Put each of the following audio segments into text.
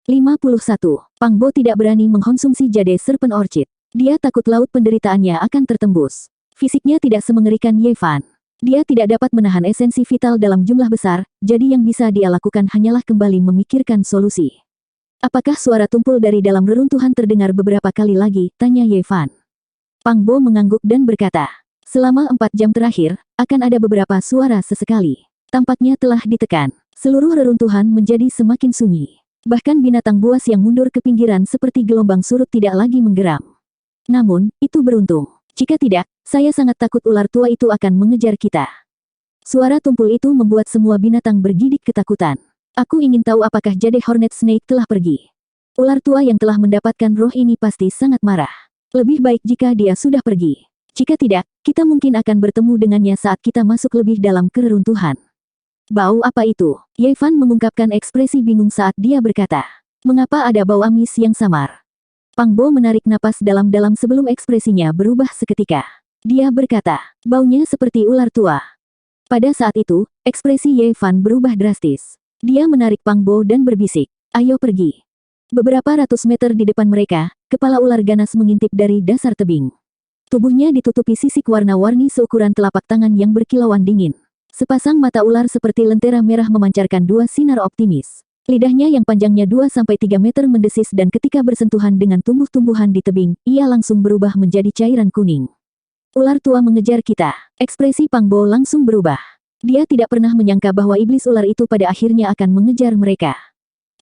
51. Pang Bo tidak berani mengkonsumsi jade Serpent Orchid. Dia takut laut penderitaannya akan tertembus. Fisiknya tidak semengerikan Ye Fan. Dia tidak dapat menahan esensi vital dalam jumlah besar, jadi yang bisa dia lakukan hanyalah kembali memikirkan solusi. Apakah suara tumpul dari dalam reruntuhan terdengar beberapa kali lagi? Tanya Ye Fan. Pang Bo mengangguk dan berkata, selama 4 jam terakhir, akan ada beberapa suara sesekali. Tampaknya telah ditekan. Seluruh reruntuhan menjadi semakin sunyi. Bahkan binatang buas yang mundur ke pinggiran seperti gelombang surut tidak lagi menggeram. Namun, itu beruntung. Jika tidak, saya sangat takut ular tua itu akan mengejar kita. Suara tumpul itu membuat semua binatang bergidik ketakutan. Aku ingin tahu apakah jade Hornet Snake telah pergi. Ular tua yang telah mendapatkan roh ini pasti sangat marah. Lebih baik jika dia sudah pergi. Jika tidak, kita mungkin akan bertemu dengannya saat kita masuk lebih dalam ke reruntuhan. Bau apa itu? Ye Fan mengungkapkan ekspresi bingung saat dia berkata. Mengapa ada bau amis yang samar? Pang Bo menarik napas dalam-dalam sebelum ekspresinya berubah seketika. Dia berkata, baunya seperti ular tua. Pada saat itu, ekspresi Ye Fan berubah drastis. Dia menarik Pang Bo dan berbisik, ayo pergi. Beberapa ratus meter di depan mereka, kepala ular ganas mengintip dari dasar tebing. Tubuhnya ditutupi sisik warna-warni seukuran telapak tangan yang berkilauan dingin. Sepasang mata ular seperti lentera merah memancarkan 2 sinar optimis. Lidahnya yang panjangnya 2-3 meter mendesis dan ketika bersentuhan dengan tumbuh-tumbuhan di tebing, ia langsung berubah menjadi cairan kuning. Ular tua mengejar kita. Ekspresi Pang Bo langsung berubah. Dia tidak pernah menyangka bahwa iblis ular itu pada akhirnya akan mengejar mereka.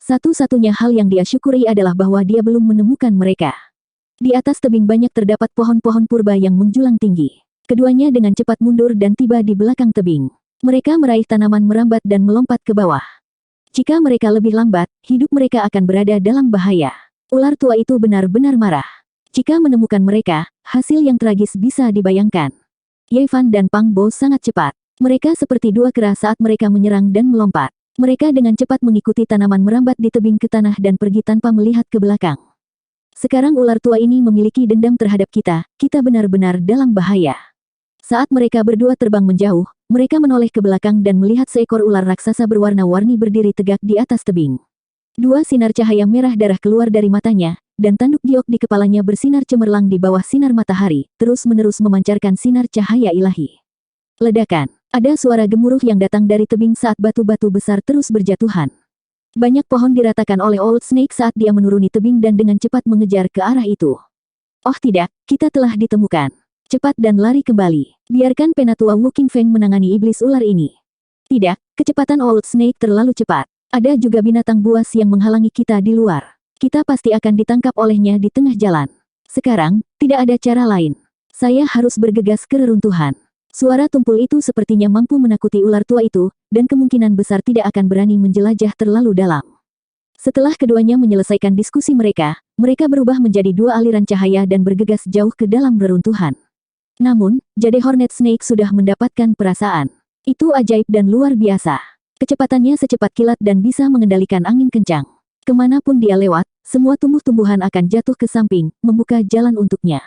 Satu-satunya hal yang dia syukuri adalah bahwa dia belum menemukan mereka. Di atas tebing banyak terdapat pohon-pohon purba yang menjulang tinggi. Keduanya dengan cepat mundur dan tiba di belakang tebing. Mereka meraih tanaman merambat dan melompat ke bawah. Jika mereka lebih lambat, hidup mereka akan berada dalam bahaya. Ular tua itu benar-benar marah. Jika menemukan mereka, hasil yang tragis bisa dibayangkan. Ye Fan dan Pang Bo sangat cepat. Mereka seperti dua kera saat mereka menyerang dan melompat. Mereka dengan cepat mengikuti tanaman merambat di tebing ke tanah dan pergi tanpa melihat ke belakang. Sekarang ular tua ini memiliki dendam terhadap kita, kita benar-benar dalam bahaya. Saat mereka berdua terbang menjauh, mereka menoleh ke belakang dan melihat seekor ular raksasa berwarna-warni berdiri tegak di atas tebing. 2 sinar cahaya merah darah keluar dari matanya, dan tanduk giok di kepalanya bersinar cemerlang di bawah sinar matahari, terus-menerus memancarkan sinar cahaya ilahi. Ledakan. Ada suara gemuruh yang datang dari tebing saat batu-batu besar terus berjatuhan. Banyak pohon diratakan oleh Old Snake saat dia menuruni tebing dan dengan cepat mengejar ke arah itu. Oh tidak, kita telah ditemukan. Cepat dan lari kembali. Biarkan penatua Wu Qingfeng menangani iblis ular ini. Tidak, kecepatan Old Snake terlalu cepat. Ada juga binatang buas yang menghalangi kita di luar. Kita pasti akan ditangkap olehnya di tengah jalan. Sekarang, tidak ada cara lain. Saya harus bergegas ke reruntuhan. Suara tumpul itu sepertinya mampu menakuti ular tua itu, dan kemungkinan besar tidak akan berani menjelajah terlalu dalam. Setelah keduanya menyelesaikan diskusi mereka berubah menjadi 2 aliran cahaya dan bergegas jauh ke dalam reruntuhan. Namun, jade Hornet Snake sudah mendapatkan perasaan. Itu ajaib dan luar biasa. Kecepatannya secepat kilat dan bisa mengendalikan angin kencang. Kemanapun dia lewat, semua tumbuh-tumbuhan akan jatuh ke samping, membuka jalan untuknya.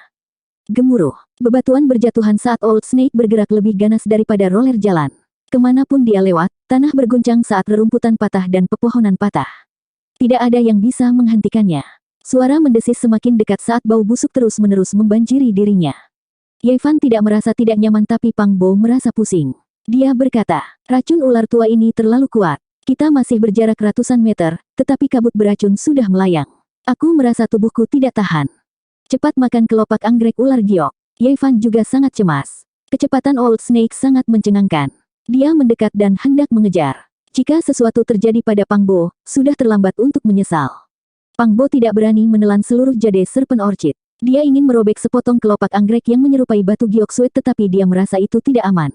Gemuruh. Bebatuan berjatuhan saat Old Snake bergerak lebih ganas daripada roller jalan. Kemanapun dia lewat, tanah berguncang saat rerumputan patah dan pepohonan patah. Tidak ada yang bisa menghentikannya. Suara mendesis semakin dekat saat bau busuk terus-menerus membanjiri dirinya. Ye Fan tidak merasa tidak nyaman tapi Pang Bo merasa pusing. Dia berkata, racun ular tua ini terlalu kuat. Kita masih berjarak ratusan meter, tetapi kabut beracun sudah melayang. Aku merasa tubuhku tidak tahan. Cepat makan kelopak anggrek ular giok. Ye Fan juga sangat cemas. Kecepatan Old Snake sangat mencengangkan. Dia mendekat dan hendak mengejar. Jika sesuatu terjadi pada Pang Bo, sudah terlambat untuk menyesal. Pang Bo tidak berani menelan seluruh jade Serpent Orchid. Dia ingin merobek sepotong kelopak anggrek yang menyerupai batu giok suet tetapi dia merasa itu tidak aman.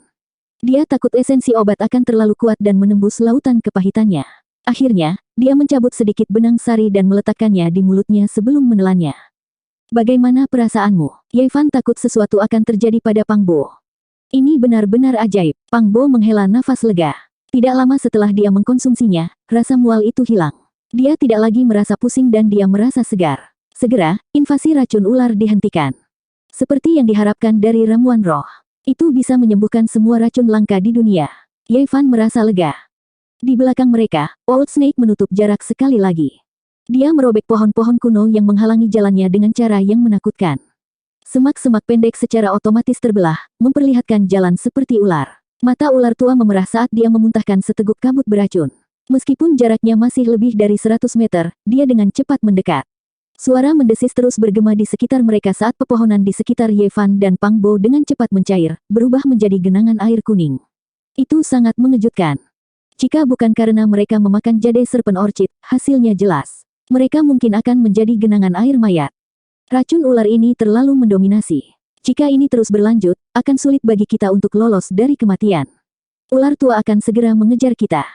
Dia takut esensi obat akan terlalu kuat dan menembus lautan kepahitannya. Akhirnya, dia mencabut sedikit benang sari dan meletakkannya di mulutnya sebelum menelannya. Bagaimana perasaanmu? Ye Fan takut sesuatu akan terjadi pada Pang Bo. Ini benar-benar ajaib. Pang Bo menghela nafas lega. Tidak lama setelah dia mengkonsumsinya, rasa mual itu hilang. Dia tidak lagi merasa pusing dan dia merasa segar. Segera, invasi racun ular dihentikan. Seperti yang diharapkan dari ramuan roh. Itu bisa menyembuhkan semua racun langka di dunia. Ye Fan merasa lega. Di belakang mereka, Old Snake menutup jarak sekali lagi. Dia merobek pohon-pohon kuno yang menghalangi jalannya dengan cara yang menakutkan. Semak-semak pendek secara otomatis terbelah, memperlihatkan jalan seperti ular. Mata ular tua memerah saat dia memuntahkan seteguk kabut beracun. Meskipun jaraknya masih lebih dari 100 meter, dia dengan cepat mendekat. Suara mendesis terus bergema di sekitar mereka saat pepohonan di sekitar Ye Fan dan Pang Bo dengan cepat mencair, berubah menjadi genangan air kuning. Itu sangat mengejutkan. Jika bukan karena mereka memakan Jade Serpent Orchid, hasilnya jelas. Mereka mungkin akan menjadi genangan air mayat. Racun ular ini terlalu mendominasi. Jika ini terus berlanjut, akan sulit bagi kita untuk lolos dari kematian. Ular tua akan segera mengejar kita.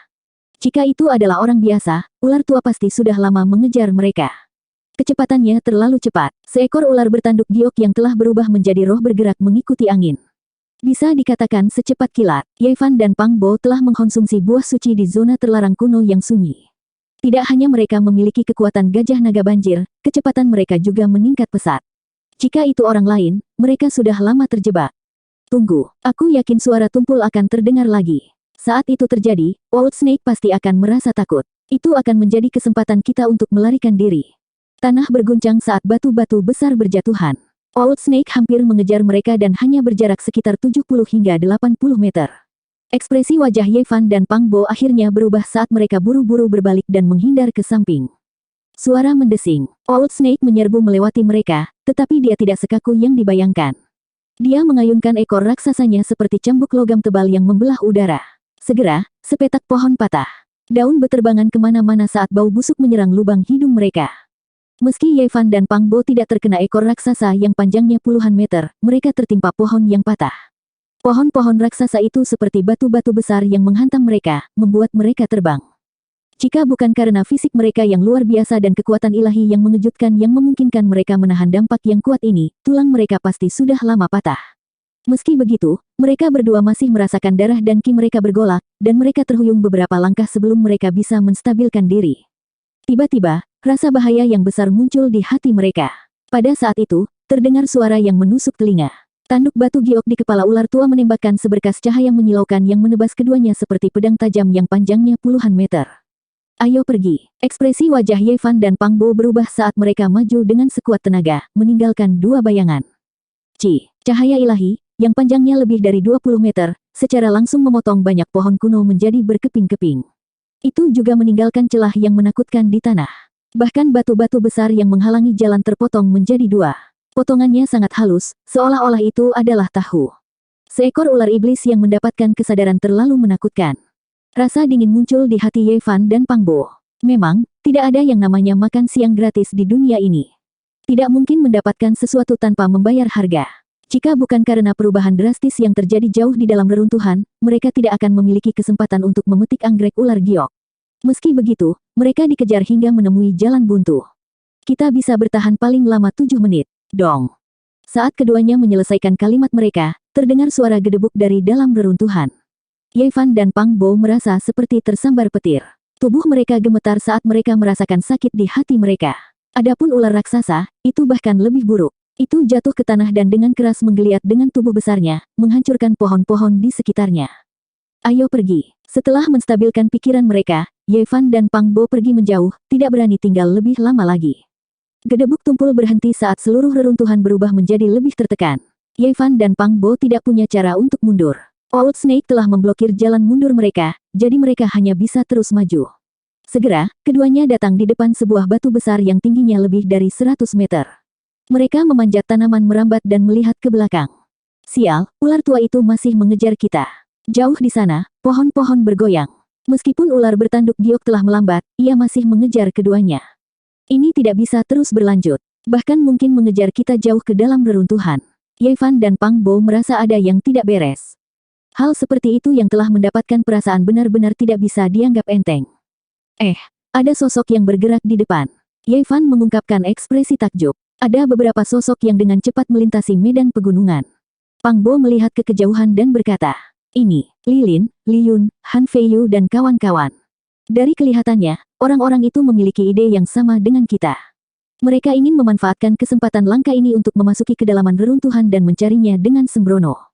Jika itu adalah orang biasa, ular tua pasti sudah lama mengejar mereka. Kecepatannya terlalu cepat. Seekor ular bertanduk giok yang telah berubah menjadi roh bergerak mengikuti angin. Bisa dikatakan secepat kilat, Ye Fan dan Pang Bo telah mengkonsumsi buah suci di zona terlarang kuno yang sunyi. Tidak hanya mereka memiliki kekuatan gajah naga banjir, kecepatan mereka juga meningkat pesat. Jika itu orang lain, mereka sudah lama terjebak. Tunggu, aku yakin suara tumpul akan terdengar lagi. Saat itu terjadi, Old Snake pasti akan merasa takut. Itu akan menjadi kesempatan kita untuk melarikan diri. Tanah berguncang saat batu-batu besar berjatuhan. Old Snake hampir mengejar mereka dan hanya berjarak sekitar 70 hingga 80 meter. Ekspresi wajah Ye Fan dan Pang Bo akhirnya berubah saat mereka buru-buru berbalik dan menghindar ke samping. Suara mendesing. Old Snake menyerbu melewati mereka, tetapi dia tidak sekaku yang dibayangkan. Dia mengayunkan ekor raksasanya seperti cambuk logam tebal yang membelah udara. Segera, sepetak pohon patah. Daun beterbangan kemana-mana saat bau busuk menyerang lubang hidung mereka. Meski Ye Fan dan Pang Bo tidak terkena ekor raksasa yang panjangnya puluhan meter, mereka tertimpa pohon yang patah. Pohon-pohon raksasa itu seperti batu-batu besar yang menghantam mereka, membuat mereka terbang. Jika bukan karena fisik mereka yang luar biasa dan kekuatan ilahi yang mengejutkan yang memungkinkan mereka menahan dampak yang kuat ini, tulang mereka pasti sudah lama patah. Meski begitu, mereka berdua masih merasakan darah dan ki mereka bergolak, dan mereka terhuyung beberapa langkah sebelum mereka bisa menstabilkan diri. Tiba-tiba, rasa bahaya yang besar muncul di hati mereka. Pada saat itu, terdengar suara yang menusuk telinga. Tanduk batu giok di kepala ular tua menembakkan seberkas cahaya menyilaukan yang menebas keduanya seperti pedang tajam yang panjangnya puluhan meter. Ayo pergi. Ekspresi wajah Ye Fan dan Pang Bo berubah saat mereka maju dengan sekuat tenaga, meninggalkan dua bayangan. Cahaya ilahi, yang panjangnya lebih dari 20 meter, secara langsung memotong banyak pohon kuno menjadi berkeping-keping. Itu juga meninggalkan celah yang menakutkan di tanah. Bahkan batu-batu besar yang menghalangi jalan terpotong menjadi dua. Potongannya sangat halus, seolah-olah itu adalah tahu. Seekor ular iblis yang mendapatkan kesadaran terlalu menakutkan. Rasa dingin muncul di hati Ye Fan dan Pang Bo. Memang, tidak ada yang namanya makan siang gratis di dunia ini. Tidak mungkin mendapatkan sesuatu tanpa membayar harga. Jika bukan karena perubahan drastis yang terjadi jauh di dalam reruntuhan, mereka tidak akan memiliki kesempatan untuk memetik anggrek ular giok. Meski begitu, mereka dikejar hingga menemui jalan buntu. Kita bisa bertahan paling lama 7 menit. Dong. Saat keduanya menyelesaikan kalimat mereka, terdengar suara gedebuk dari dalam reruntuhan. Ye Fan dan Pang Bo merasa seperti tersambar petir. Tubuh mereka gemetar saat mereka merasakan sakit di hati mereka. Adapun ular raksasa, itu bahkan lebih buruk. Itu jatuh ke tanah dan dengan keras menggeliat dengan tubuh besarnya, menghancurkan pohon-pohon di sekitarnya. Ayo pergi. Setelah menstabilkan pikiran mereka, Ye Fan dan Pang Bo pergi menjauh, tidak berani tinggal lebih lama lagi. Gedebuk tumpul berhenti saat seluruh reruntuhan berubah menjadi lebih tertekan. Ye Fan dan Pang Bo tidak punya cara untuk mundur. Old Snake telah memblokir jalan mundur mereka, jadi mereka hanya bisa terus maju. Segera, keduanya datang di depan sebuah batu besar yang tingginya lebih dari 100 meter. Mereka memanjat tanaman merambat dan melihat ke belakang. Sial, ular tua itu masih mengejar kita. Jauh di sana, pohon-pohon bergoyang. Meskipun ular bertanduk giok telah melambat, ia masih mengejar keduanya. Ini tidak bisa terus berlanjut. Bahkan mungkin mengejar kita jauh ke dalam reruntuhan. Ye Fan dan Pang Bo merasa ada yang tidak beres. Hal seperti itu yang telah mendapatkan perasaan benar-benar tidak bisa dianggap enteng. Ada sosok yang bergerak di depan. Ye Fan mengungkapkan ekspresi takjub. Ada beberapa sosok yang dengan cepat melintasi medan pegunungan. Pang Bo melihat ke kejauhan dan berkata, "Ini, Lilin, Liyun, Han Feiyu dan kawan-kawan." Dari kelihatannya, orang-orang itu memiliki ide yang sama dengan kita. Mereka ingin memanfaatkan kesempatan langka ini untuk memasuki kedalaman reruntuhan dan mencarinya dengan sembrono.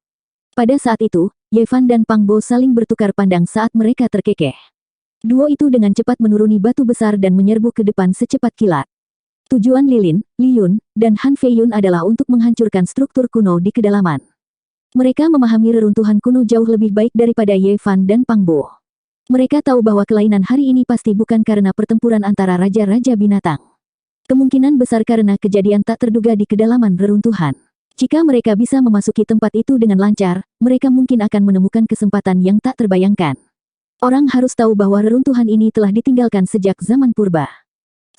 Pada saat itu, Ye Fan dan Pang Bo saling bertukar pandang saat mereka terkekeh. Duo itu dengan cepat menuruni batu besar dan menyerbu ke depan secepat kilat. Tujuan Lilin, Liyun, dan Han Feiyun adalah untuk menghancurkan struktur kuno di kedalaman. Mereka memahami reruntuhan kuno jauh lebih baik daripada Ye Fan dan Pang Bo. Mereka tahu bahwa kelainan hari ini pasti bukan karena pertempuran antara raja-raja binatang. Kemungkinan besar karena kejadian tak terduga di kedalaman reruntuhan. Jika mereka bisa memasuki tempat itu dengan lancar, mereka mungkin akan menemukan kesempatan yang tak terbayangkan. Orang harus tahu bahwa reruntuhan ini telah ditinggalkan sejak zaman purba.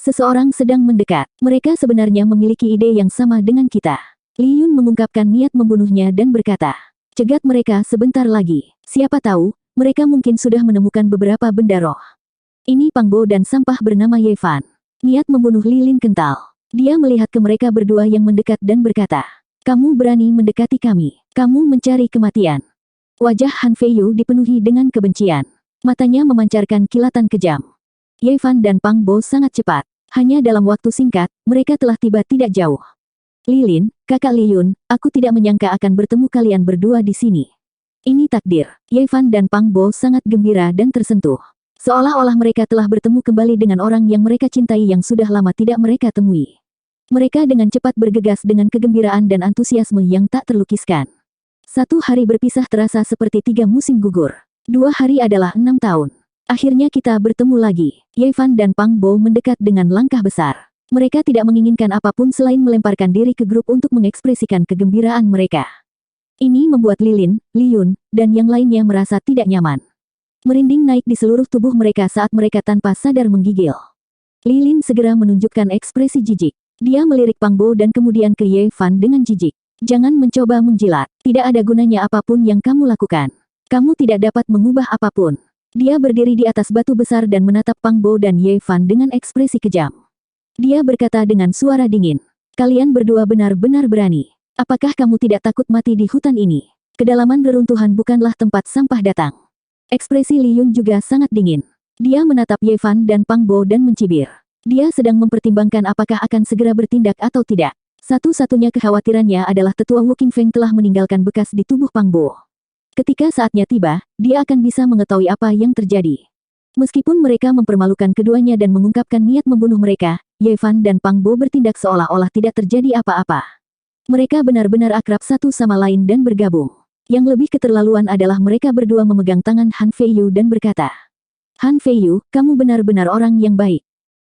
Seseorang sedang mendekat. Mereka sebenarnya memiliki ide yang sama dengan kita. Li Yun mengungkapkan niat membunuhnya dan berkata, cegat mereka sebentar lagi. Siapa tahu, mereka mungkin sudah menemukan beberapa benda roh. Ini Pang Bo dan sampah bernama Ye Fan. Niat membunuh Lilin kental. Dia melihat ke mereka berdua yang mendekat dan berkata, kamu berani mendekati kami. Kamu mencari kematian. Wajah Han Feiyu dipenuhi dengan kebencian. Matanya memancarkan kilatan kejam. Ye Fan dan Pang Bo sangat cepat. Hanya dalam waktu singkat, mereka telah tiba tidak jauh. Lilin, kakak Li Yun, aku tidak menyangka akan bertemu kalian berdua di sini. Ini takdir. Ye Fan dan Pang Bo sangat gembira dan tersentuh. Seolah-olah mereka telah bertemu kembali dengan orang yang mereka cintai yang sudah lama tidak mereka temui. Mereka dengan cepat bergegas dengan kegembiraan dan antusiasme yang tak terlukiskan. 1 hari berpisah terasa seperti 3 musim gugur. 2 hari adalah 6 tahun. Akhirnya kita bertemu lagi. Ye Fan dan Pang Bo mendekat dengan langkah besar. Mereka tidak menginginkan apapun selain melemparkan diri ke grup untuk mengekspresikan kegembiraan mereka. Ini membuat Lilin, Li Yun, dan yang lainnya merasa tidak nyaman. Merinding naik di seluruh tubuh mereka saat mereka tanpa sadar menggigil. Lilin segera menunjukkan ekspresi jijik. Dia melirik Pang Bo dan kemudian ke Ye Fan dengan jijik. Jangan mencoba menjilat. Tidak ada gunanya apapun yang kamu lakukan. Kamu tidak dapat mengubah apapun. Dia berdiri di atas batu besar dan menatap Pang Bo dan Ye Fan dengan ekspresi kejam. Dia berkata dengan suara dingin. Kalian berdua benar-benar berani. Apakah kamu tidak takut mati di hutan ini? Kedalaman reruntuhan bukanlah tempat sampah datang. Ekspresi Li Yun juga sangat dingin. Dia menatap Ye Fan dan Pang Bo dan mencibir. Dia sedang mempertimbangkan apakah akan segera bertindak atau tidak. Satu-satunya kekhawatirannya adalah tetua Wu Qingfeng telah meninggalkan bekas di tubuh Pang Bo. Ketika saatnya tiba, dia akan bisa mengetahui apa yang terjadi. Meskipun mereka mempermalukan keduanya dan mengungkapkan niat membunuh mereka, Ye Fan dan Pang Bo bertindak seolah-olah tidak terjadi apa-apa. Mereka benar-benar akrab satu sama lain dan bergabung. Yang lebih keterlaluan adalah mereka berdua memegang tangan Han Feiyu dan berkata, Han Feiyu, kamu benar-benar orang yang baik.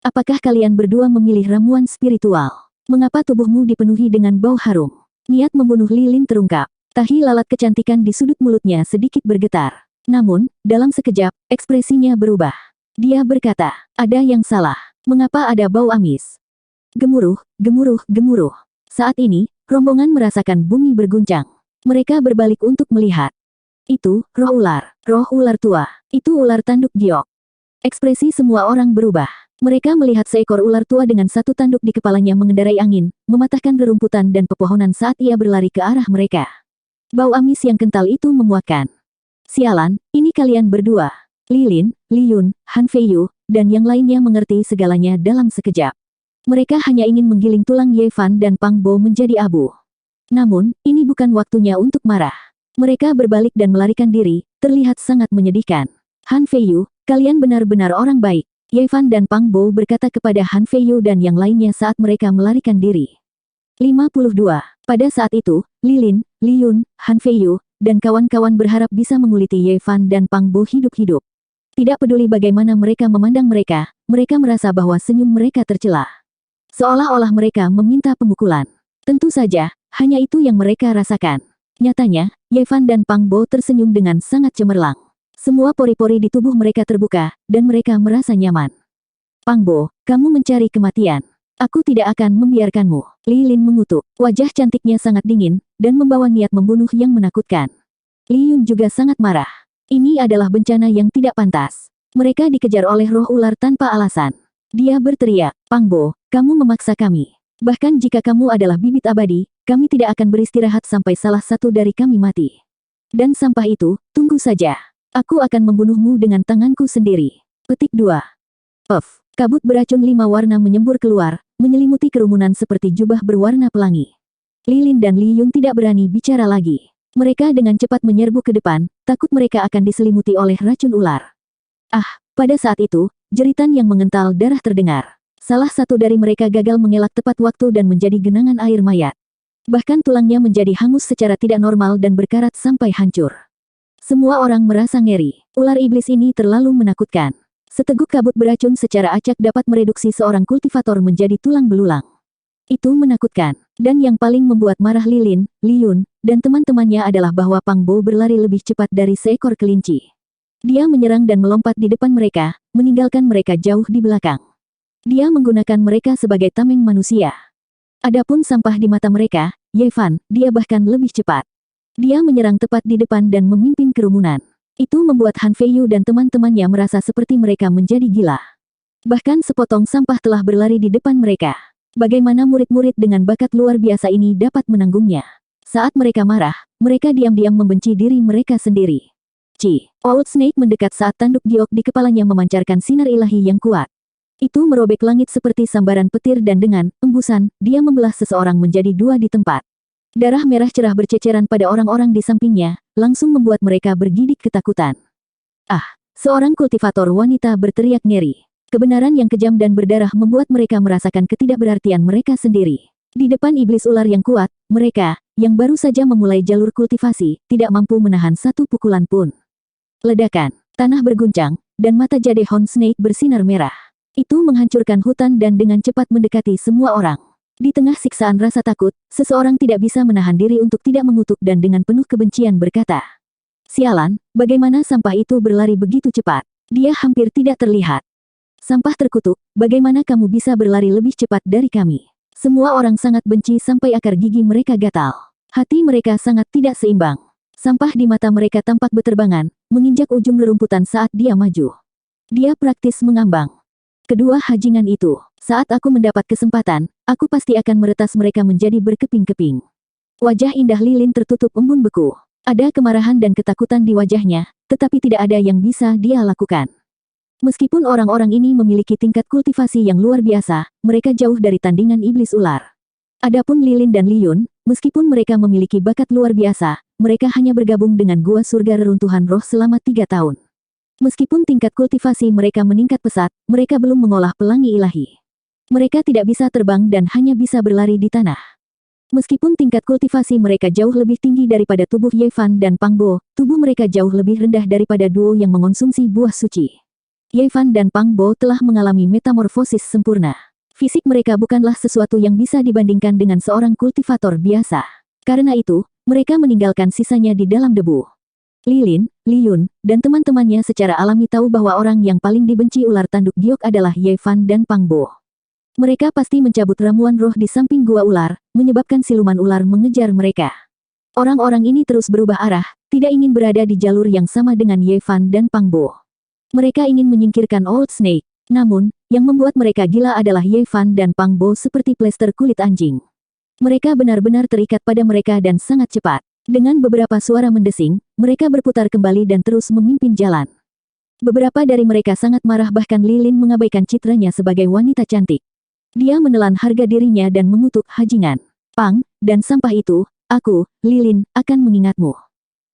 Apakah kalian berdua memilih ramuan spiritual? Mengapa tubuhmu dipenuhi dengan bau harum? Niat membunuh Lilin terungkap. Tahi lalat kecantikan di sudut mulutnya sedikit bergetar. Namun, dalam sekejap, ekspresinya berubah. Dia berkata, ada yang salah. Mengapa ada bau amis? Gemuruh, gemuruh, gemuruh. Saat ini, rombongan merasakan bumi berguncang. Mereka berbalik untuk melihat. Itu, roh ular tua. Itu ular tanduk giok. Ekspresi semua orang berubah. Mereka melihat seekor ular tua dengan satu tanduk di kepalanya mengendarai angin, mematahkan rerumputan dan pepohonan saat ia berlari ke arah mereka. Bau amis yang kental itu memuakkan. Sialan, ini kalian berdua. Lilin, Li Yun, Han Feiyu, dan yang lainnya mengerti segalanya dalam sekejap. Mereka hanya ingin menggiling tulang Ye Fan dan Pang Bo menjadi abu. Namun, ini bukan waktunya untuk marah. Mereka berbalik dan melarikan diri, terlihat sangat menyedihkan. Han Feiyu, kalian benar-benar orang baik. Ye Fan dan Pang Bo berkata kepada Han Feiyu dan yang lainnya saat mereka melarikan diri. 52. Pada saat itu, Lilin, Li Yun, Han Feiyu, dan kawan-kawan berharap bisa menguliti Ye Fan dan Pang Bo hidup-hidup. Tidak peduli bagaimana mereka memandang mereka merasa bahwa senyum mereka tercela. Seolah-olah mereka meminta pemukulan. Tentu saja, hanya itu yang mereka rasakan. Nyatanya, Ye Fan dan Pang Bo tersenyum dengan sangat cemerlang. Semua pori-pori di tubuh mereka terbuka, dan mereka merasa nyaman. Pang Bo, kamu mencari kematian. Aku tidak akan membiarkanmu. Lilin mengutuk. Wajah cantiknya sangat dingin, dan membawa niat membunuh yang menakutkan. Li Yun juga sangat marah. Ini adalah bencana yang tidak pantas. Mereka dikejar oleh roh ular tanpa alasan. Dia berteriak, Pang Bo, kamu memaksa kami. Bahkan jika kamu adalah bibit abadi, kami tidak akan beristirahat sampai salah satu dari kami mati. Dan sampah itu, tunggu saja. Aku akan membunuhmu dengan tanganku sendiri. Petik 2. Puff. Kabut beracun 5 warna menyembur keluar, menyelimuti kerumunan seperti jubah berwarna pelangi. Lilin dan Li Yun tidak berani bicara lagi. Mereka dengan cepat menyerbu ke depan, takut mereka akan diselimuti oleh racun ular. Ah, Pada saat itu, jeritan yang mengental darah terdengar. Salah satu dari mereka gagal mengelak tepat waktu dan menjadi genangan air mayat. Bahkan tulangnya menjadi hangus secara tidak normal dan berkarat sampai hancur. Semua orang merasa ngeri. Ular iblis ini terlalu menakutkan. Seteguk kabut beracun secara acak dapat mereduksi seorang kultivator menjadi tulang belulang. Itu menakutkan. Dan yang paling membuat marah Lilin, Liyun, dan teman-temannya adalah bahwa Pang Bo berlari lebih cepat dari seekor kelinci. Dia menyerang dan melompat di depan mereka, meninggalkan mereka jauh di belakang. Dia menggunakan mereka sebagai tameng manusia. Adapun sampah di mata mereka, Ye Fan, dia bahkan lebih cepat. Dia menyerang tepat di depan dan memimpin kerumunan. Itu membuat Han Feiyu dan teman-temannya merasa seperti mereka menjadi gila. Bahkan sepotong sampah telah berlari di depan mereka. Bagaimana murid-murid dengan bakat luar biasa ini dapat menanggungnya? Saat mereka marah, mereka diam-diam membenci diri mereka sendiri. Old Snake mendekat saat tanduk giok di kepalanya memancarkan sinar ilahi yang kuat. Itu merobek langit seperti sambaran petir dan dengan embusan, dia membelah seseorang menjadi dua di tempat. Darah merah cerah berceceran pada orang-orang di sampingnya, langsung membuat mereka bergidik ketakutan. Ah, seorang kultivator wanita berteriak ngeri. Kebenaran yang kejam dan berdarah membuat mereka merasakan ketidakberartian mereka sendiri. Di depan iblis ular yang kuat, mereka, yang baru saja memulai jalur kultivasi, tidak mampu menahan satu pukulan pun. Ledakan, tanah berguncang, dan mata jade Hound Snake bersinar merah. Itu menghancurkan hutan dan dengan cepat mendekati semua orang. Di tengah siksaan rasa takut, seseorang tidak bisa menahan diri untuk tidak mengutuk dan dengan penuh kebencian berkata, "Sialan, bagaimana sampah itu berlari begitu cepat? Dia hampir tidak terlihat. Sampah terkutuk, bagaimana kamu bisa berlari lebih cepat dari kami?" Semua orang sangat benci sampai akar gigi mereka gatal. Hati mereka sangat tidak seimbang. Sampah di mata mereka tampak beterbangan, menginjak ujung rerumputan saat dia maju. Dia praktis mengambang. Kedua hajingan itu, saat aku mendapat kesempatan, aku pasti akan meretas mereka menjadi berkeping-keping. Wajah indah Lilin tertutup embun beku. Ada kemarahan dan ketakutan di wajahnya, tetapi tidak ada yang bisa dia lakukan. Meskipun orang-orang ini memiliki tingkat kultivasi yang luar biasa, mereka jauh dari tandingan iblis ular. Adapun Lilin dan Liyun, meskipun mereka memiliki bakat luar biasa, mereka hanya bergabung dengan gua surga reruntuhan roh selama 3 tahun. Meskipun tingkat kultivasi mereka meningkat pesat, mereka belum mengolah pelangi ilahi. Mereka tidak bisa terbang dan hanya bisa berlari di tanah. Meskipun tingkat kultivasi mereka jauh lebih tinggi daripada tubuh Ye Fan dan Pang Bo, tubuh mereka jauh lebih rendah daripada duo yang mengonsumsi buah suci. Ye Fan dan Pang Bo telah mengalami metamorfosis sempurna. Fisik mereka bukanlah sesuatu yang bisa dibandingkan dengan seorang kultivator biasa. Karena itu, mereka meninggalkan sisanya di dalam debu. Lilin, Liyun, dan teman-temannya secara alami tahu bahwa orang yang paling dibenci ular tanduk giok adalah Ye Fan dan Pang Bo. Mereka pasti mencabut ramuan roh di samping gua ular, menyebabkan siluman ular mengejar mereka. Orang-orang ini terus berubah arah, tidak ingin berada di jalur yang sama dengan Ye Fan dan Pang Bo. Mereka ingin menyingkirkan Old Snake, namun, yang membuat mereka gila adalah Ye Fan dan Pang Bo seperti plester kulit anjing. Mereka benar-benar terikat pada mereka dan sangat cepat. Dengan beberapa suara mendesing, mereka berputar kembali dan terus memimpin jalan. Beberapa dari mereka sangat marah bahkan Lilin mengabaikan citranya sebagai wanita cantik. Dia menelan harga dirinya dan mengutuk hajingan. Pang, dan sampah itu, aku, Lilin, akan mengingatmu.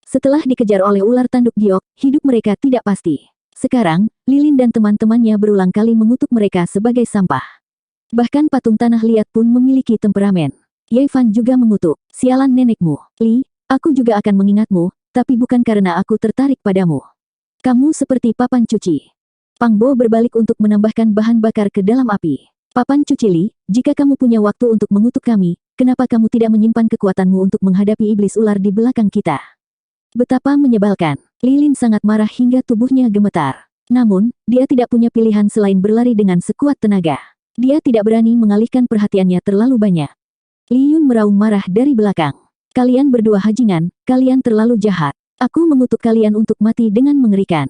Setelah dikejar oleh ular tanduk giok, hidup mereka tidak pasti. Sekarang, Lilin dan teman-temannya berulang kali mengutuk mereka sebagai sampah. Bahkan patung tanah liat pun memiliki temperamen. Ye Fan juga mengutuk, "Sialan nenekmu, Li. Aku juga akan mengingatmu, tapi bukan karena aku tertarik padamu. Kamu seperti papan cuci." Pang Bo berbalik untuk menambahkan bahan bakar ke dalam api. "Papan cuci Li, jika kamu punya waktu untuk mengutuk kami, kenapa kamu tidak menyimpan kekuatanmu untuk menghadapi iblis ular di belakang kita?" Betapa menyebalkan. Lilin sangat marah hingga tubuhnya gemetar. Namun, dia tidak punya pilihan selain berlari dengan sekuat tenaga. Dia tidak berani mengalihkan perhatiannya terlalu banyak. Liyun meraung marah dari belakang. "Kalian berdua hajingan, kalian terlalu jahat. Aku mengutuk kalian untuk mati dengan mengerikan.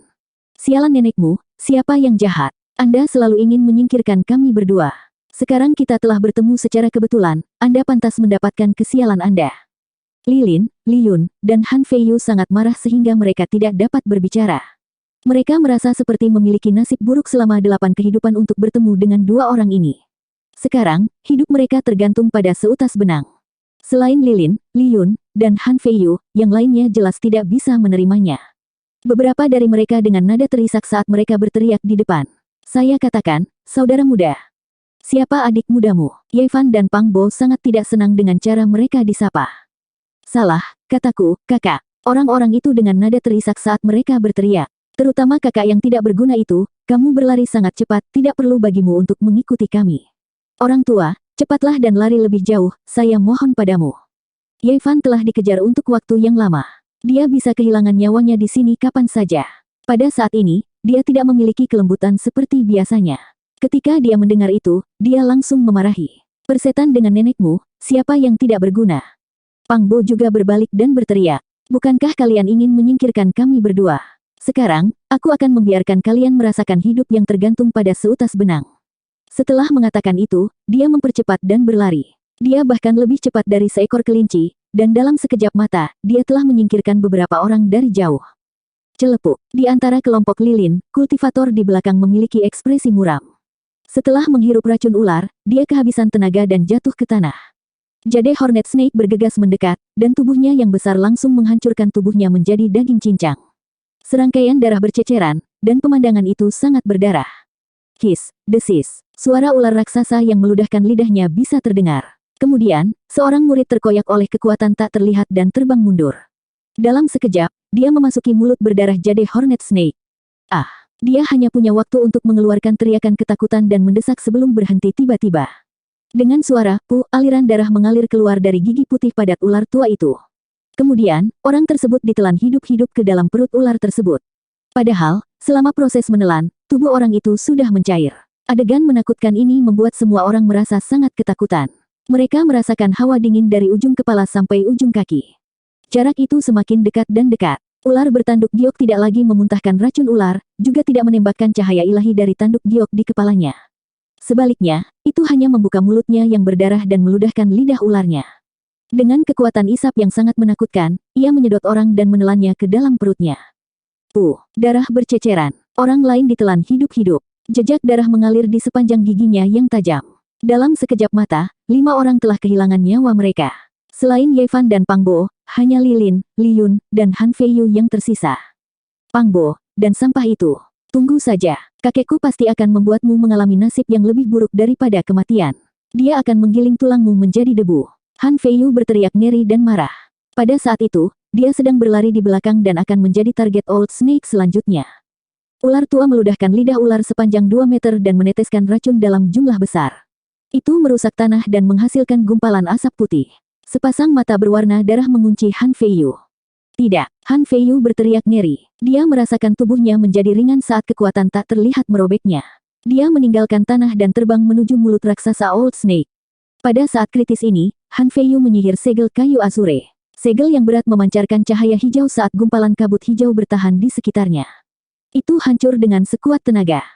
Sialan nenekmu, siapa yang jahat? Anda selalu ingin menyingkirkan kami berdua. Sekarang kita telah bertemu secara kebetulan, Anda pantas mendapatkan kesialan Anda." Lilin, Liyun, dan Han Feiyu sangat marah sehingga mereka tidak dapat berbicara. Mereka merasa seperti memiliki nasib buruk selama 8 kehidupan untuk bertemu dengan dua orang ini. Sekarang, hidup mereka tergantung pada seutas benang. Selain Lilin, Liyun, dan Han Feiyu, yang lainnya jelas tidak bisa menerimanya. Beberapa dari mereka dengan nada terisak saat mereka berteriak di depan. Saya katakan, saudara muda. Siapa adik mudamu? Ye Fan dan Pang Bo sangat tidak senang dengan cara mereka disapa. Salah, kataku, kakak. Orang-orang itu dengan nada terisak saat mereka berteriak. Terutama kakak yang tidak berguna itu, kamu berlari sangat cepat, tidak perlu bagimu untuk mengikuti kami. Orang tua, cepatlah dan lari lebih jauh, saya mohon padamu. Ye Fan telah dikejar untuk waktu yang lama. Dia bisa kehilangan nyawanya di sini kapan saja. Pada saat ini, dia tidak memiliki kelembutan seperti biasanya. Ketika dia mendengar itu, dia langsung memarahi. Persetan dengan nenekmu, siapa yang tidak berguna? Pang Bo juga berbalik dan berteriak. Bukankah kalian ingin menyingkirkan kami berdua? Sekarang, aku akan membiarkan kalian merasakan hidup yang tergantung pada seutas benang. Setelah mengatakan itu, dia mempercepat dan berlari. Dia bahkan lebih cepat dari seekor kelinci, dan dalam sekejap mata, dia telah menyingkirkan beberapa orang dari jauh. Celepuk, di antara kelompok lilin, kultivator di belakang memiliki ekspresi muram. Setelah menghirup racun ular, dia kehabisan tenaga dan jatuh ke tanah. Jade Hornet Snake bergegas mendekat, dan tubuhnya yang besar langsung menghancurkan tubuhnya menjadi daging cincang. Serangkaian darah berceceran, dan pemandangan itu sangat berdarah. His, desis, suara ular raksasa yang meludahkan lidahnya bisa terdengar. Kemudian, seorang murid terkoyak oleh kekuatan tak terlihat dan terbang mundur. Dalam sekejap, dia memasuki mulut berdarah Jade Hornet Snake. Ah, dia hanya punya waktu untuk mengeluarkan teriakan ketakutan dan mendesak sebelum berhenti tiba-tiba. Dengan suara, aliran darah mengalir keluar dari gigi putih padat ular tua itu. Kemudian, orang tersebut ditelan hidup-hidup ke dalam perut ular tersebut. Padahal, selama proses menelan, tubuh orang itu sudah mencair. Adegan menakutkan ini membuat semua orang merasa sangat ketakutan. Mereka merasakan hawa dingin dari ujung kepala sampai ujung kaki. Jarak itu semakin dekat dan dekat. Ular bertanduk giok tidak lagi memuntahkan racun ular, juga tidak menembakkan cahaya ilahi dari tanduk giok di kepalanya. Sebaliknya, itu hanya membuka mulutnya yang berdarah dan meludahkan lidah ularnya. Dengan kekuatan isap yang sangat menakutkan, ia menyedot orang dan menelannya ke dalam perutnya. Darah berceceran. Orang lain ditelan hidup-hidup. Jejak darah mengalir di sepanjang giginya yang tajam. Dalam sekejap mata, 5 orang telah kehilangan nyawa mereka. Selain Ye Fan dan Pang Bo, hanya Lilin, Li Yun, dan Han Feiyu yang tersisa. Pang Bo, dan sampah itu. Tunggu saja, kakekku pasti akan membuatmu mengalami nasib yang lebih buruk daripada kematian. Dia akan menggiling tulangmu menjadi debu. Han Feiyu berteriak ngeri dan marah. Pada saat itu, dia sedang berlari di belakang dan akan menjadi target Old Snake selanjutnya. Ular tua meludahkan lidah ular sepanjang 2 meter dan meneteskan racun dalam jumlah besar. Itu merusak tanah dan menghasilkan gumpalan asap putih. Sepasang mata berwarna darah mengunci Han Feiyu. Tidak, Han Feiyu berteriak ngeri. Dia merasakan tubuhnya menjadi ringan saat kekuatan tak terlihat merobeknya. Dia meninggalkan tanah dan terbang menuju mulut raksasa Old Snake. Pada saat kritis ini, Han Feiyu menyihir segel kayu azure. Segel yang berat memancarkan cahaya hijau saat gumpalan kabut hijau bertahan di sekitarnya. Itu hancur dengan sekuat tenaga.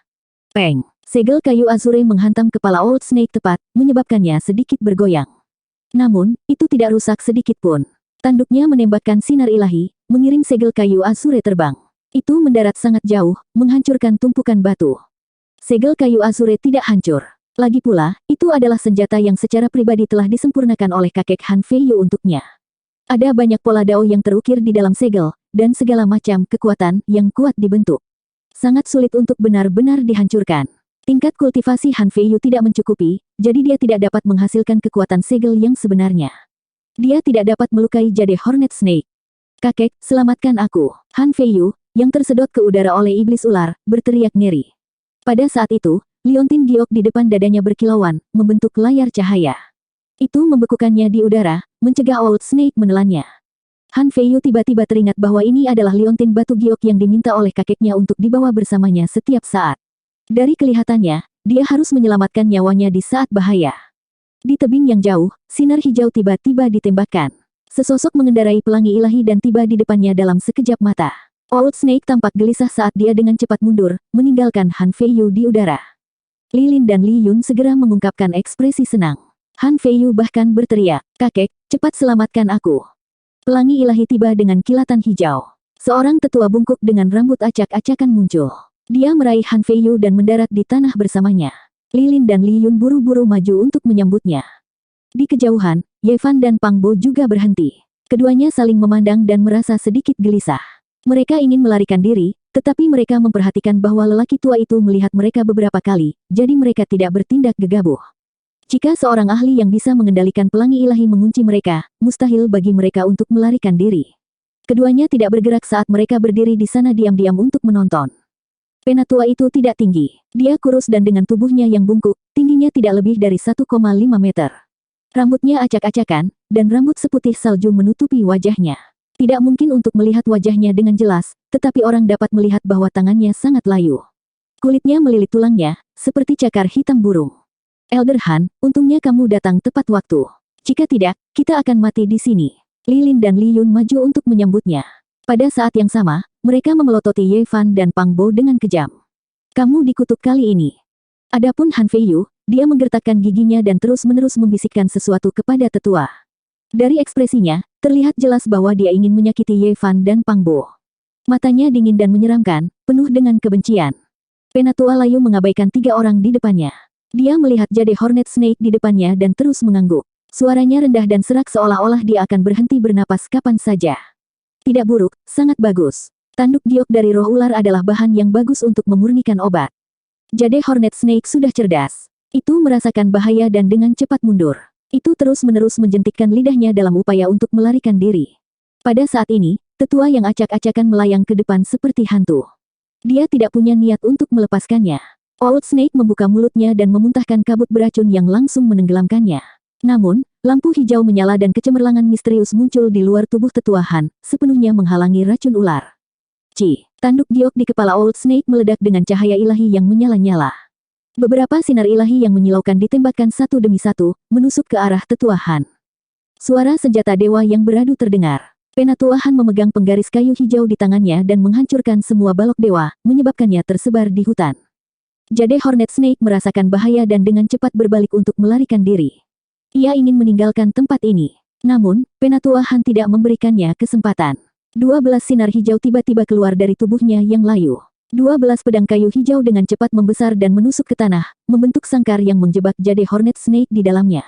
Peng! Segel kayu azure menghantam kepala Old Snake tepat, menyebabkannya sedikit bergoyang. Namun, itu tidak rusak sedikit pun. Tanduknya menembakkan sinar ilahi, mengirim segel kayu azure terbang. Itu mendarat sangat jauh, menghancurkan tumpukan batu. Segel kayu azure tidak hancur. Lagi pula, itu adalah senjata yang secara pribadi telah disempurnakan oleh kakek Han Feiyu untuknya. Ada banyak pola dao yang terukir di dalam segel, dan segala macam kekuatan yang kuat dibentuk. Sangat sulit untuk benar-benar dihancurkan. Tingkat kultivasi Han Feiyu tidak mencukupi, jadi dia tidak dapat menghasilkan kekuatan segel yang sebenarnya. Dia tidak dapat melukai Jade Hornet Snake. Kakek, selamatkan aku. Han Feiyu, yang tersedot ke udara oleh iblis ular, berteriak ngeri. Pada saat itu, liontin giok di depan dadanya berkilauan, membentuk layar cahaya. Itu membekukannya di udara, mencegah Old Snake menelannya. Han Feiyu tiba-tiba teringat bahwa ini adalah liontin batu giok yang diminta oleh kakeknya untuk dibawa bersamanya setiap saat. Dari kelihatannya, dia harus menyelamatkan nyawanya di saat bahaya. Di tebing yang jauh, sinar hijau tiba-tiba ditembakkan. Sesosok mengendarai pelangi ilahi dan tiba di depannya dalam sekejap mata. Old Snake tampak gelisah saat dia dengan cepat mundur, meninggalkan Han Feiyu di udara. Lilin dan Li Yun segera mengungkapkan ekspresi senang. Han Feiyu bahkan berteriak, "Kakek, cepat selamatkan aku." Pelangi ilahi tiba dengan kilatan hijau. Seorang tetua bungkuk dengan rambut acak-acakan muncul. Dia meraih Han Feiyu dan mendarat di tanah bersamanya. Lilin dan Li Yun buru-buru maju untuk menyambutnya. Di kejauhan, Ye Fan dan Pang Bo juga berhenti. Keduanya saling memandang dan merasa sedikit gelisah. Mereka ingin melarikan diri, tetapi mereka memperhatikan bahwa lelaki tua itu melihat mereka beberapa kali, jadi mereka tidak bertindak gegabah. Jika seorang ahli yang bisa mengendalikan pelangi ilahi mengunci mereka, mustahil bagi mereka untuk melarikan diri. Keduanya tidak bergerak saat mereka berdiri di sana diam-diam untuk menonton. Penatua itu tidak tinggi. Dia kurus dan dengan tubuhnya yang bungkuk, tingginya tidak lebih dari 1,5 meter. Rambutnya acak-acakan, dan rambut seputih salju menutupi wajahnya. Tidak mungkin untuk melihat wajahnya dengan jelas, tetapi orang dapat melihat bahwa tangannya sangat layu. Kulitnya melilit tulangnya, seperti cakar hitam burung. Elder Han, untungnya kamu datang tepat waktu. Jika tidak, kita akan mati di sini. Li Lin dan Li Yun maju untuk menyambutnya. Pada saat yang sama, mereka memelototi Ye Fan dan Pang Bo dengan kejam. Kamu dikutuk kali ini. Adapun Han Fei Yu, dia menggertakkan giginya dan terus-menerus membisikkan sesuatu kepada tetua. Dari ekspresinya, terlihat jelas bahwa dia ingin menyakiti Ye Fan dan Pang Bo. Matanya dingin dan menyeramkan, penuh dengan kebencian. Penatua layu mengabaikan 3 orang di depannya. Dia melihat jade Hornet Snake di depannya dan terus mengangguk. Suaranya rendah dan serak seolah-olah dia akan berhenti bernapas kapan saja. Tidak buruk, sangat bagus. Tanduk giok dari roh ular adalah bahan yang bagus untuk memurnikan obat. Jade Hornet Snake sudah cerdas. Itu merasakan bahaya dan dengan cepat mundur. Itu terus-menerus menjentikkan lidahnya dalam upaya untuk melarikan diri. Pada saat ini, tetua yang acak-acakan melayang ke depan seperti hantu. Dia tidak punya niat untuk melepaskannya. Old Snake membuka mulutnya dan memuntahkan kabut beracun yang langsung menenggelamkannya. Namun, lampu hijau menyala dan kecemerlangan misterius muncul di luar tubuh tetua Han, sepenuhnya menghalangi racun ular. Tanduk giok di kepala Old Snake meledak dengan cahaya ilahi yang menyala-nyala. Beberapa sinar ilahi yang menyilaukan ditembakkan satu demi satu, menusuk ke arah tetua Han. Suara senjata dewa yang beradu terdengar. Penatua Han memegang penggaris kayu hijau di tangannya dan menghancurkan semua balok dewa, menyebabkannya tersebar di hutan. Jade Hornet Snake merasakan bahaya dan dengan cepat berbalik untuk melarikan diri. Ia ingin meninggalkan tempat ini. Namun, Penatua Han tidak memberikannya kesempatan. 12 sinar hijau tiba-tiba keluar dari tubuhnya yang layu. 12 pedang kayu hijau dengan cepat membesar dan menusuk ke tanah, membentuk sangkar yang menjebak Jade Hornet Snake di dalamnya.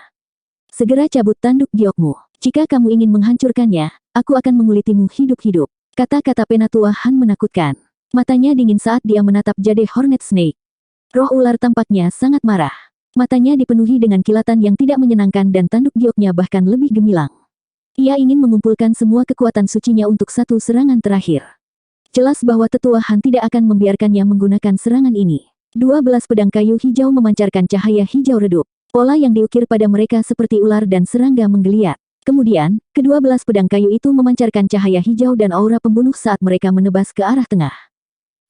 Segera cabut tanduk giokmu. Jika kamu ingin menghancurkannya, aku akan mengulitimu hidup-hidup. Kata-kata Penatua Han menakutkan. Matanya dingin saat dia menatap Jade Hornet Snake. Roh ular tampaknya sangat marah. Matanya dipenuhi dengan kilatan yang tidak menyenangkan dan tanduk gioknya bahkan lebih gemilang. Ia ingin mengumpulkan semua kekuatan sucinya untuk satu serangan terakhir. Jelas bahwa tetua Han tidak akan membiarkannya menggunakan serangan ini. 12 pedang kayu hijau memancarkan cahaya hijau redup. Pola yang diukir pada mereka seperti ular dan serangga menggeliat. Kemudian, ke-12 pedang kayu itu memancarkan cahaya hijau dan aura pembunuh saat mereka menebas ke arah tengah.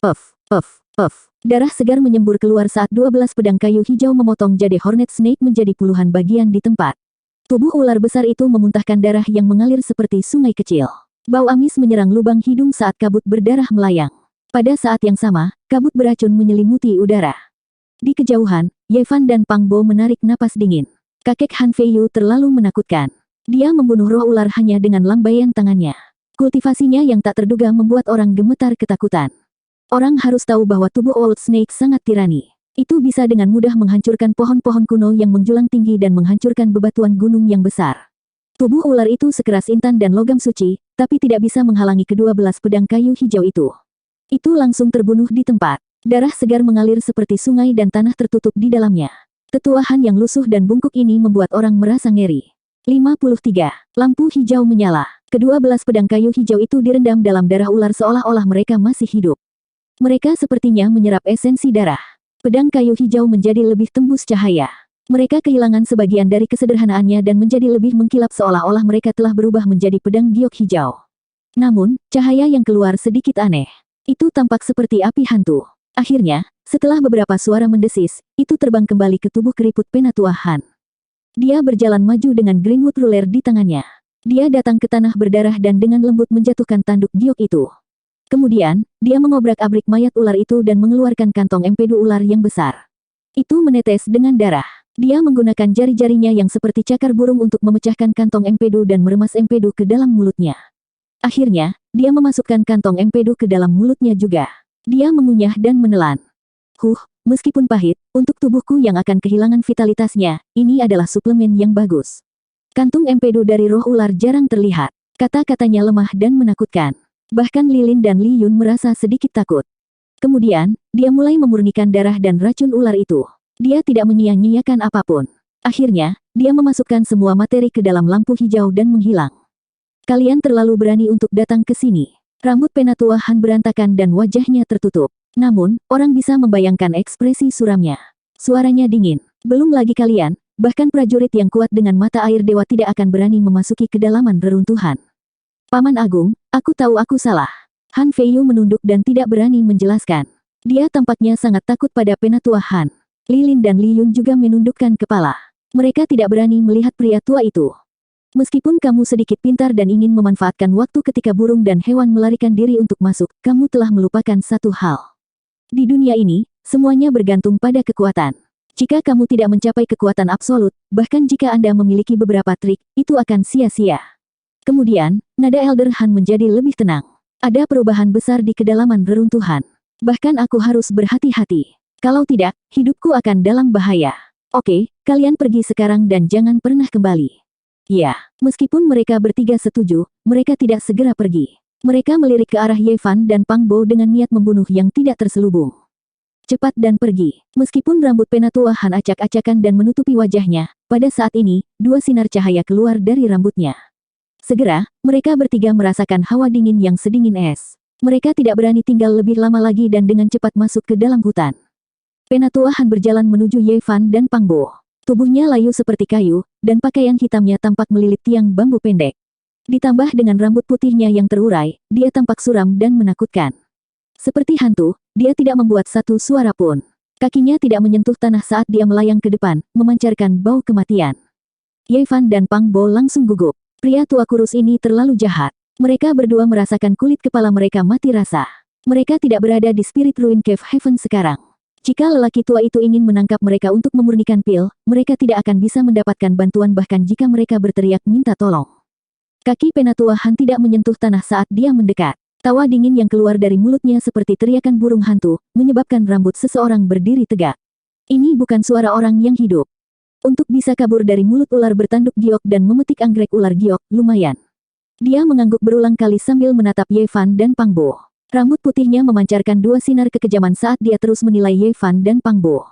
Puff, puff, puff. Darah segar menyembur keluar saat 12 pedang kayu hijau memotong Jade Hornet Snake menjadi puluhan bagian di tempat. Tubuh ular besar itu memuntahkan darah yang mengalir seperti sungai kecil. Bau amis menyerang lubang hidung saat kabut berdarah melayang. Pada saat yang sama, kabut beracun menyelimuti udara. Di kejauhan, Ye Fan dan Pang Bo menarik napas dingin. Kakek Han Fei Yu terlalu menakutkan. Dia membunuh roh ular hanya dengan lambaian tangannya. Kultivasinya yang tak terduga membuat orang gemetar ketakutan. Orang harus tahu bahwa tubuh Old Snake sangat tirani. Itu bisa dengan mudah menghancurkan pohon-pohon kuno yang menjulang tinggi dan menghancurkan bebatuan gunung yang besar. Tubuh ular itu sekeras intan dan logam suci, tapi tidak bisa menghalangi ke-12 pedang kayu hijau itu. Itu langsung terbunuh di tempat. Darah segar mengalir seperti sungai dan tanah tertutup di dalamnya. Tetua Han yang lusuh dan bungkuk ini membuat orang merasa ngeri. 53. Lampu hijau menyala. Ke-12 pedang kayu hijau itu direndam dalam darah ular seolah-olah mereka masih hidup. Mereka sepertinya menyerap esensi darah. Pedang kayu hijau menjadi lebih tembus cahaya. Mereka kehilangan sebagian dari kesederhanaannya dan menjadi lebih mengkilap seolah-olah mereka telah berubah menjadi pedang giok hijau. Namun, cahaya yang keluar sedikit aneh. Itu tampak seperti api hantu. Akhirnya, setelah beberapa suara mendesis, itu terbang kembali ke tubuh keriput Penatua Han. Dia berjalan maju dengan Greenwood Ruler di tangannya. Dia datang ke tanah berdarah dan dengan lembut menjatuhkan tanduk giok itu. Kemudian, dia mengobrak-abrik mayat ular itu dan mengeluarkan kantong empedu ular yang besar. Itu menetes dengan darah. Dia menggunakan jari-jarinya yang seperti cakar burung untuk memecahkan kantong empedu dan meremas empedu ke dalam mulutnya. Akhirnya, dia memasukkan kantong empedu ke dalam mulutnya juga. Dia mengunyah dan menelan. Meskipun pahit, untuk tubuhku yang akan kehilangan vitalitasnya, ini adalah suplemen yang bagus. Kantung empedu dari roh ular jarang terlihat. Kata-katanya lemah dan menakutkan. Bahkan Lilin dan Li Yun merasa sedikit takut. Kemudian, dia mulai memurnikan darah dan racun ular itu. Dia tidak menyia-nyiakan apapun. Akhirnya, dia memasukkan semua materi ke dalam lampu hijau dan menghilang. Kalian terlalu berani untuk datang ke sini. Rambut Penatua Han berantakan dan wajahnya tertutup. Namun, orang bisa membayangkan ekspresi suramnya. Suaranya dingin. Belum lagi kalian, bahkan prajurit yang kuat dengan mata air dewa tidak akan berani memasuki kedalaman reruntuhan. Paman Agung, aku tahu aku salah. Han Feiyu menunduk dan tidak berani menjelaskan. Dia tampaknya sangat takut pada Penatua Han. Lilin dan Li Yun juga menundukkan kepala. Mereka tidak berani melihat pria tua itu. Meskipun kamu sedikit pintar dan ingin memanfaatkan waktu ketika burung dan hewan melarikan diri untuk masuk, kamu telah melupakan satu hal. Di dunia ini, semuanya bergantung pada kekuatan. Jika kamu tidak mencapai kekuatan absolut, bahkan jika Anda memiliki beberapa trik, itu akan sia-sia. Kemudian, nada Elder Han menjadi lebih tenang. Ada perubahan besar di kedalaman reruntuhan. Bahkan aku harus berhati-hati. Kalau tidak, hidupku akan dalam bahaya. Oke, kalian pergi sekarang dan jangan pernah kembali. Ya, meskipun mereka bertiga setuju, mereka tidak segera pergi. Mereka melirik ke arah Ye Fan dan Pang Bo dengan niat membunuh yang tidak terselubung. Cepat dan pergi. Meskipun rambut Penatua Han acak-acakan dan menutupi wajahnya, pada saat ini, dua sinar cahaya keluar dari rambutnya. Segera, mereka bertiga merasakan hawa dingin yang sedingin es. Mereka tidak berani tinggal lebih lama lagi dan dengan cepat masuk ke dalam hutan. Penatua Han berjalan menuju Ye Fan dan Pang Bo. Tubuhnya layu seperti kayu, dan pakaian hitamnya tampak melilit tiang bambu pendek. Ditambah dengan rambut putihnya yang terurai, dia tampak suram dan menakutkan. Seperti hantu, dia tidak membuat satu suara pun. Kakinya tidak menyentuh tanah saat dia melayang ke depan, memancarkan bau kematian. Ye Fan dan Pang Bo langsung gugup. Pria tua kurus ini terlalu jahat. Mereka berdua merasakan kulit kepala mereka mati rasa. Mereka tidak berada di Spirit Ruin Cave Heaven sekarang. Jika lelaki tua itu ingin menangkap mereka untuk memurnikan pil, mereka tidak akan bisa mendapatkan bantuan bahkan jika mereka berteriak minta tolong. Kaki Penatua Han tidak menyentuh tanah saat dia mendekat. Tawa dingin yang keluar dari mulutnya seperti teriakan burung hantu, menyebabkan rambut seseorang berdiri tegak. Ini bukan suara orang yang hidup. Untuk bisa kabur dari mulut ular bertanduk giok dan memetik anggrek ular giok, lumayan. Dia mengangguk berulang kali sambil menatap Ye Fan dan Pang Bo. Rambut putihnya memancarkan dua sinar kekejaman saat dia terus menilai Ye Fan dan Pang Bo.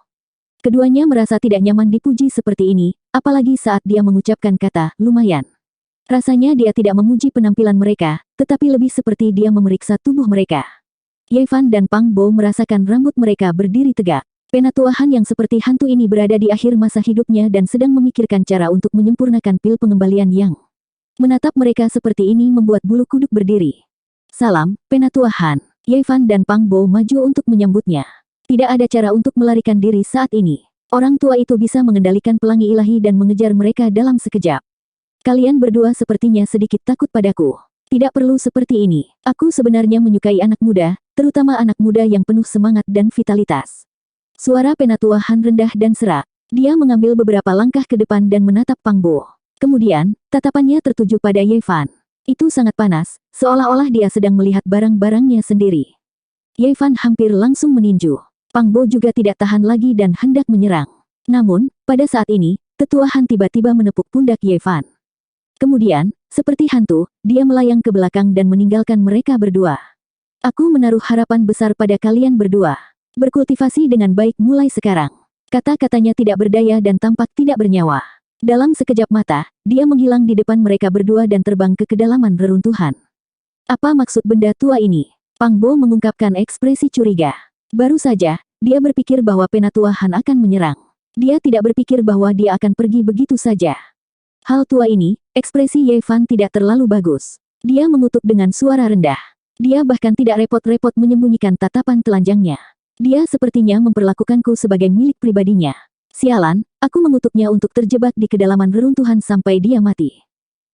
Keduanya merasa tidak nyaman dipuji seperti ini, apalagi saat dia mengucapkan kata, lumayan. Rasanya dia tidak memuji penampilan mereka, tetapi lebih seperti dia memeriksa tubuh mereka. Ye Fan dan Pang Bo merasakan rambut mereka berdiri tegak. Penatua Han yang seperti hantu ini berada di akhir masa hidupnya dan sedang memikirkan cara untuk menyempurnakan pil pengembalian yang. Menatap mereka seperti ini membuat bulu kuduk berdiri. Salam, Penatua Han. Ye Fan dan Pang Bo maju untuk menyambutnya. Tidak ada cara untuk melarikan diri saat ini. Orang tua itu bisa mengendalikan pelangi ilahi dan mengejar mereka dalam sekejap. Kalian berdua sepertinya sedikit takut padaku. Tidak perlu seperti ini. Aku sebenarnya menyukai anak muda, terutama anak muda yang penuh semangat dan vitalitas. Suara Penatua Han rendah dan serak. Dia mengambil beberapa langkah ke depan dan menatap Pang Bo. Kemudian, tatapannya tertuju pada Ye Fan. Itu sangat panas, seolah-olah dia sedang melihat barang-barangnya sendiri. Ye Fan hampir langsung meninju. Pang Bo juga tidak tahan lagi dan hendak menyerang. Namun, pada saat ini, Tetua Han tiba-tiba menepuk pundak Ye Fan. Kemudian, seperti hantu, dia melayang ke belakang dan meninggalkan mereka berdua. Aku menaruh harapan besar pada kalian berdua. Berkultivasi dengan baik mulai sekarang. Kata-katanya tidak berdaya dan tampak tidak bernyawa. Dalam sekejap mata, dia menghilang di depan mereka berdua dan terbang ke kedalaman reruntuhan. Apa maksud benda tua ini? Pang Bo mengungkapkan ekspresi curiga. Baru saja, dia berpikir bahwa Penatua Han akan menyerang. Dia tidak berpikir bahwa dia akan pergi begitu saja. Hal tua ini, ekspresi Ye Fan tidak terlalu bagus. Dia mengutuk dengan suara rendah. Dia bahkan tidak repot-repot menyembunyikan tatapan telanjangnya. Dia sepertinya memperlakukanku sebagai milik pribadinya. Sialan, aku mengutuknya untuk terjebak di kedalaman reruntuhan sampai dia mati.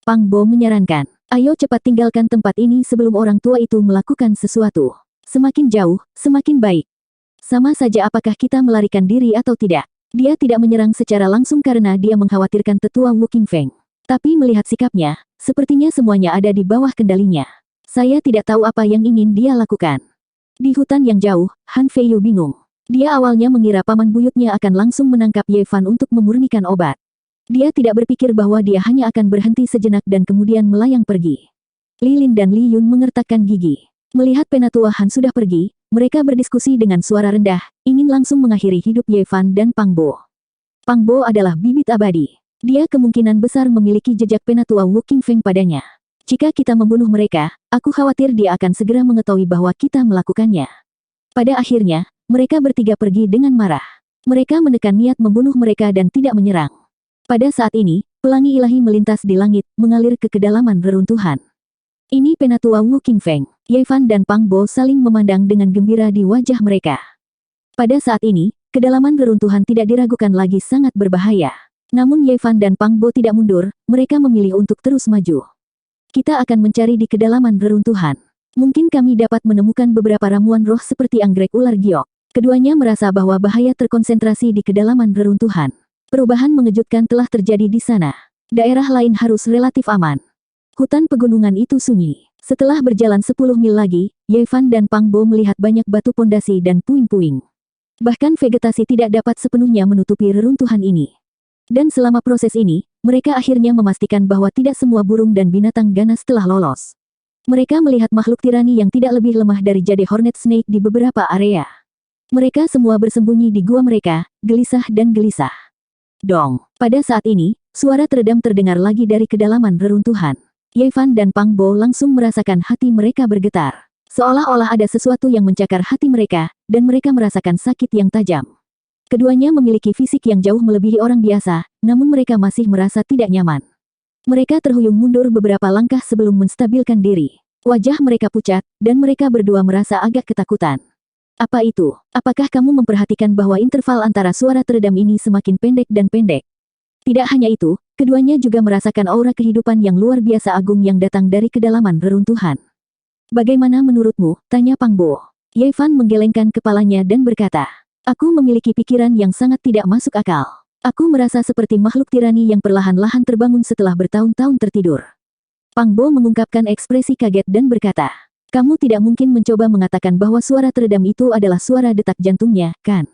Pang Bo menyarankan, ayo cepat tinggalkan tempat ini sebelum orang tua itu melakukan sesuatu. Semakin jauh, semakin baik. Sama saja apakah kita melarikan diri atau tidak. Dia tidak menyerang secara langsung karena dia mengkhawatirkan tetua Wu Qingfeng. Tapi melihat sikapnya, sepertinya semuanya ada di bawah kendalinya. Saya tidak tahu apa yang ingin dia lakukan. Di hutan yang jauh, Han Feiyu bingung. Dia awalnya mengira paman buyutnya akan langsung menangkap Ye Fan untuk memurnikan obat. Dia tidak berpikir bahwa dia hanya akan berhenti sejenak dan kemudian melayang pergi. Li Lin dan Li Yun mengertakkan gigi. Melihat Penatua Han sudah pergi, mereka berdiskusi dengan suara rendah, ingin langsung mengakhiri hidup Ye Fan dan Pang Bo. Pang Bo adalah bibit abadi. Dia kemungkinan besar memiliki jejak Penatua Wu Qingfeng padanya. Jika kita membunuh mereka, aku khawatir dia akan segera mengetahui bahwa kita melakukannya. Pada akhirnya, mereka bertiga pergi dengan marah. Mereka menekan niat membunuh mereka dan tidak menyerang. Pada saat ini, pelangi ilahi melintas di langit, mengalir ke kedalaman reruntuhan. Ini Penatua Wu Qingfeng. Ye Fan dan Pang Bo saling memandang dengan gembira di wajah mereka. Pada saat ini, kedalaman reruntuhan tidak diragukan lagi sangat berbahaya. Namun Ye Fan dan Pang Bo tidak mundur, mereka memilih untuk terus maju. Kita akan mencari di kedalaman reruntuhan. Mungkin kami dapat menemukan beberapa ramuan roh seperti anggrek ular giok. Keduanya merasa bahwa bahaya terkonsentrasi di kedalaman reruntuhan. Perubahan mengejutkan telah terjadi di sana. Daerah lain harus relatif aman. Hutan pegunungan itu sunyi. Setelah berjalan 10 mil lagi, Ye Fan dan Pang Bo melihat banyak batu pondasi dan puing-puing. Bahkan vegetasi tidak dapat sepenuhnya menutupi reruntuhan ini. Dan selama proses ini, mereka akhirnya memastikan bahwa tidak semua burung dan binatang ganas telah lolos. Mereka melihat makhluk tirani yang tidak lebih lemah dari jade hornet snake di beberapa area. Mereka semua bersembunyi di gua mereka, gelisah dan gelisah. Dong. Pada saat ini, suara teredam terdengar lagi dari kedalaman reruntuhan. Ye Fan dan Pang Bo langsung merasakan hati mereka bergetar. Seolah-olah ada sesuatu yang mencakar hati mereka, dan mereka merasakan sakit yang tajam. Keduanya memiliki fisik yang jauh melebihi orang biasa, namun mereka masih merasa tidak nyaman. Mereka terhuyung mundur beberapa langkah sebelum menstabilkan diri. Wajah mereka pucat, dan mereka berdua merasa agak ketakutan. Apa itu? Apakah kamu memperhatikan bahwa interval antara suara teredam ini semakin pendek dan pendek? Tidak hanya itu, keduanya juga merasakan aura kehidupan yang luar biasa agung yang datang dari kedalaman reruntuhan. Bagaimana menurutmu? Tanya Pang Bo. Ye Fan menggelengkan kepalanya dan berkata, aku memiliki pikiran yang sangat tidak masuk akal. Aku merasa seperti makhluk tirani yang perlahan-lahan terbangun setelah bertahun-tahun tertidur. Pang Bo mengungkapkan ekspresi kaget dan berkata, kamu tidak mungkin mencoba mengatakan bahwa suara teredam itu adalah suara detak jantungnya, kan?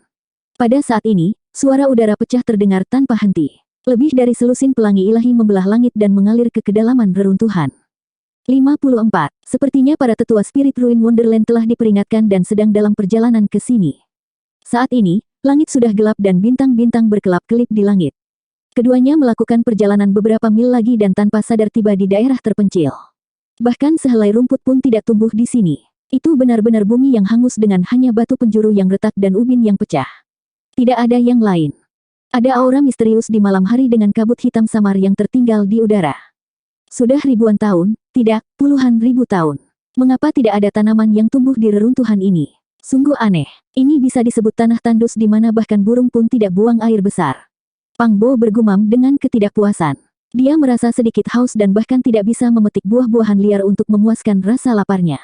Pada saat ini, suara udara pecah terdengar tanpa henti. Lebih dari selusin pelangi ilahi membelah langit dan mengalir ke kedalaman reruntuhan. 54. Sepertinya para tetua spirit Ruin Wonderland telah diperingatkan dan sedang dalam perjalanan ke sini. Saat ini, langit sudah gelap dan bintang-bintang berkelap-kelip di langit. Keduanya melakukan perjalanan beberapa mil lagi dan tanpa sadar tiba di daerah terpencil. Bahkan sehelai rumput pun tidak tumbuh di sini. Itu benar-benar bumi yang hangus dengan hanya batu penjuru yang retak dan ubin yang pecah. Tidak ada yang lain. Ada aura misterius di malam hari dengan kabut hitam samar yang tertinggal di udara. Sudah ribuan tahun, tidak, puluhan ribu tahun. Mengapa tidak ada tanaman yang tumbuh di reruntuhan ini? Sungguh aneh. Ini bisa disebut tanah tandus di mana bahkan burung pun tidak buang air besar. Pang Bo bergumam dengan ketidakpuasan. Dia merasa sedikit haus dan bahkan tidak bisa memetik buah-buahan liar untuk memuaskan rasa laparnya.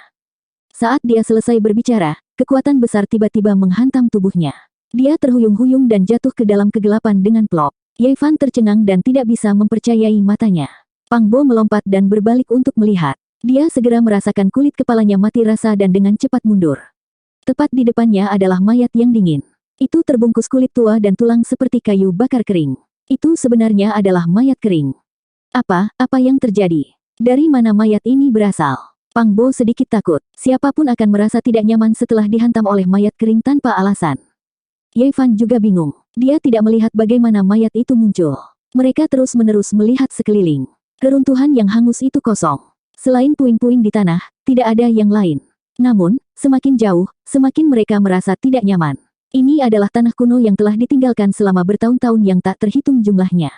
Saat dia selesai berbicara, kekuatan besar tiba-tiba menghantam tubuhnya. Dia terhuyung-huyung dan jatuh ke dalam kegelapan dengan plop. Ye Fan tercengang dan tidak bisa mempercayai matanya. Pang Bo melompat dan berbalik untuk melihat. Dia segera merasakan kulit kepalanya mati rasa dan dengan cepat mundur. Tepat di depannya adalah mayat yang dingin. Itu terbungkus kulit tua dan tulang seperti kayu bakar kering. Itu sebenarnya adalah mayat kering. Apa yang terjadi? Dari mana mayat ini berasal? Pang Bo sedikit takut. Siapapun akan merasa tidak nyaman setelah dihantam oleh mayat kering tanpa alasan. Ye Fan juga bingung. Dia tidak melihat bagaimana mayat itu muncul. Mereka terus-menerus melihat sekeliling. Reruntuhan yang hangus itu kosong. Selain puing-puing di tanah, tidak ada yang lain. Namun, semakin jauh, semakin mereka merasa tidak nyaman. Ini adalah tanah kuno yang telah ditinggalkan selama bertahun-tahun yang tak terhitung jumlahnya.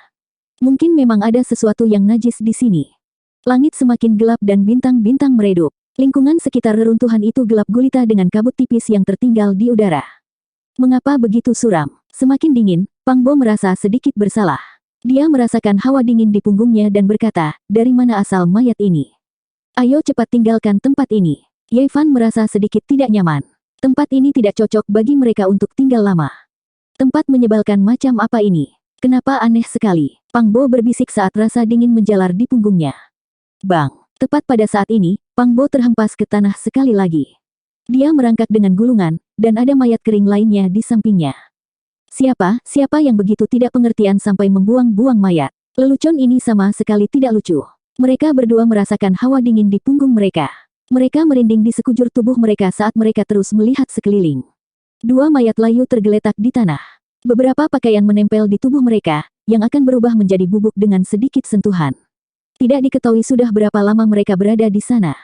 Mungkin memang ada sesuatu yang najis di sini. Langit semakin gelap dan bintang-bintang meredup. Lingkungan sekitar reruntuhan itu gelap gulita dengan kabut tipis yang tertinggal di udara. Mengapa begitu suram? Semakin dingin, Pang Bo merasa sedikit bersalah. Dia merasakan hawa dingin di punggungnya dan berkata, dari mana asal mayat ini? Ayo cepat tinggalkan tempat ini. Ye Fan merasa sedikit tidak nyaman. Tempat ini tidak cocok bagi mereka untuk tinggal lama. Tempat menyebalkan macam apa ini? Kenapa aneh sekali? Pang Bo berbisik saat rasa dingin menjalar di punggungnya. Bang! Tepat pada saat ini, Pang Bo terhempas ke tanah sekali lagi. Dia merangkak dengan gulungan, dan ada mayat kering lainnya di sampingnya. Siapa yang begitu tidak pengertian sampai membuang-buang mayat? Lelucon ini sama sekali tidak lucu. Mereka berdua merasakan hawa dingin di punggung mereka. Mereka merinding di sekujur tubuh mereka saat mereka terus melihat sekeliling. Dua mayat layu tergeletak di tanah. Beberapa pakaian menempel di tubuh mereka, yang akan berubah menjadi bubuk dengan sedikit sentuhan. Tidak diketahui sudah berapa lama mereka berada di sana.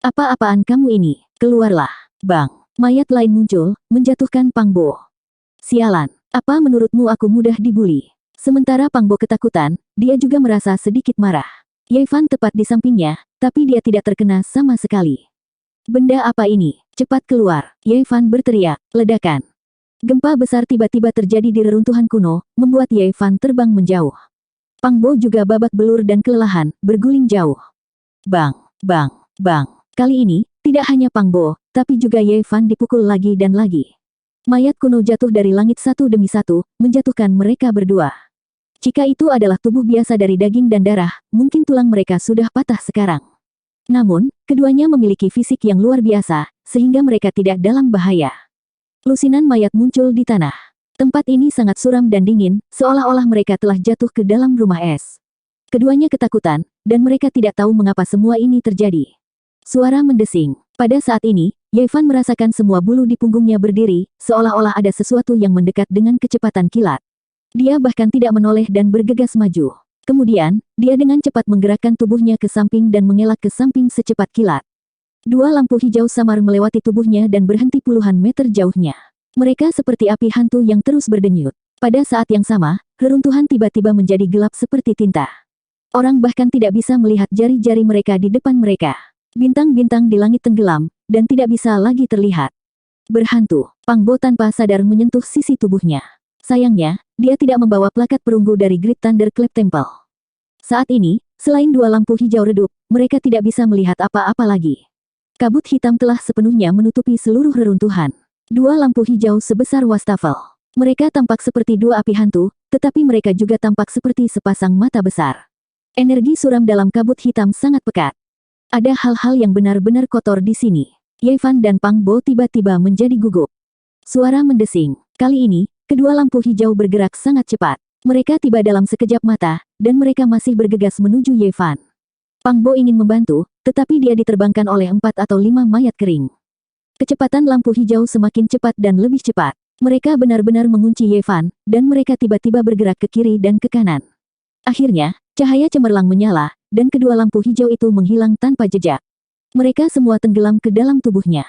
Apa-apaan kamu ini? Keluarlah. Bang. Mayat lain muncul, menjatuhkan Pang Bo. Sialan. Apa menurutmu aku mudah dibuli? Sementara Pang Bo ketakutan, dia juga merasa sedikit marah. Ye Fan tepat di sampingnya, tapi dia tidak terkena sama sekali. Benda apa ini? Cepat keluar. Ye Fan berteriak. Ledakan. Gempa besar tiba-tiba terjadi di reruntuhan kuno, membuat Ye Fan terbang menjauh. Pang Bo juga babak belur dan kelelahan, berguling jauh. Bang, bang, bang. Kali ini, tidak hanya Pang Bo, tapi juga Ye Fan dipukul lagi dan lagi. Mayat kuno jatuh dari langit satu demi satu, menjatuhkan mereka berdua. Jika itu adalah tubuh biasa dari daging dan darah, mungkin tulang mereka sudah patah sekarang. Namun, keduanya memiliki fisik yang luar biasa, sehingga mereka tidak dalam bahaya. Lusinan mayat muncul di tanah. Tempat ini sangat suram dan dingin, seolah-olah mereka telah jatuh ke dalam rumah es. Keduanya ketakutan, dan mereka tidak tahu mengapa semua ini terjadi. Suara mendesing. Pada saat ini, Ye Fan merasakan semua bulu di punggungnya berdiri, seolah-olah ada sesuatu yang mendekat dengan kecepatan kilat. Dia bahkan tidak menoleh dan bergegas maju. Kemudian, dia dengan cepat menggerakkan tubuhnya ke samping dan mengelak ke samping secepat kilat. Dua lampu hijau samar melewati tubuhnya dan berhenti puluhan meter jauhnya. Mereka seperti api hantu yang terus berdenyut. Pada saat yang sama, reruntuhan tiba-tiba menjadi gelap seperti tinta. Orang bahkan tidak bisa melihat jari-jari mereka di depan mereka. Bintang-bintang di langit tenggelam, dan tidak bisa lagi terlihat. Berhantu, Pang Bo tanpa sadar menyentuh sisi tubuhnya. Sayangnya, dia tidak membawa plakat perunggu dari Great Thunder Clap Temple. Saat ini, selain dua lampu hijau redup, mereka tidak bisa melihat apa-apa lagi. Kabut hitam telah sepenuhnya menutupi seluruh reruntuhan. Dua lampu hijau sebesar wastafel. Mereka tampak seperti dua api hantu, tetapi mereka juga tampak seperti sepasang mata besar. Energi suram dalam kabut hitam sangat pekat. Ada hal-hal yang benar-benar kotor di sini. Ye Fan dan Pang Bo tiba-tiba menjadi gugup. Suara mendesing. Kali ini, kedua lampu hijau bergerak sangat cepat. Mereka tiba dalam sekejap mata, dan mereka masih bergegas menuju Ye Fan. Pang Bo ingin membantu, tetapi dia diterbangkan oleh 4 atau 5 mayat kering. Kecepatan lampu hijau semakin cepat dan lebih cepat. Mereka benar-benar mengunci Ye Fan, dan mereka tiba-tiba bergerak ke kiri dan ke kanan. Akhirnya, cahaya cemerlang menyala, dan kedua lampu hijau itu menghilang tanpa jejak. Mereka semua tenggelam ke dalam tubuhnya.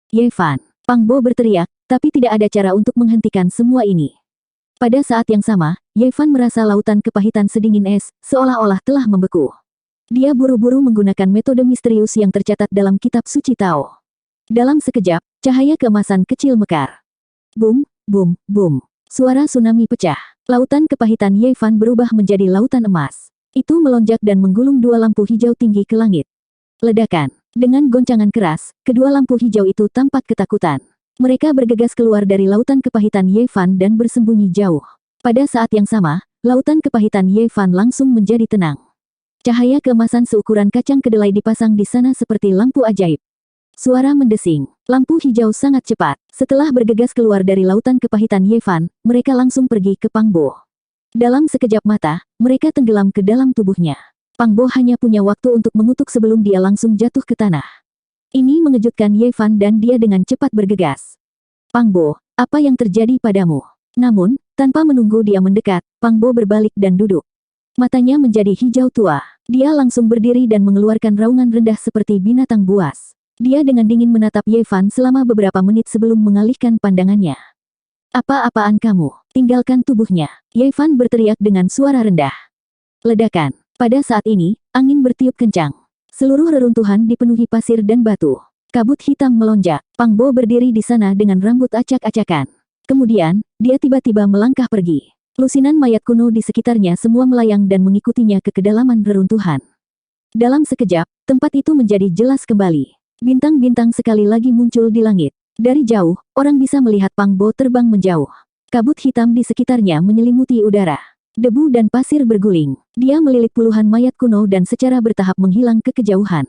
Ye Fan, Pang Bo berteriak, tapi tidak ada cara untuk menghentikan semua ini. Pada saat yang sama, Ye Fan merasa lautan kepahitan sedingin es, seolah-olah telah membeku. Dia buru-buru menggunakan metode misterius yang tercatat dalam kitab suci Tao. Dalam sekejap, cahaya keemasan kecil mekar. Boom, boom, boom. Suara tsunami pecah. Lautan kepahitan Ye Fan berubah menjadi lautan emas. Itu melonjak dan menggulung dua lampu hijau tinggi ke langit. Ledakan. Dengan goncangan keras, kedua lampu hijau itu tampak ketakutan. Mereka bergegas keluar dari lautan kepahitan Ye Fan dan bersembunyi jauh. Pada saat yang sama, lautan kepahitan Ye Fan langsung menjadi tenang. Cahaya keemasan seukuran kacang kedelai dipasang di sana seperti lampu ajaib. Suara mendesing. Lampu hijau sangat cepat. Setelah bergegas keluar dari lautan kepahitan Ye Fan, mereka langsung pergi ke Pang Bo. Dalam sekejap mata, mereka tenggelam ke dalam tubuhnya. Pang Bo hanya punya waktu untuk mengutuk sebelum dia langsung jatuh ke tanah. Ini mengejutkan Ye Fan dan dia dengan cepat bergegas. Pang Bo, apa yang terjadi padamu? Namun, tanpa menunggu dia mendekat, Pang Bo berbalik dan duduk. Matanya menjadi hijau tua. Dia langsung berdiri dan mengeluarkan raungan rendah seperti binatang buas. Dia dengan dingin menatap Ye Fan selama beberapa menit sebelum mengalihkan pandangannya. Apa-apaan kamu? Tinggalkan tubuhnya. Ye Fan berteriak dengan suara rendah. Ledakan. Pada saat ini, angin bertiup kencang. Seluruh reruntuhan dipenuhi pasir dan batu. Kabut hitam melonjak. Pang Bo berdiri di sana dengan rambut acak-acakan. Kemudian, dia tiba-tiba melangkah pergi. Lusinan mayat kuno di sekitarnya semua melayang dan mengikutinya ke kedalaman reruntuhan. Dalam sekejap, tempat itu menjadi jelas kembali. Bintang-bintang sekali lagi muncul di langit. Dari jauh, orang bisa melihat Pang Bo terbang menjauh. Kabut hitam di sekitarnya menyelimuti udara. Debu dan pasir berguling. Dia melilit puluhan mayat kuno dan secara bertahap menghilang ke kejauhan.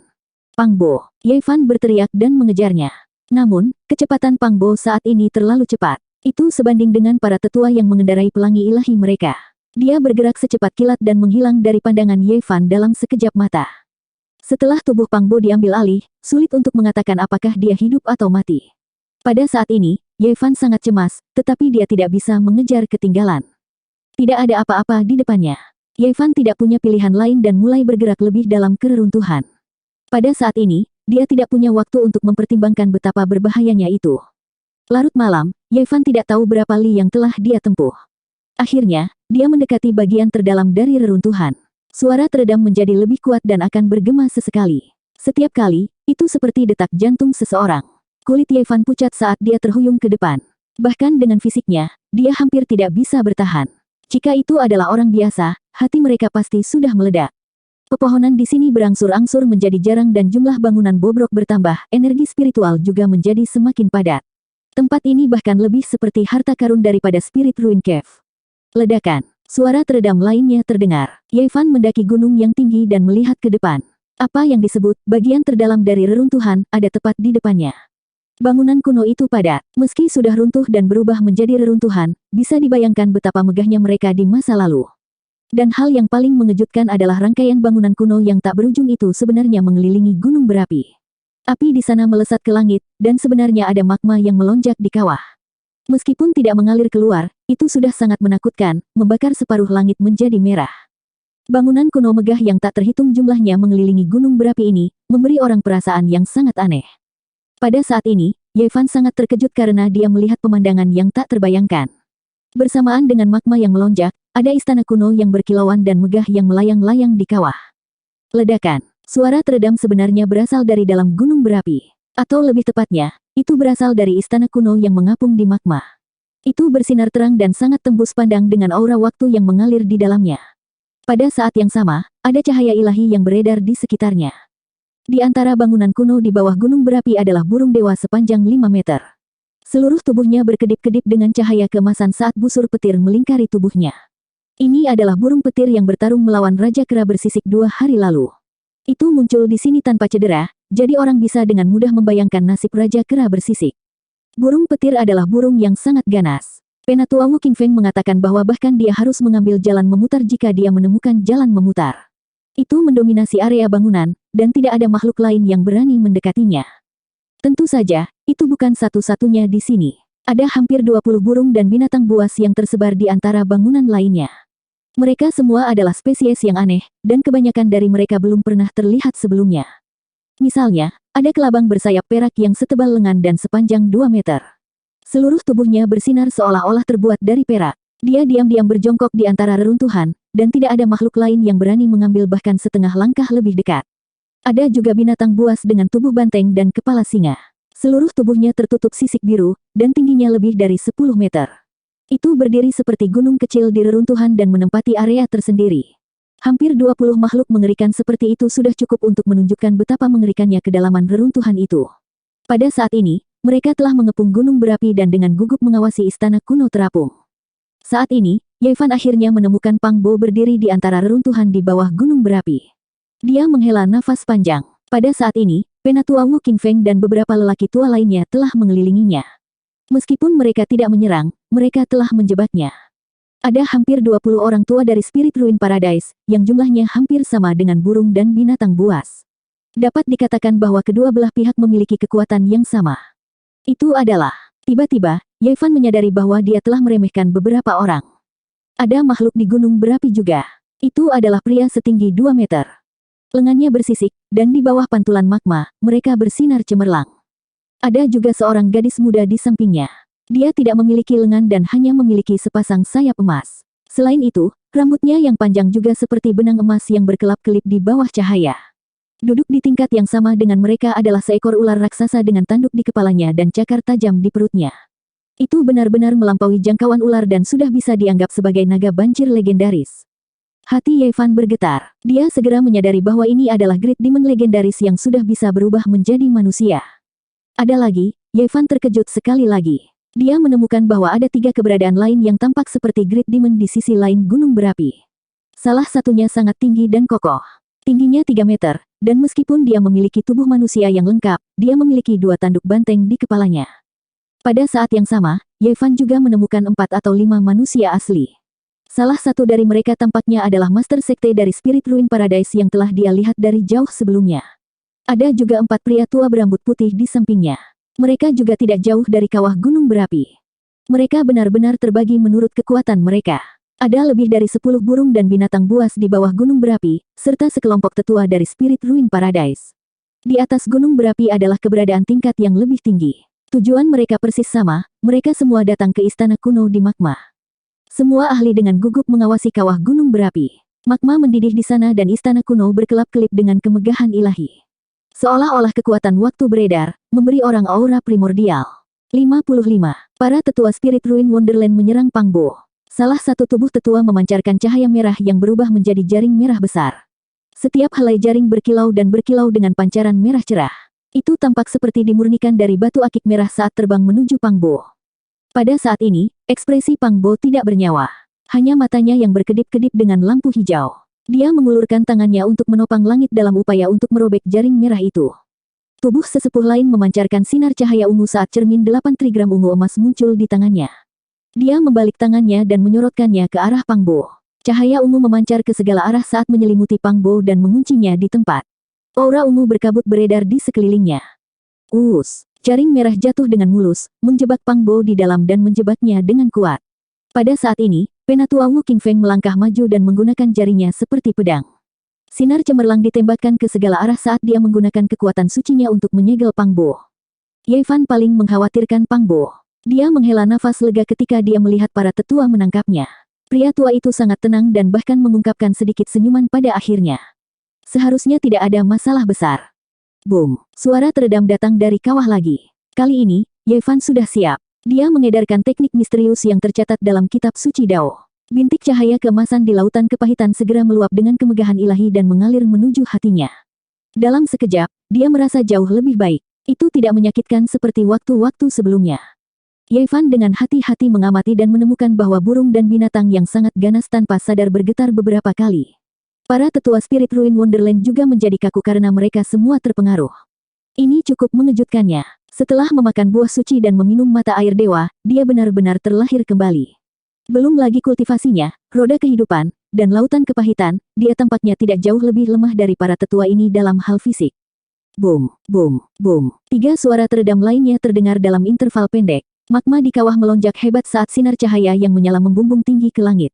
Pang Bo, Ye Fan berteriak dan mengejarnya. Namun, kecepatan Pang Bo saat ini terlalu cepat. Itu sebanding dengan para tetua yang mengendarai pelangi ilahi mereka. Dia bergerak secepat kilat dan menghilang dari pandangan Ye Fan dalam sekejap mata. Setelah tubuh Pang Bo diambil alih, sulit untuk mengatakan apakah dia hidup atau mati. Pada saat ini, Ye Fan sangat cemas, tetapi dia tidak bisa mengejar ketinggalan. Tidak ada apa-apa di depannya. Ye Fan tidak punya pilihan lain dan mulai bergerak lebih dalam keruntuhan. Pada saat ini, dia tidak punya waktu untuk mempertimbangkan betapa berbahayanya itu. Larut malam, Ye Fan tidak tahu berapa li yang telah dia tempuh. Akhirnya, dia mendekati bagian terdalam dari reruntuhan. Suara teredam menjadi lebih kuat dan akan bergema sesekali. Setiap kali, itu seperti detak jantung seseorang. Kulit Ye Fan pucat saat dia terhuyung ke depan. Bahkan dengan fisiknya, dia hampir tidak bisa bertahan. Jika itu adalah orang biasa, hati mereka pasti sudah meledak. Pepohonan di sini berangsur-angsur menjadi jarang dan jumlah bangunan bobrok bertambah, energi spiritual juga menjadi semakin padat. Tempat ini bahkan lebih seperti harta karun daripada Spirit Ruin Cave. Ledakan. Suara teredam lainnya terdengar. Ye Fan mendaki gunung yang tinggi dan melihat ke depan. Apa yang disebut bagian terdalam dari reruntuhan ada tepat di depannya. Bangunan kuno itu padat. Meski sudah runtuh dan berubah menjadi reruntuhan, bisa dibayangkan betapa megahnya mereka di masa lalu. Dan hal yang paling mengejutkan adalah rangkaian bangunan kuno yang tak berujung itu sebenarnya mengelilingi gunung berapi. Api di sana melesat ke langit, dan sebenarnya ada magma yang melonjak di kawah. Meskipun tidak mengalir keluar, itu sudah sangat menakutkan, membakar separuh langit menjadi merah. Bangunan kuno megah yang tak terhitung jumlahnya mengelilingi gunung berapi ini, memberi orang perasaan yang sangat aneh. Pada saat ini, Ye Fan sangat terkejut karena dia melihat pemandangan yang tak terbayangkan. Bersamaan dengan magma yang melonjak, ada istana kuno yang berkilauan dan megah yang melayang-layang di kawah. Ledakan. Suara teredam sebenarnya berasal dari dalam gunung berapi. Atau lebih tepatnya, itu berasal dari istana kuno yang mengapung di magma. Itu bersinar terang dan sangat tembus pandang dengan aura waktu yang mengalir di dalamnya. Pada saat yang sama, ada cahaya ilahi yang beredar di sekitarnya. Di antara bangunan kuno di bawah gunung berapi adalah burung dewa sepanjang 5 meter. Seluruh tubuhnya berkedip-kedip dengan cahaya keemasan saat busur petir melingkari tubuhnya. Ini adalah burung petir yang bertarung melawan Raja Kera bersisik 2 hari lalu. Itu muncul di sini tanpa cedera, jadi orang bisa dengan mudah membayangkan nasib Raja Kera bersisik. Burung petir adalah burung yang sangat ganas. Penatua Wu Qingfeng mengatakan bahwa bahkan dia harus mengambil jalan memutar jika dia menemukan jalan memutar. Itu mendominasi area bangunan, dan tidak ada makhluk lain yang berani mendekatinya. Tentu saja, itu bukan satu-satunya di sini. Ada hampir 20 burung dan binatang buas yang tersebar di antara bangunan lainnya. Mereka semua adalah spesies yang aneh, dan kebanyakan dari mereka belum pernah terlihat sebelumnya. Misalnya, ada kelabang bersayap perak yang setebal lengan dan sepanjang 2 meter. Seluruh tubuhnya bersinar seolah-olah terbuat dari perak. Dia diam-diam berjongkok di antara reruntuhan, dan tidak ada makhluk lain yang berani mengambil bahkan setengah langkah lebih dekat. Ada juga binatang buas dengan tubuh banteng dan kepala singa. Seluruh tubuhnya tertutup sisik biru, dan tingginya lebih dari 10 meter. Itu berdiri seperti gunung kecil di reruntuhan dan menempati area tersendiri. Hampir 20 makhluk mengerikan seperti itu sudah cukup untuk menunjukkan betapa mengerikannya kedalaman reruntuhan itu. Pada saat ini, mereka telah mengepung gunung berapi dan dengan gugup mengawasi istana kuno terapung. Saat ini, Ye Fan akhirnya menemukan Pang Bo berdiri di antara reruntuhan di bawah gunung berapi. Dia menghela nafas panjang. Pada saat ini, Penatua Wu Qingfeng dan beberapa lelaki tua lainnya telah mengelilinginya. Meskipun mereka tidak menyerang, mereka telah menjebaknya. Ada hampir 20 orang tua dari Spirit Ruin Paradise, yang jumlahnya hampir sama dengan burung dan binatang buas. Dapat dikatakan bahwa kedua belah pihak memiliki kekuatan yang sama. Itu adalah, tiba-tiba, Ye Fan menyadari bahwa dia telah meremehkan beberapa orang. Ada makhluk di gunung berapi juga. Itu adalah pria setinggi 2 meter. Lengannya bersisik, dan di bawah pantulan magma, mereka bersinar cemerlang. Ada juga seorang gadis muda di sampingnya. Dia tidak memiliki lengan dan hanya memiliki sepasang sayap emas. Selain itu, rambutnya yang panjang juga seperti benang emas yang berkelap-kelip di bawah cahaya. Duduk di tingkat yang sama dengan mereka adalah seekor ular raksasa dengan tanduk di kepalanya dan cakar tajam di perutnya. Itu benar-benar melampaui jangkauan ular dan sudah bisa dianggap sebagai naga banjir legendaris. Hati Ye Fan bergetar. Dia segera menyadari bahwa ini adalah Great Demon legendaris yang sudah bisa berubah menjadi manusia. Ada lagi, Ye Fan terkejut sekali lagi. Dia menemukan bahwa ada 3 keberadaan lain yang tampak seperti Great Demon di sisi lain gunung berapi. Salah satunya sangat tinggi dan kokoh. Tingginya 3 meter, dan meskipun dia memiliki tubuh manusia yang lengkap, dia memiliki 2 tanduk banteng di kepalanya. Pada saat yang sama, Ye Fan juga menemukan 4 atau 5 manusia asli. Salah satu dari mereka tampaknya adalah Master Sekte dari Spirit Ruin Paradise yang telah dia lihat dari jauh sebelumnya. Ada juga 4 pria tua berambut putih di sampingnya. Mereka juga tidak jauh dari kawah gunung berapi. Mereka benar-benar terbagi menurut kekuatan mereka. Ada lebih dari 10 burung dan binatang buas di bawah gunung berapi, serta sekelompok tetua dari Spirit Ruin Paradise. Di atas gunung berapi adalah keberadaan tingkat yang lebih tinggi. Tujuan mereka persis sama, mereka semua datang ke istana kuno di magma. Semua ahli dengan gugup mengawasi kawah gunung berapi. Magma mendidih di sana dan istana kuno berkelap-kelip dengan kemegahan ilahi. Seolah-olah kekuatan waktu beredar, memberi orang aura primordial. 55. Para tetua Spirit Ruin Wonderland menyerang Pang Bo. Salah satu tubuh tetua memancarkan cahaya merah yang berubah menjadi jaring merah besar. Setiap helai jaring berkilau dan berkilau dengan pancaran merah cerah. Itu tampak seperti dimurnikan dari batu akik merah saat terbang menuju Pang Bo. Pada saat ini, ekspresi Pang Bo tidak bernyawa. Hanya matanya yang berkedip-kedip dengan lampu hijau. Dia mengulurkan tangannya untuk menopang langit dalam upaya untuk merobek jaring merah itu. Tubuh sesepuh lain memancarkan sinar cahaya ungu saat cermin 8 trigram ungu emas muncul di tangannya. Dia membalik tangannya dan menyorotkannya ke arah Pang Bo. Cahaya ungu memancar ke segala arah saat menyelimuti Pang Bo dan menguncinya di tempat. Aura ungu berkabut beredar di sekelilingnya. Jaring merah jatuh dengan mulus, menjebak Pang Bo di dalam dan menjebaknya dengan kuat. Pada saat ini, Penatua Wu Qingfeng melangkah maju dan menggunakan jarinya seperti pedang. Sinar cemerlang ditembakkan ke segala arah saat dia menggunakan kekuatan sucinya untuk menyegel Pang Bo. Ye Fan paling mengkhawatirkan Pang Bo. Dia menghela nafas lega ketika dia melihat para tetua menangkapnya. Pria tua itu sangat tenang dan bahkan mengungkapkan sedikit senyuman pada akhirnya. Seharusnya tidak ada masalah besar. Boom! Suara teredam datang dari kawah lagi. Kali ini, Ye Fan sudah siap. Dia mengedarkan teknik misterius yang tercatat dalam kitab suci Dao. Bintik cahaya keemasan di lautan kepahitan segera meluap dengan kemegahan ilahi dan mengalir menuju hatinya. Dalam sekejap, dia merasa jauh lebih baik. Itu tidak menyakitkan seperti waktu-waktu sebelumnya. Ye Fan dengan hati-hati mengamati dan menemukan bahwa burung dan binatang yang sangat ganas tanpa sadar bergetar beberapa kali. Para tetua Spirit Ruin Wonderland juga menjadi kaku karena mereka semua terpengaruh. Ini cukup mengejutkannya. Setelah memakan buah suci dan meminum mata air dewa, dia benar-benar terlahir kembali. Belum lagi kultivasinya, roda kehidupan, dan lautan kepahitan, dia tampaknya tidak jauh lebih lemah dari para tetua ini dalam hal fisik. Boom, boom, boom. 3 suara teredam lainnya terdengar dalam interval pendek. Magma di kawah melonjak hebat saat sinar cahaya yang menyala membumbung tinggi ke langit.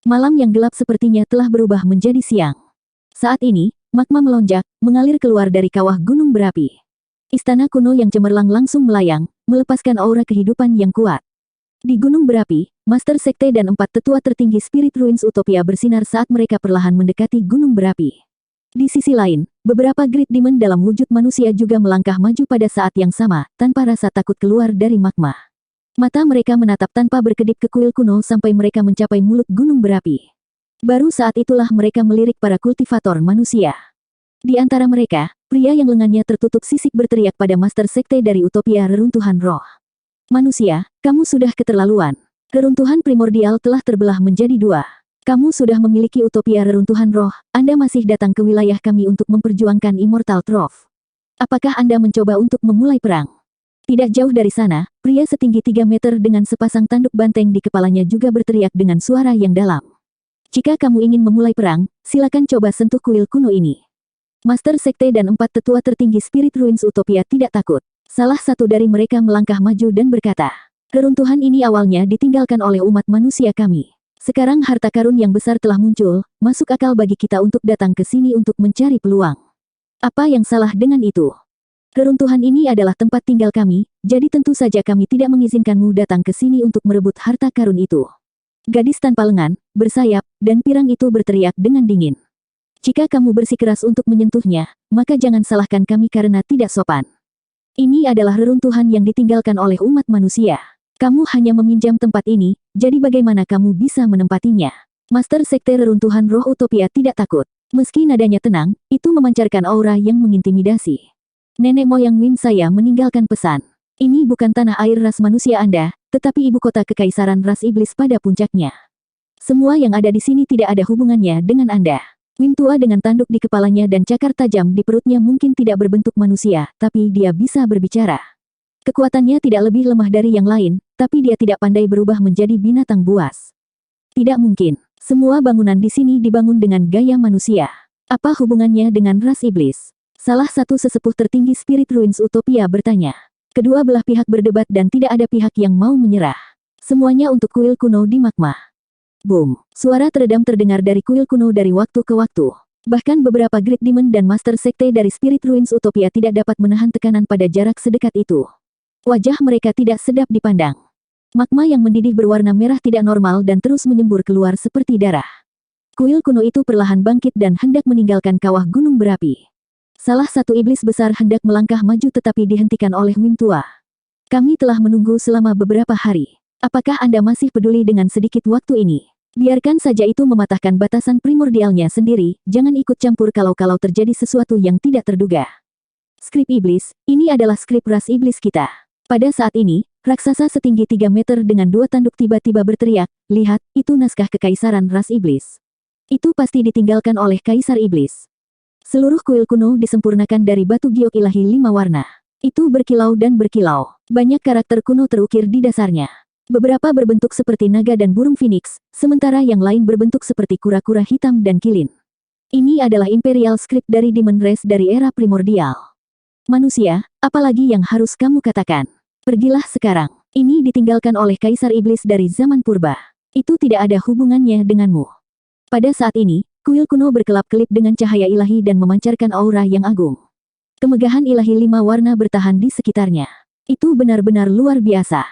Malam yang gelap sepertinya telah berubah menjadi siang. Saat ini, magma melonjak, mengalir keluar dari kawah gunung berapi. Istana kuno yang cemerlang langsung melayang, melepaskan aura kehidupan yang kuat. Di gunung berapi, Master Sekte dan 4 tetua tertinggi Spirit Ruins Utopia bersinar saat mereka perlahan mendekati gunung berapi. Di sisi lain, beberapa Great Demon dalam wujud manusia juga melangkah maju pada saat yang sama, tanpa rasa takut keluar dari magma. Mata mereka menatap tanpa berkedip ke kuil kuno sampai mereka mencapai mulut gunung berapi. Baru saat itulah mereka melirik para kultivator manusia. Di antara mereka, pria yang lengannya tertutup sisik berteriak pada Master Sekte dari Utopia Reruntuhan Roh. Manusia, kamu sudah keterlaluan. Reruntuhan primordial telah terbelah menjadi 2. Kamu sudah memiliki Utopia Reruntuhan Roh, Anda masih datang ke wilayah kami untuk memperjuangkan Immortal Trough. Apakah Anda mencoba untuk memulai perang? Tidak jauh dari sana, pria setinggi 3 meter dengan sepasang tanduk banteng di kepalanya juga berteriak dengan suara yang dalam. Jika kamu ingin memulai perang, silakan coba sentuh kuil kuno ini. Master Sekte dan 4 tetua tertinggi Spirit Ruins Utopia tidak takut. Salah satu dari mereka melangkah maju dan berkata, "Reruntuhan ini awalnya ditinggalkan oleh umat manusia kami. Sekarang harta karun yang besar telah muncul, masuk akal bagi kita untuk datang ke sini untuk mencari peluang. Apa yang salah dengan itu? Reruntuhan ini adalah tempat tinggal kami, jadi tentu saja kami tidak mengizinkanmu datang ke sini untuk merebut harta karun itu." Gadis tanpa lengan, bersayap, dan pirang itu berteriak dengan dingin. "Jika kamu bersikeras untuk menyentuhnya, maka jangan salahkan kami karena tidak sopan. Ini adalah reruntuhan yang ditinggalkan oleh umat manusia. Kamu hanya meminjam tempat ini, jadi bagaimana kamu bisa menempatinya?" Master Sekte Reruntuhan Roh Utopia tidak takut. Meski nadanya tenang, itu memancarkan aura yang mengintimidasi. "Nenek moyang Win saya meninggalkan pesan. Ini bukan tanah air ras manusia Anda, tetapi ibu kota kekaisaran ras iblis pada puncaknya. Semua yang ada di sini tidak ada hubungannya dengan Anda." Win tua dengan tanduk di kepalanya dan cakar tajam di perutnya mungkin tidak berbentuk manusia, tapi dia bisa berbicara. Kekuatannya tidak lebih lemah dari yang lain, tapi dia tidak pandai berubah menjadi binatang buas. Tidak mungkin. Semua bangunan di sini dibangun dengan gaya manusia. Apa hubungannya dengan ras iblis? Salah satu sesepuh tertinggi Spirit Ruins Utopia bertanya. Kedua belah pihak berdebat dan tidak ada pihak yang mau menyerah. Semuanya untuk kuil kuno di magma. Boom! Suara teredam terdengar dari kuil kuno dari waktu ke waktu. Bahkan beberapa Great Demon dan Master Sekte dari Spirit Ruins Utopia tidak dapat menahan tekanan pada jarak sedekat itu. Wajah mereka tidak sedap dipandang. Magma yang mendidih berwarna merah tidak normal dan terus menyembur keluar seperti darah. Kuil kuno itu perlahan bangkit dan hendak meninggalkan kawah gunung berapi. Salah satu iblis besar hendak melangkah maju tetapi dihentikan oleh Wing Tua. Kami telah menunggu selama beberapa hari. Apakah Anda masih peduli dengan sedikit waktu ini? Biarkan saja itu mematahkan batasan primordialnya sendiri, jangan ikut campur kalau terjadi sesuatu yang tidak terduga. Skrip iblis, ini adalah skrip ras iblis kita. Pada saat ini, raksasa setinggi 3 meter dengan 2 tanduk tiba-tiba berteriak, lihat, itu naskah kekaisaran ras iblis. Itu pasti ditinggalkan oleh kaisar iblis. Seluruh kuil kuno disempurnakan dari batu giok ilahi 5 warna. Itu berkilau dan berkilau. Banyak karakter kuno terukir di dasarnya. Beberapa berbentuk seperti naga dan burung phoenix, sementara yang lain berbentuk seperti kura-kura hitam dan kilin. Ini adalah Imperial Script dari Demon Race dari era primordial. Manusia, apalagi yang harus kamu katakan? Pergilah sekarang. Ini ditinggalkan oleh Kaisar Iblis dari zaman purba. Itu tidak ada hubungannya denganmu. Pada saat ini, kuil kuno berkelap-kelip dengan cahaya ilahi dan memancarkan aura yang agung. Kemegahan ilahi 5 warna bertahan di sekitarnya. Itu benar-benar luar biasa.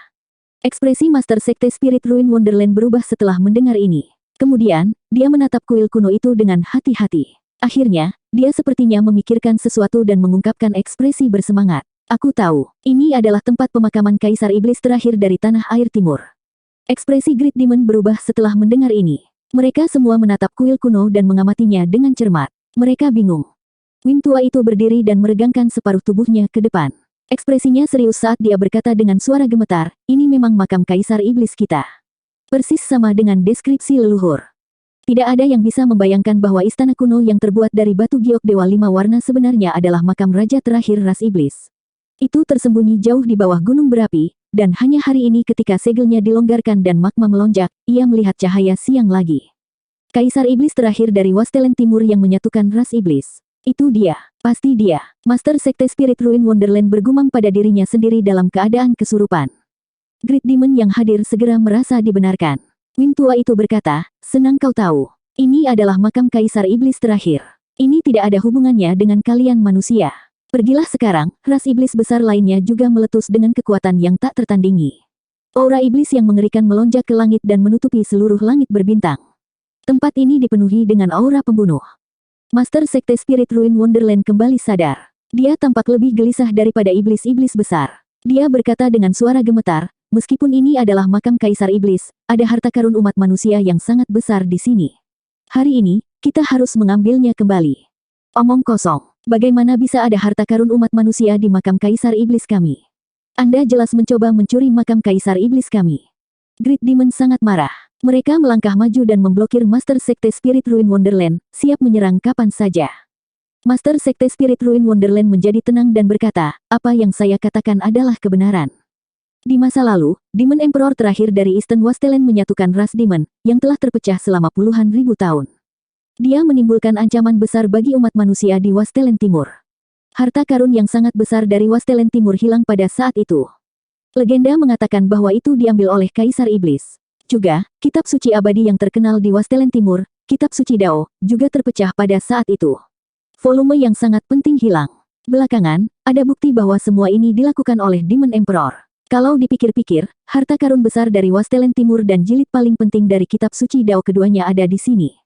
Ekspresi Master Sekte Spirit Ruin Wonderland berubah setelah mendengar ini. Kemudian, dia menatap kuil kuno itu dengan hati-hati. Akhirnya, dia sepertinya memikirkan sesuatu dan mengungkapkan ekspresi bersemangat. Aku tahu, ini adalah tempat pemakaman Kaisar Iblis terakhir dari Tanah Air Timur. Ekspresi Great Demon berubah setelah mendengar ini. Mereka semua menatap kuil kuno dan mengamatinya dengan cermat. Mereka bingung. Wing Tua itu berdiri dan meregangkan separuh tubuhnya ke depan. Ekspresinya serius saat dia berkata dengan suara gemetar, ini memang makam Kaisar Iblis kita. Persis sama dengan deskripsi leluhur. Tidak ada yang bisa membayangkan bahwa istana kuno yang terbuat dari batu giok dewa 5 warna sebenarnya adalah makam raja terakhir ras iblis. Itu tersembunyi jauh di bawah gunung berapi, dan hanya hari ini ketika segelnya dilonggarkan dan magma melonjak, ia melihat cahaya siang lagi. Kaisar Iblis terakhir dari Wastelen Timur yang menyatukan ras iblis. Itu dia, pasti dia. Master Sekte Spirit Ruin Wonderland bergumam pada dirinya sendiri dalam keadaan kesurupan. Great Demon yang hadir segera merasa dibenarkan. Wing Tua itu berkata, senang kau tahu. Ini adalah makam Kaisar Iblis terakhir. Ini tidak ada hubungannya dengan kalian manusia. Pergilah sekarang, ras iblis besar lainnya juga meletus dengan kekuatan yang tak tertandingi. Aura iblis yang mengerikan melonjak ke langit dan menutupi seluruh langit berbintang. Tempat ini dipenuhi dengan aura pembunuh. Master Sekte Spirit Ruin Wonderland kembali sadar. Dia tampak lebih gelisah daripada iblis-iblis besar. Dia berkata dengan suara gemetar, meskipun ini adalah makam Kaisar Iblis, ada harta karun umat manusia yang sangat besar di sini. Hari ini, kita harus mengambilnya kembali. Omong kosong. Bagaimana bisa ada harta karun umat manusia di makam Kaisar Iblis kami? Anda jelas mencoba mencuri makam Kaisar Iblis kami. Great Demon sangat marah. Mereka melangkah maju dan memblokir Master Sekte Spirit Ruin Wonderland, siap menyerang kapan saja. Master Sekte Spirit Ruin Wonderland menjadi tenang dan berkata, apa yang saya katakan adalah kebenaran. Di masa lalu, Demon Emperor terakhir dari Eastern Wastelen menyatukan ras Demon, yang telah terpecah selama puluhan ribu tahun. Dia menimbulkan ancaman besar bagi umat manusia di Wastelen Timur. Harta karun yang sangat besar dari Wastelen Timur hilang pada saat itu. Legenda mengatakan bahwa itu diambil oleh Kaisar Iblis. Juga, kitab suci abadi yang terkenal di Wastelen Timur, kitab suci Dao, juga terpecah pada saat itu. Volume yang sangat penting hilang. Belakangan, ada bukti bahwa semua ini dilakukan oleh Demon Emperor. Kalau dipikir-pikir, harta karun besar dari Wastelen Timur dan jilid paling penting dari kitab suci Dao keduanya ada di sini.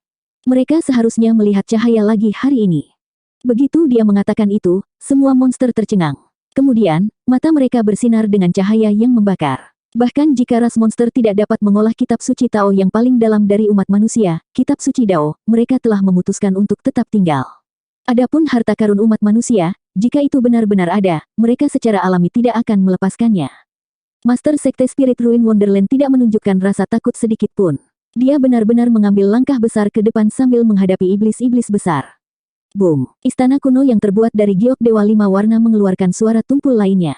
Mereka seharusnya melihat cahaya lagi hari ini. Begitu dia mengatakan itu, semua monster tercengang. Kemudian, mata mereka bersinar dengan cahaya yang membakar. Bahkan jika ras monster tidak dapat mengolah kitab suci Tao yang paling dalam dari umat manusia, kitab suci Dao, mereka telah memutuskan untuk tetap tinggal. Adapun harta karun umat manusia, jika itu benar-benar ada, mereka secara alami tidak akan melepaskannya. Master Sekte Spirit Ruin Wonderland tidak menunjukkan rasa takut sedikit pun. Dia benar-benar mengambil langkah besar ke depan sambil menghadapi iblis-iblis besar. Boom! Istana kuno yang terbuat dari giok dewa 5 warna mengeluarkan suara tumpul lainnya.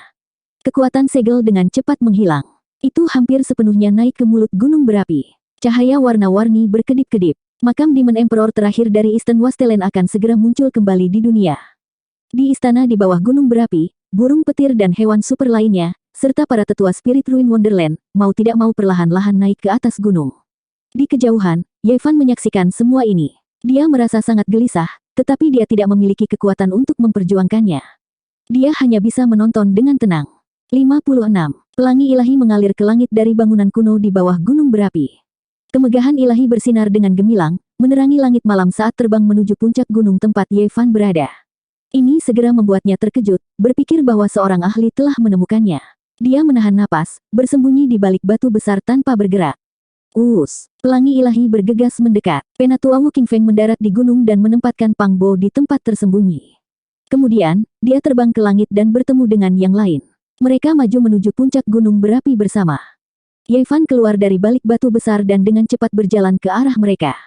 Kekuatan segel dengan cepat menghilang. Itu hampir sepenuhnya naik ke mulut gunung berapi. Cahaya warna-warni berkedip-kedip. Makam Demon Emperor terakhir dari Eastern Wasteland akan segera muncul kembali di dunia. Di istana di bawah gunung berapi, burung petir dan hewan super lainnya, serta para tetua Spirit Ruin Wonderland, mau tidak mau perlahan-lahan naik ke atas gunung. Di kejauhan, Yevan menyaksikan semua ini. Dia merasa sangat gelisah, tetapi dia tidak memiliki kekuatan untuk memperjuangkannya. Dia hanya bisa menonton dengan tenang. 56. Pelangi ilahi mengalir ke langit dari bangunan kuno di bawah gunung berapi. Kemegahan ilahi bersinar dengan gemilang, menerangi langit malam saat terbang menuju puncak gunung tempat Yevan berada. Ini segera membuatnya terkejut, berpikir bahwa seorang ahli telah menemukannya. Dia menahan napas, bersembunyi di balik batu besar tanpa bergerak. Pelangi ilahi bergegas mendekat. Penatua Wu Qingfeng mendarat di gunung dan menempatkan Pang Bo di tempat tersembunyi. Kemudian, dia terbang ke langit dan bertemu dengan yang lain. Mereka maju menuju puncak gunung berapi bersama. Yevan keluar dari balik batu besar dan dengan cepat berjalan ke arah mereka.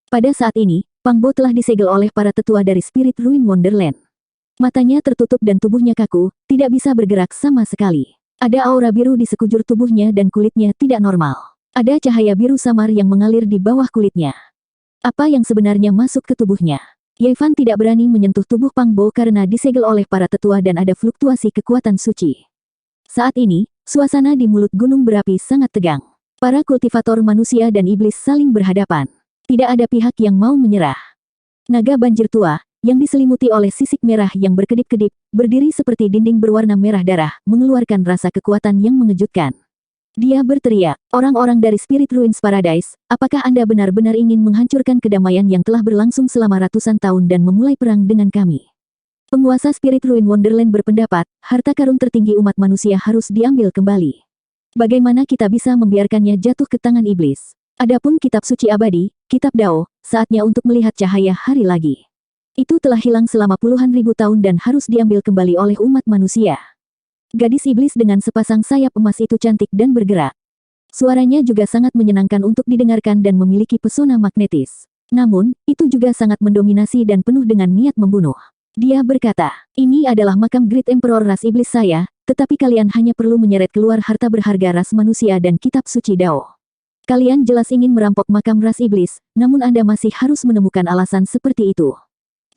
Pada saat ini, Pang Bo telah disegel oleh para tetua dari Spirit Ruin Wonderland. Matanya tertutup dan tubuhnya kaku, tidak bisa bergerak sama sekali. Ada aura biru di sekujur tubuhnya dan kulitnya tidak normal. Ada cahaya biru samar yang mengalir di bawah kulitnya. Apa yang sebenarnya masuk ke tubuhnya? Yevan tidak berani menyentuh tubuh Pang Bo karena disegel oleh para tetua dan ada fluktuasi kekuatan suci. Saat ini, suasana di mulut gunung berapi sangat tegang. Para kultivator manusia dan iblis saling berhadapan. Tidak ada pihak yang mau menyerah. Naga banjir tua, yang diselimuti oleh sisik merah yang berkedip-kedip, berdiri seperti dinding berwarna merah darah, mengeluarkan rasa kekuatan yang mengejutkan. Dia berteriak, orang-orang dari Spirit Ruins Paradise, apakah Anda benar-benar ingin menghancurkan kedamaian yang telah berlangsung selama ratusan tahun dan memulai perang dengan kami? Penguasa Spirit Ruin Wonderland berpendapat, harta karun tertinggi umat manusia harus diambil kembali. Bagaimana kita bisa membiarkannya jatuh ke tangan iblis? Adapun kitab suci abadi, kitab Dao, saatnya untuk melihat cahaya hari lagi. Itu telah hilang selama puluhan ribu tahun dan harus diambil kembali oleh umat manusia. Gadis iblis dengan sepasang sayap emas itu cantik dan bergerak. Suaranya juga sangat menyenangkan untuk didengarkan dan memiliki pesona magnetis. Namun, itu juga sangat mendominasi dan penuh dengan niat membunuh. Dia berkata, ini adalah makam Great Emperor ras iblis saya, tetapi kalian hanya perlu menyeret keluar harta berharga ras manusia dan kitab suci Dao. Kalian jelas ingin merampok makam ras iblis, namun Anda masih harus menemukan alasan seperti itu.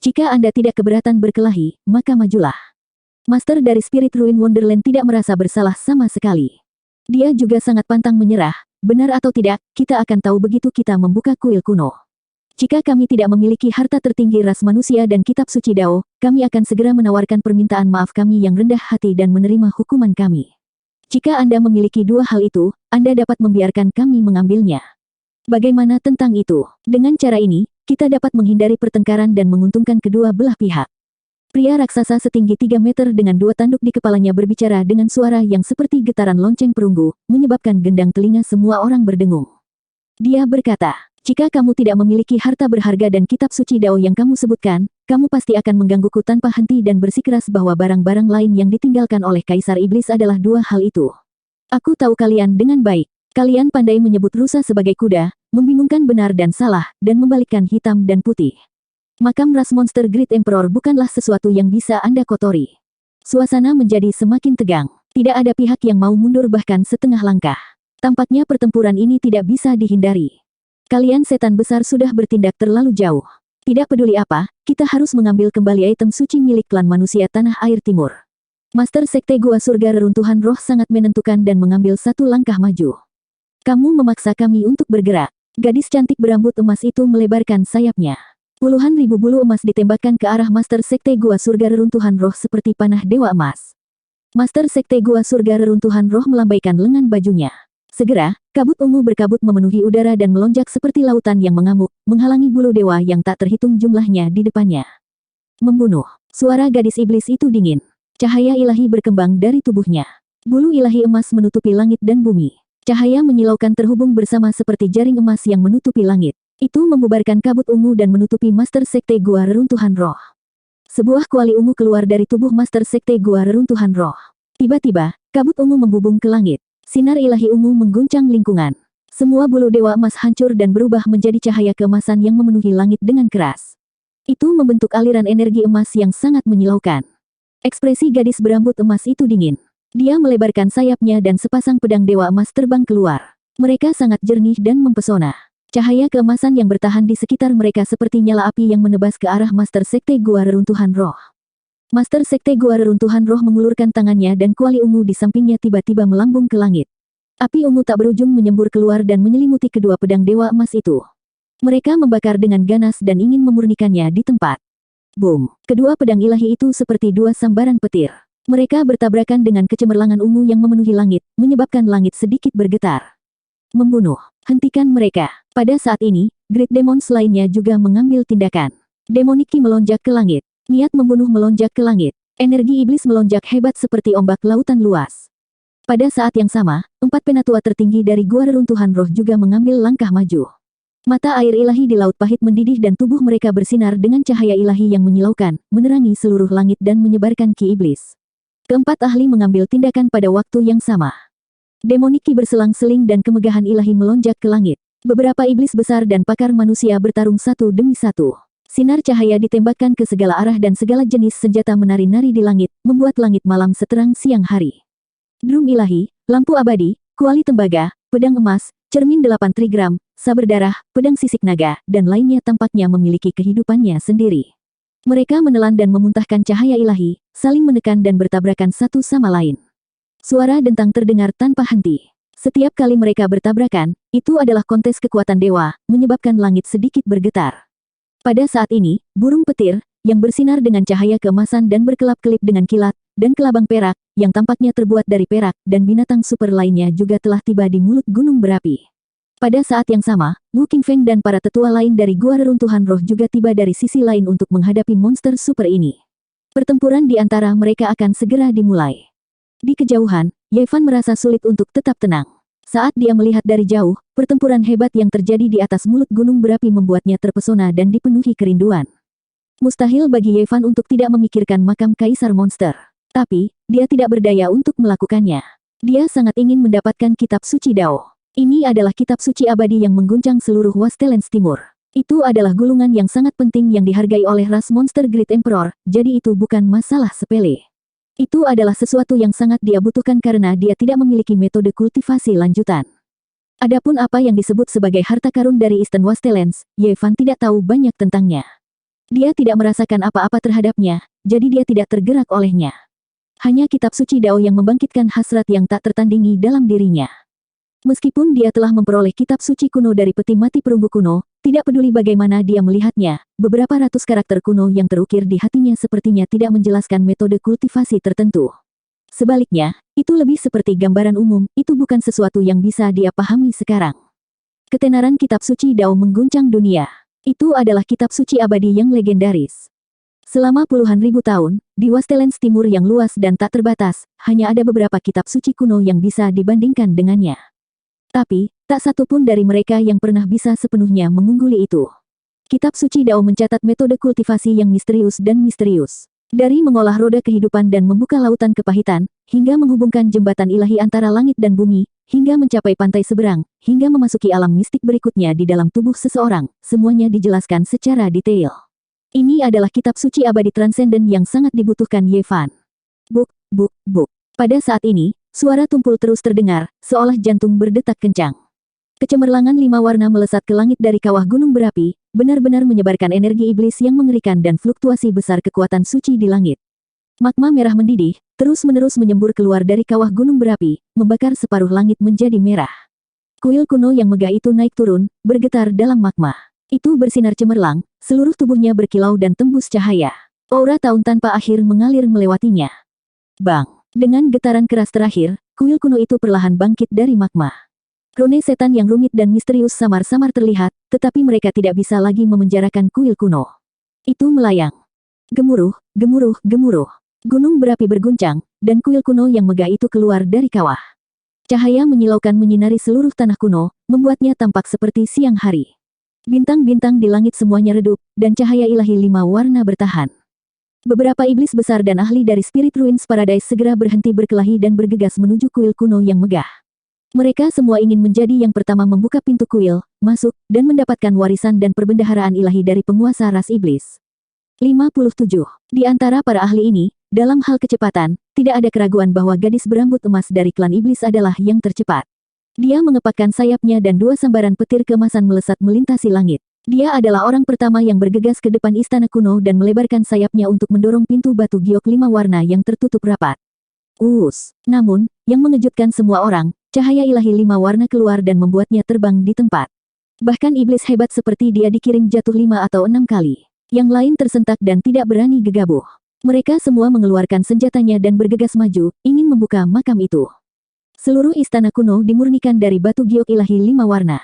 Jika Anda tidak keberatan berkelahi, maka majulah. Master dari Spirit Ruin Wonderland tidak merasa bersalah sama sekali. Dia juga sangat pantang menyerah, benar atau tidak, kita akan tahu begitu kita membuka kuil kuno. Jika kami tidak memiliki harta tertinggi ras manusia dan kitab suci Dao, kami akan segera menawarkan permintaan maaf kami yang rendah hati dan menerima hukuman kami. Jika Anda memiliki dua hal itu, Anda dapat membiarkan kami mengambilnya. Bagaimana tentang itu? Dengan cara ini, kita dapat menghindari pertengkaran dan menguntungkan kedua belah pihak. Pria raksasa setinggi 3 meter dengan 2 tanduk di kepalanya berbicara dengan suara yang seperti getaran lonceng perunggu, menyebabkan gendang telinga semua orang berdengung. Dia berkata, jika kamu tidak memiliki harta berharga dan kitab suci Dao yang kamu sebutkan, kamu pasti akan menggangguku tanpa henti dan bersikeras bahwa barang-barang lain yang ditinggalkan oleh Kaisar Iblis adalah dua hal itu. Aku tahu kalian dengan baik. Kalian pandai menyebut rusa sebagai kuda, membingungkan benar dan salah, dan membalikkan hitam dan putih. Makam ras monster Great Emperor bukanlah sesuatu yang bisa Anda kotori. Suasana menjadi semakin tegang. Tidak ada pihak yang mau mundur bahkan setengah langkah. Tampaknya pertempuran ini tidak bisa dihindari. Kalian setan besar sudah bertindak terlalu jauh. Tidak peduli apa, kita harus mengambil kembali item suci milik klan manusia Tanah Air Timur. Master Sekte Gua Surga Reruntuhan Roh sangat menentukan dan mengambil satu langkah maju. Kamu memaksa kami untuk bergerak. Gadis cantik berambut emas itu melebarkan sayapnya. Puluhan ribu bulu emas ditembakkan ke arah Master Sekte Gua Surga Reruntuhan Roh seperti panah dewa emas. Master Sekte Gua Surga Reruntuhan Roh melambaikan lengan bajunya. Segera, kabut ungu berkabut memenuhi udara dan melonjak seperti lautan yang mengamuk, menghalangi bulu dewa yang tak terhitung jumlahnya di depannya. Membunuh. Suara gadis iblis itu dingin. Cahaya ilahi berkembang dari tubuhnya. Bulu ilahi emas menutupi langit dan bumi. Cahaya menyilaukan terhubung bersama seperti jaring emas yang menutupi langit. Itu membubarkan kabut ungu dan menutupi Master Sekte Gua Reruntuhan Roh. Sebuah kuali ungu keluar dari tubuh Master Sekte Gua Reruntuhan Roh. Tiba-tiba, kabut ungu membubung ke langit. Sinar ilahi ungu mengguncang lingkungan. Semua bulu dewa emas hancur dan berubah menjadi cahaya keemasan yang memenuhi langit dengan keras. Itu membentuk aliran energi emas yang sangat menyilaukan. Ekspresi gadis berambut emas itu dingin. Dia melebarkan sayapnya dan sepasang pedang dewa emas terbang keluar. Mereka sangat jernih dan mempesona. Cahaya keemasan yang bertahan di sekitar mereka seperti nyala api yang menebas ke arah Master Sekte Gua Reruntuhan Roh. Master Sekte Gua Reruntuhan Roh mengulurkan tangannya dan kuali ungu di sampingnya tiba-tiba melambung ke langit. Api ungu tak berujung menyembur keluar dan menyelimuti kedua pedang Dewa Emas itu. Mereka membakar dengan ganas dan ingin memurnikannya di tempat. Boom! Kedua pedang ilahi itu seperti dua sambaran petir. Mereka bertabrakan dengan kecemerlangan ungu yang memenuhi langit, menyebabkan langit sedikit bergetar. Membunuh. Hentikan mereka. Pada saat ini, Great Demons lainnya juga mengambil tindakan. Demonic Ki melonjak ke langit. Niat membunuh melonjak ke langit. Energi iblis melonjak hebat seperti ombak lautan luas. Pada saat yang sama, 4 penatua tertinggi dari Gua Reruntuhan Roh juga mengambil langkah maju. Mata air ilahi di laut pahit mendidih dan tubuh mereka bersinar dengan cahaya ilahi yang menyilaukan, menerangi seluruh langit dan menyebarkan ki iblis. Keempat ahli mengambil tindakan pada waktu yang sama. Demonic Ki berselang-seling dan kemegahan ilahi melonjak ke langit. Beberapa iblis besar dan pakar manusia bertarung satu demi satu. Sinar cahaya ditembakkan ke segala arah dan segala jenis senjata menari-nari di langit, membuat langit malam seterang siang hari. Drum ilahi, lampu abadi, kuali tembaga, pedang emas, cermin 8 trigram, saber darah, pedang sisik naga, dan lainnya tampaknya memiliki kehidupannya sendiri. Mereka menelan dan memuntahkan cahaya ilahi, saling menekan dan bertabrakan satu sama lain. Suara dentang terdengar tanpa henti. Setiap kali mereka bertabrakan, itu adalah kontes kekuatan dewa, menyebabkan langit sedikit bergetar. Pada saat ini, burung petir, yang bersinar dengan cahaya keemasan dan berkelap-kelip dengan kilat, dan kelabang perak, yang tampaknya terbuat dari perak, dan binatang super lainnya juga telah tiba di mulut gunung berapi. Pada saat yang sama, Wu Qingfeng dan para tetua lain dari Gua Reruntuhan Roh juga tiba dari sisi lain untuk menghadapi monster super ini. Pertempuran di antara mereka akan segera dimulai. Di kejauhan, Yevan merasa sulit untuk tetap tenang. Saat dia melihat dari jauh, pertempuran hebat yang terjadi di atas mulut gunung berapi membuatnya terpesona dan dipenuhi kerinduan. Mustahil bagi Yevan untuk tidak memikirkan makam kaisar monster. Tapi, dia tidak berdaya untuk melakukannya. Dia sangat ingin mendapatkan kitab suci Dao. Ini adalah kitab suci abadi yang mengguncang seluruh Wastelands Timur. Itu adalah gulungan yang sangat penting yang dihargai oleh ras monster Great Emperor, jadi itu bukan masalah sepele. Itu adalah sesuatu yang sangat dia butuhkan karena dia tidak memiliki metode kultivasi lanjutan. Adapun apa yang disebut sebagai harta karun dari Eastern Wastelands, Yevan tidak tahu banyak tentangnya. Dia tidak merasakan apa-apa terhadapnya, jadi dia tidak tergerak olehnya. Hanya kitab suci Dao yang membangkitkan hasrat yang tak tertandingi dalam dirinya. Meskipun dia telah memperoleh kitab suci kuno dari peti mati perunggu kuno, tidak peduli bagaimana dia melihatnya, beberapa ratus karakter kuno yang terukir di hatinya sepertinya tidak menjelaskan metode kultivasi tertentu. Sebaliknya, itu lebih seperti gambaran umum, itu bukan sesuatu yang bisa dia pahami sekarang. Ketenaran kitab suci Dao mengguncang dunia. Itu adalah kitab suci abadi yang legendaris. Selama puluhan ribu tahun, di Wastelands Timur yang luas dan tak terbatas, hanya ada beberapa kitab suci kuno yang bisa dibandingkan dengannya. Tapi, tak satu pun dari mereka yang pernah bisa sepenuhnya mengungguli itu. Kitab suci Dao mencatat metode kultivasi yang misterius dan misterius. Dari mengolah roda kehidupan dan membuka lautan kepahitan, hingga menghubungkan jembatan ilahi antara langit dan bumi, hingga mencapai pantai seberang, hingga memasuki alam mistik berikutnya di dalam tubuh seseorang, semuanya dijelaskan secara detail. Ini adalah kitab suci abadi transenden yang sangat dibutuhkan Yevan. Buk, buk, buk. Pada saat ini, suara tumpul terus terdengar, seolah jantung berdetak kencang. Kecemerlangan 5 warna melesat ke langit dari kawah gunung berapi, benar-benar menyebarkan energi iblis yang mengerikan dan fluktuasi besar kekuatan suci di langit. Magma merah mendidih, terus-menerus menyembur keluar dari kawah gunung berapi, membakar separuh langit menjadi merah. Kuil kuno yang megah itu naik turun, bergetar dalam magma. Itu bersinar cemerlang, seluruh tubuhnya berkilau dan tembus cahaya. Aura tahun tanpa akhir mengalir melewatinya. Bang! Dengan getaran keras terakhir, kuil kuno itu perlahan bangkit dari magma. Rune setan yang rumit dan misterius samar-samar terlihat, tetapi mereka tidak bisa lagi memenjarakan kuil kuno. Itu melayang. Gemuruh, gemuruh, gemuruh. Gunung berapi berguncang, dan kuil kuno yang megah itu keluar dari kawah. Cahaya menyilaukan menyinari seluruh tanah kuno, membuatnya tampak seperti siang hari. Bintang-bintang di langit semuanya redup, dan cahaya ilahi 5 warna bertahan. Beberapa iblis besar dan ahli dari Spirit Ruins Paradise segera berhenti berkelahi dan bergegas menuju kuil kuno yang megah. Mereka semua ingin menjadi yang pertama membuka pintu kuil, masuk, dan mendapatkan warisan dan perbendaharaan ilahi dari penguasa ras iblis. 57. Di antara para ahli ini, dalam hal kecepatan, tidak ada keraguan bahwa gadis berambut emas dari klan iblis adalah yang tercepat. Dia mengepakkan sayapnya dan dua sambaran petir keemasan melesat melintasi langit. Dia adalah orang pertama yang bergegas ke depan istana kuno dan melebarkan sayapnya untuk mendorong pintu batu giok 5 warna yang tertutup rapat. Namun, yang mengejutkan semua orang, cahaya ilahi 5 warna keluar dan membuatnya terbang di tempat. Bahkan iblis hebat seperti dia dikirim jatuh 5 atau 6 kali. Yang lain tersentak dan tidak berani gegabah. Mereka semua mengeluarkan senjatanya dan bergegas maju, ingin membuka makam itu. Seluruh istana kuno dimurnikan dari batu giok ilahi 5 warna.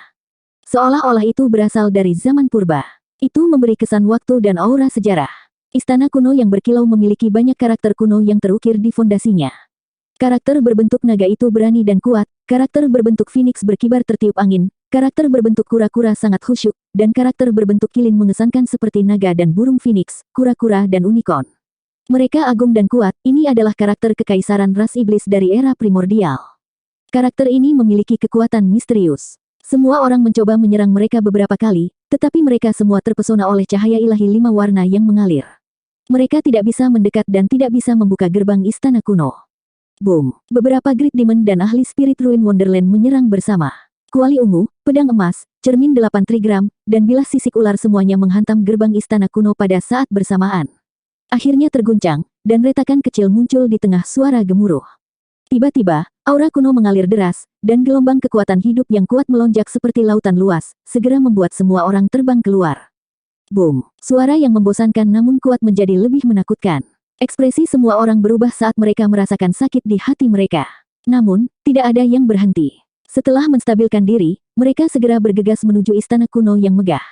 Seolah-olah itu berasal dari zaman purba. Itu memberi kesan waktu dan aura sejarah. Istana kuno yang berkilau memiliki banyak karakter kuno yang terukir di fondasinya. Karakter berbentuk naga itu berani dan kuat, karakter berbentuk phoenix berkibar tertiup angin, karakter berbentuk kura-kura sangat khusyuk, dan karakter berbentuk kilin mengesankan seperti naga dan burung phoenix, kura-kura dan unicorn. Mereka agung dan kuat, ini adalah karakter kekaisaran ras iblis dari era primordial. Karakter ini memiliki kekuatan misterius. Semua orang mencoba menyerang mereka beberapa kali, tetapi mereka semua terpesona oleh cahaya ilahi 5 warna yang mengalir. Mereka tidak bisa mendekat dan tidak bisa membuka gerbang istana kuno. Boom! Beberapa Great Demon dan ahli Spirit Ruin Wonderland menyerang bersama. Kuali ungu, pedang emas, cermin 8 trigram, dan bilas sisik ular semuanya menghantam gerbang istana kuno pada saat bersamaan. Akhirnya terguncang, dan retakan kecil muncul di tengah suara gemuruh. Tiba-tiba, aura kuno mengalir deras, dan gelombang kekuatan hidup yang kuat melonjak seperti lautan luas, segera membuat semua orang terbang keluar. Boom! Suara yang membosankan namun kuat menjadi lebih menakutkan. Ekspresi semua orang berubah saat mereka merasakan sakit di hati mereka. Namun, tidak ada yang berhenti. Setelah menstabilkan diri, mereka segera bergegas menuju istana kuno yang megah.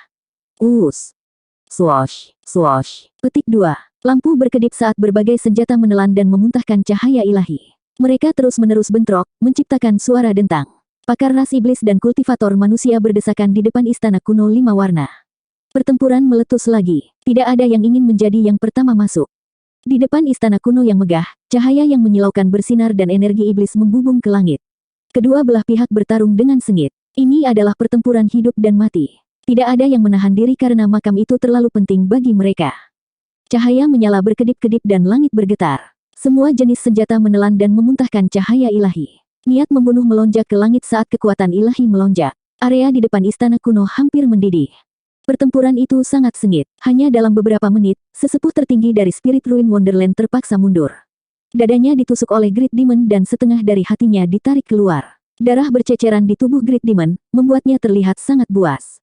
Swosh, swosh. Petik 2. Lampu berkedip saat berbagai senjata menelan dan memuntahkan cahaya ilahi. Mereka terus-menerus bentrok, menciptakan suara dentang. Pakar ras iblis dan kultivator manusia berdesakan di depan istana kuno 5 warna. Pertempuran meletus lagi. Tidak ada yang ingin menjadi yang pertama masuk. Di depan istana kuno yang megah, cahaya yang menyilaukan bersinar dan energi iblis membubung ke langit. Kedua belah pihak bertarung dengan sengit. Ini adalah pertempuran hidup dan mati. Tidak ada yang menahan diri karena makam itu terlalu penting bagi mereka. Cahaya menyala berkedip-kedip dan langit bergetar. Semua jenis senjata menelan dan memuntahkan cahaya ilahi. Niat membunuh melonjak ke langit saat kekuatan ilahi melonjak. Area di depan istana kuno hampir mendidih. Pertempuran itu sangat sengit. Hanya dalam beberapa menit, sesepuh tertinggi dari Spirit Ruin Wonderland terpaksa mundur. Dadanya ditusuk oleh Great Demon dan setengah dari hatinya ditarik keluar. Darah berceceran di tubuh Great Demon, membuatnya terlihat sangat buas.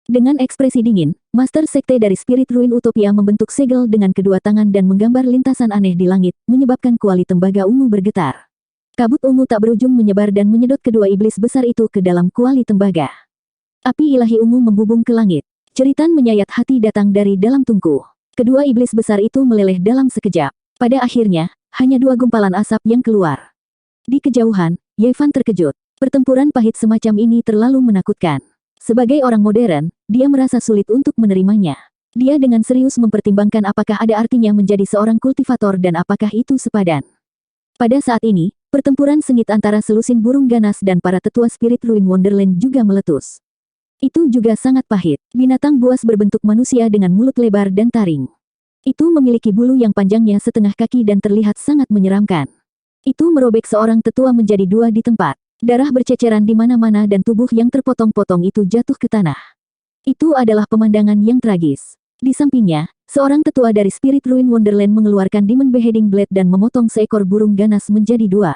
Dengan ekspresi dingin, Master Sekte dari Spirit Ruin Utopia membentuk segel dengan kedua tangan dan menggambar lintasan aneh di langit, menyebabkan kuali tembaga ungu bergetar. Kabut ungu tak berujung menyebar dan menyedot kedua iblis besar itu ke dalam kuali tembaga. Api ilahi ungu membubung ke langit. Ceritan menyayat hati datang dari dalam tungku. Kedua iblis besar itu meleleh dalam sekejap. Pada akhirnya, hanya 2 gumpalan asap yang keluar. Di kejauhan, Yevan terkejut. Pertempuran pahit semacam ini terlalu menakutkan. Sebagai orang modern, dia merasa sulit untuk menerimanya. Dia dengan serius mempertimbangkan apakah ada artinya menjadi seorang kultivator dan apakah itu sepadan. Pada saat ini, pertempuran sengit antara selusin burung ganas dan para tetua Spirit Ruin Wonderland juga meletus. Itu juga sangat pahit. Binatang buas berbentuk manusia dengan mulut lebar dan taring. Itu memiliki bulu yang panjangnya setengah kaki dan terlihat sangat menyeramkan. Itu merobek seorang tetua menjadi 2 di tempat. Darah berceceran di mana-mana dan tubuh yang terpotong-potong itu jatuh ke tanah. Itu adalah pemandangan yang tragis. Di sampingnya, seorang tetua dari Spirit Ruin Wonderland mengeluarkan Demon Beheading Blade dan memotong seekor burung ganas menjadi 2.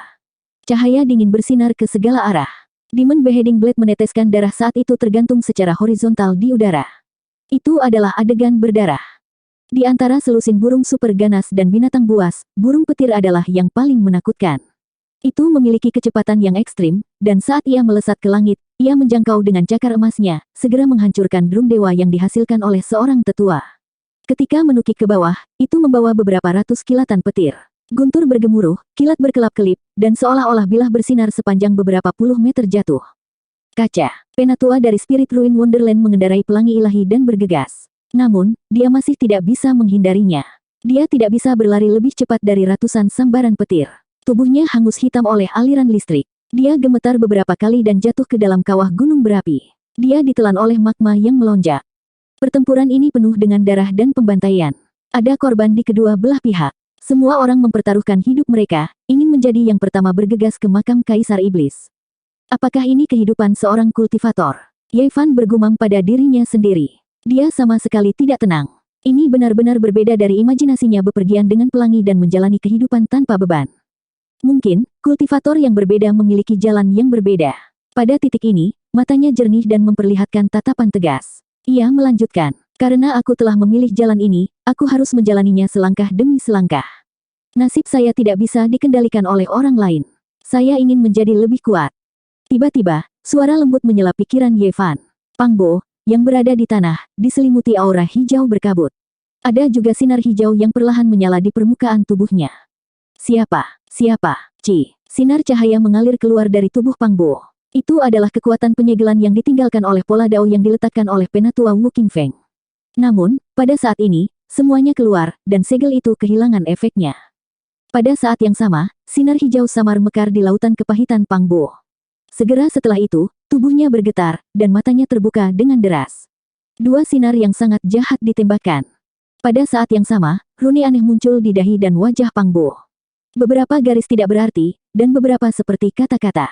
Cahaya dingin bersinar ke segala arah. Demon Beheading Blade meneteskan darah saat itu tergantung secara horizontal di udara. Itu adalah adegan berdarah. Di antara selusin burung super ganas dan binatang buas, burung petir adalah yang paling menakutkan. Itu memiliki kecepatan yang ekstrim, dan saat ia melesat ke langit, ia menjangkau dengan cakar emasnya, segera menghancurkan drum dewa yang dihasilkan oleh seorang tetua. Ketika menukik ke bawah, itu membawa beberapa ratus kilatan petir. Guntur bergemuruh, kilat berkelap-kelip, dan seolah-olah bilah bersinar sepanjang beberapa puluh meter jatuh. Kaca, penatua dari Spirit Ruin Wonderland mengendarai pelangi ilahi dan bergegas. Namun, dia masih tidak bisa menghindarinya. Dia tidak bisa berlari lebih cepat dari ratusan sambaran petir. Tubuhnya hangus hitam oleh aliran listrik. Dia gemetar beberapa kali dan jatuh ke dalam kawah gunung berapi. Dia ditelan oleh magma yang melonjak. Pertempuran ini penuh dengan darah dan pembantaian. Ada korban di kedua belah pihak. Semua orang mempertaruhkan hidup mereka, ingin menjadi yang pertama bergegas ke makam Kaisar Iblis. Apakah ini kehidupan seorang kultivator? Ye Fan bergumam pada dirinya sendiri. Dia sama sekali tidak tenang. Ini benar-benar berbeda dari imajinasinya bepergian dengan pelangi dan menjalani kehidupan tanpa beban. Mungkin, kultivator yang berbeda memiliki jalan yang berbeda. Pada titik ini, matanya jernih dan memperlihatkan tatapan tegas. Ia melanjutkan, karena aku telah memilih jalan ini, aku harus menjalaninya selangkah demi selangkah. Nasib saya tidak bisa dikendalikan oleh orang lain. Saya ingin menjadi lebih kuat. Tiba-tiba, suara lembut menyela pikiran Ye Fan. Pang Bo, yang berada di tanah, diselimuti aura hijau berkabut. Ada juga sinar hijau yang perlahan menyala di permukaan tubuhnya. Siapa? Siapa? Sinar cahaya mengalir keluar dari tubuh Pang Bo. Itu adalah kekuatan penyegelan yang ditinggalkan oleh pola dao yang diletakkan oleh penatua Wu Qingfeng. Namun, pada saat ini, semuanya keluar, dan segel itu kehilangan efeknya. Pada saat yang sama, sinar hijau samar mekar di lautan kepahitan Pang Bo. Segera setelah itu, tubuhnya bergetar, dan matanya terbuka dengan deras. Dua sinar yang sangat jahat ditembakkan. Pada saat yang sama, rune aneh muncul di dahi dan wajah Pang Bo. Beberapa garis tidak berarti, dan beberapa seperti kata-kata.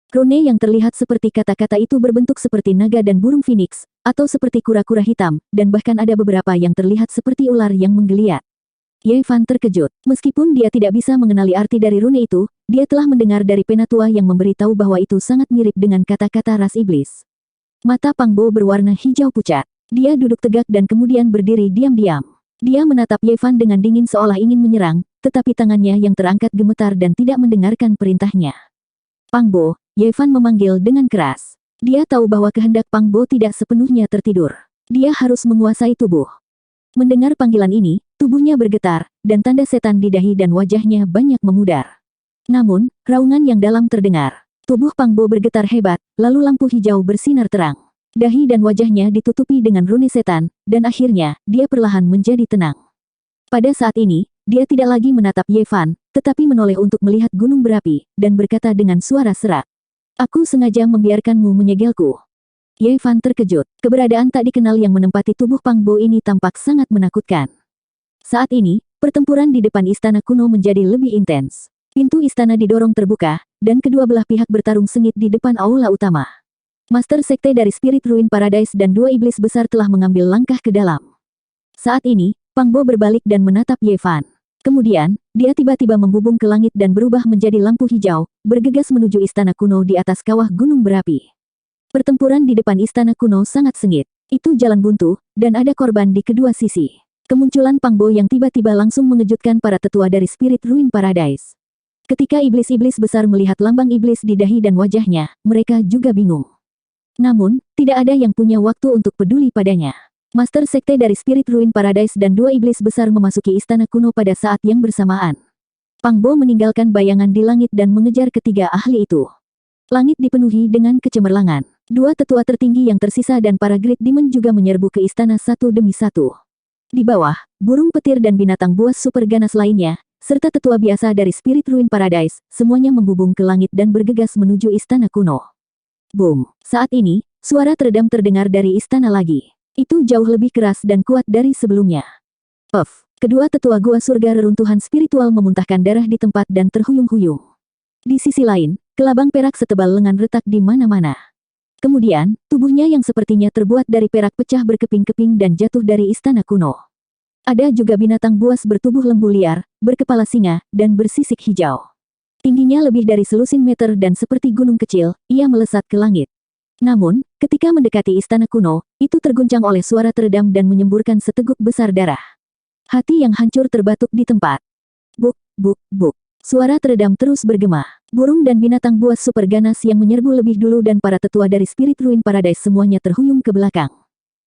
Rune yang terlihat seperti kata-kata itu berbentuk seperti naga dan burung phoenix, atau seperti kura-kura hitam, dan bahkan ada beberapa yang terlihat seperti ular yang menggeliat. Ye Fan terkejut. Meskipun dia tidak bisa mengenali arti dari rune itu, dia telah mendengar dari penatua yang memberitahu bahwa itu sangat mirip dengan kata-kata ras iblis. Mata Pang Bo berwarna hijau pucat. Dia duduk tegak dan kemudian berdiri diam-diam. Dia menatap Ye Fan dengan dingin seolah ingin menyerang, tetapi tangannya yang terangkat gemetar dan tidak mendengarkan perintahnya. Pang Bo, Ye Fan memanggil dengan keras. Dia tahu bahwa kehendak Pang Bo tidak sepenuhnya tertidur. Dia harus menguasai tubuh. Mendengar panggilan ini, tubuhnya bergetar, dan tanda setan di dahi dan wajahnya banyak memudar. Namun, raungan yang dalam terdengar. Tubuh Pang Bo bergetar hebat, lalu lampu hijau bersinar terang. Dahi dan wajahnya ditutupi dengan rune setan, dan akhirnya, dia perlahan menjadi tenang. Pada saat ini, dia tidak lagi menatap Ye Fan, tetapi menoleh untuk melihat gunung berapi, dan berkata dengan suara serak. Aku sengaja membiarkanmu menyegelku. Ye Fan terkejut. Keberadaan tak dikenal yang menempati tubuh Pang Bo ini tampak sangat menakutkan. Saat ini, pertempuran di depan istana kuno menjadi lebih intens. Pintu istana didorong terbuka, dan kedua belah pihak bertarung sengit di depan aula utama. Master Sekte dari Spirit Ruin Paradise dan dua iblis besar telah mengambil langkah ke dalam. Saat ini, Pang Bo berbalik dan menatap Ye Fan. Kemudian, dia tiba-tiba membubung ke langit dan berubah menjadi lampu hijau, bergegas menuju istana kuno di atas kawah gunung berapi. Pertempuran di depan istana kuno sangat sengit. Itu jalan buntu, dan ada korban di kedua sisi. Kemunculan Pang Bo yang tiba-tiba langsung mengejutkan para tetua dari Spirit Ruin Paradise. Ketika iblis-iblis besar melihat lambang iblis di dahi dan wajahnya, mereka juga bingung. Namun, tidak ada yang punya waktu untuk peduli padanya. Master Sekte dari Spirit Ruin Paradise dan dua iblis besar memasuki istana kuno pada saat yang bersamaan. Pang Bo meninggalkan bayangan di langit dan mengejar ketiga ahli itu. Langit dipenuhi dengan kecemerlangan. Dua tetua tertinggi yang tersisa dan para Great Demon juga menyerbu ke istana satu demi satu. Di bawah, burung petir dan binatang buas super ganas lainnya, serta tetua biasa dari Spirit Ruin Paradise, semuanya membubung ke langit dan bergegas menuju istana kuno. Boom! Saat ini, suara teredam terdengar dari istana lagi. Itu jauh lebih keras dan kuat dari sebelumnya. Puff! Kedua tetua gua surga reruntuhan spiritual memuntahkan darah di tempat dan terhuyung-huyung. Di sisi lain, kelabang perak setebal lengan retak di mana-mana. Kemudian, tubuhnya yang sepertinya terbuat dari perak pecah berkeping-keping dan jatuh dari istana kuno. Ada juga binatang buas bertubuh lembu liar, berkepala singa, dan bersisik hijau. Tingginya lebih dari selusin meter dan seperti gunung kecil, ia melesat ke langit. Namun, ketika mendekati istana kuno, itu terguncang oleh suara teredam dan menyemburkan seteguk besar darah. Hati yang hancur terbatuk di tempat. Buk, buk, buk. Suara teredam terus bergema. Burung dan binatang buas super ganas yang menyerbu lebih dulu dan para tetua dari Spirit Ruin Paradise semuanya terhuyung ke belakang.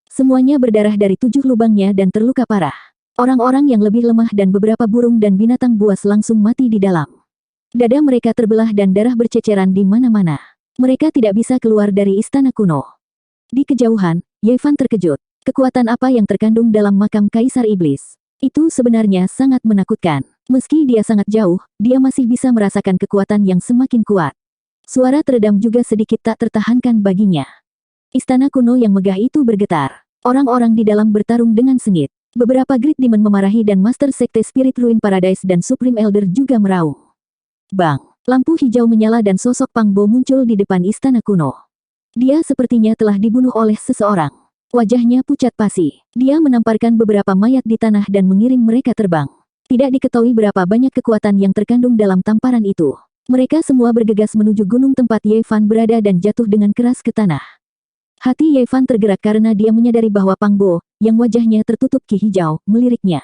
Semuanya berdarah dari 7 lubangnya dan terluka parah. Orang-orang yang lebih lemah dan beberapa burung dan binatang buas langsung mati di dalam. Dada mereka terbelah dan darah berceceran di mana-mana. Mereka tidak bisa keluar dari istana kuno. Di kejauhan, Ye Fan terkejut. Kekuatan apa yang terkandung dalam makam Kaisar Iblis? Itu sebenarnya sangat menakutkan. Meski dia sangat jauh, dia masih bisa merasakan kekuatan yang semakin kuat. Suara teredam juga sedikit tak tertahankan baginya. Istana kuno yang megah itu bergetar. Orang-orang di dalam bertarung dengan sengit. Beberapa Great Demon memarahi dan Master Sekte Spirit Ruin Paradise dan Supreme Elder juga meraung. Bang! Lampu hijau menyala dan sosok Pang Bo muncul di depan istana kuno. Dia sepertinya telah dibunuh oleh seseorang. Wajahnya pucat pasi. Dia menamparkan beberapa mayat di tanah dan mengirim mereka terbang. Tidak diketahui berapa banyak kekuatan yang terkandung dalam tamparan itu. Mereka semua bergegas menuju gunung tempat Ye Fan berada dan jatuh dengan keras ke tanah. Hati Ye Fan tergerak karena dia menyadari bahwa Pang Bo, yang wajahnya tertutup ki hijau, meliriknya.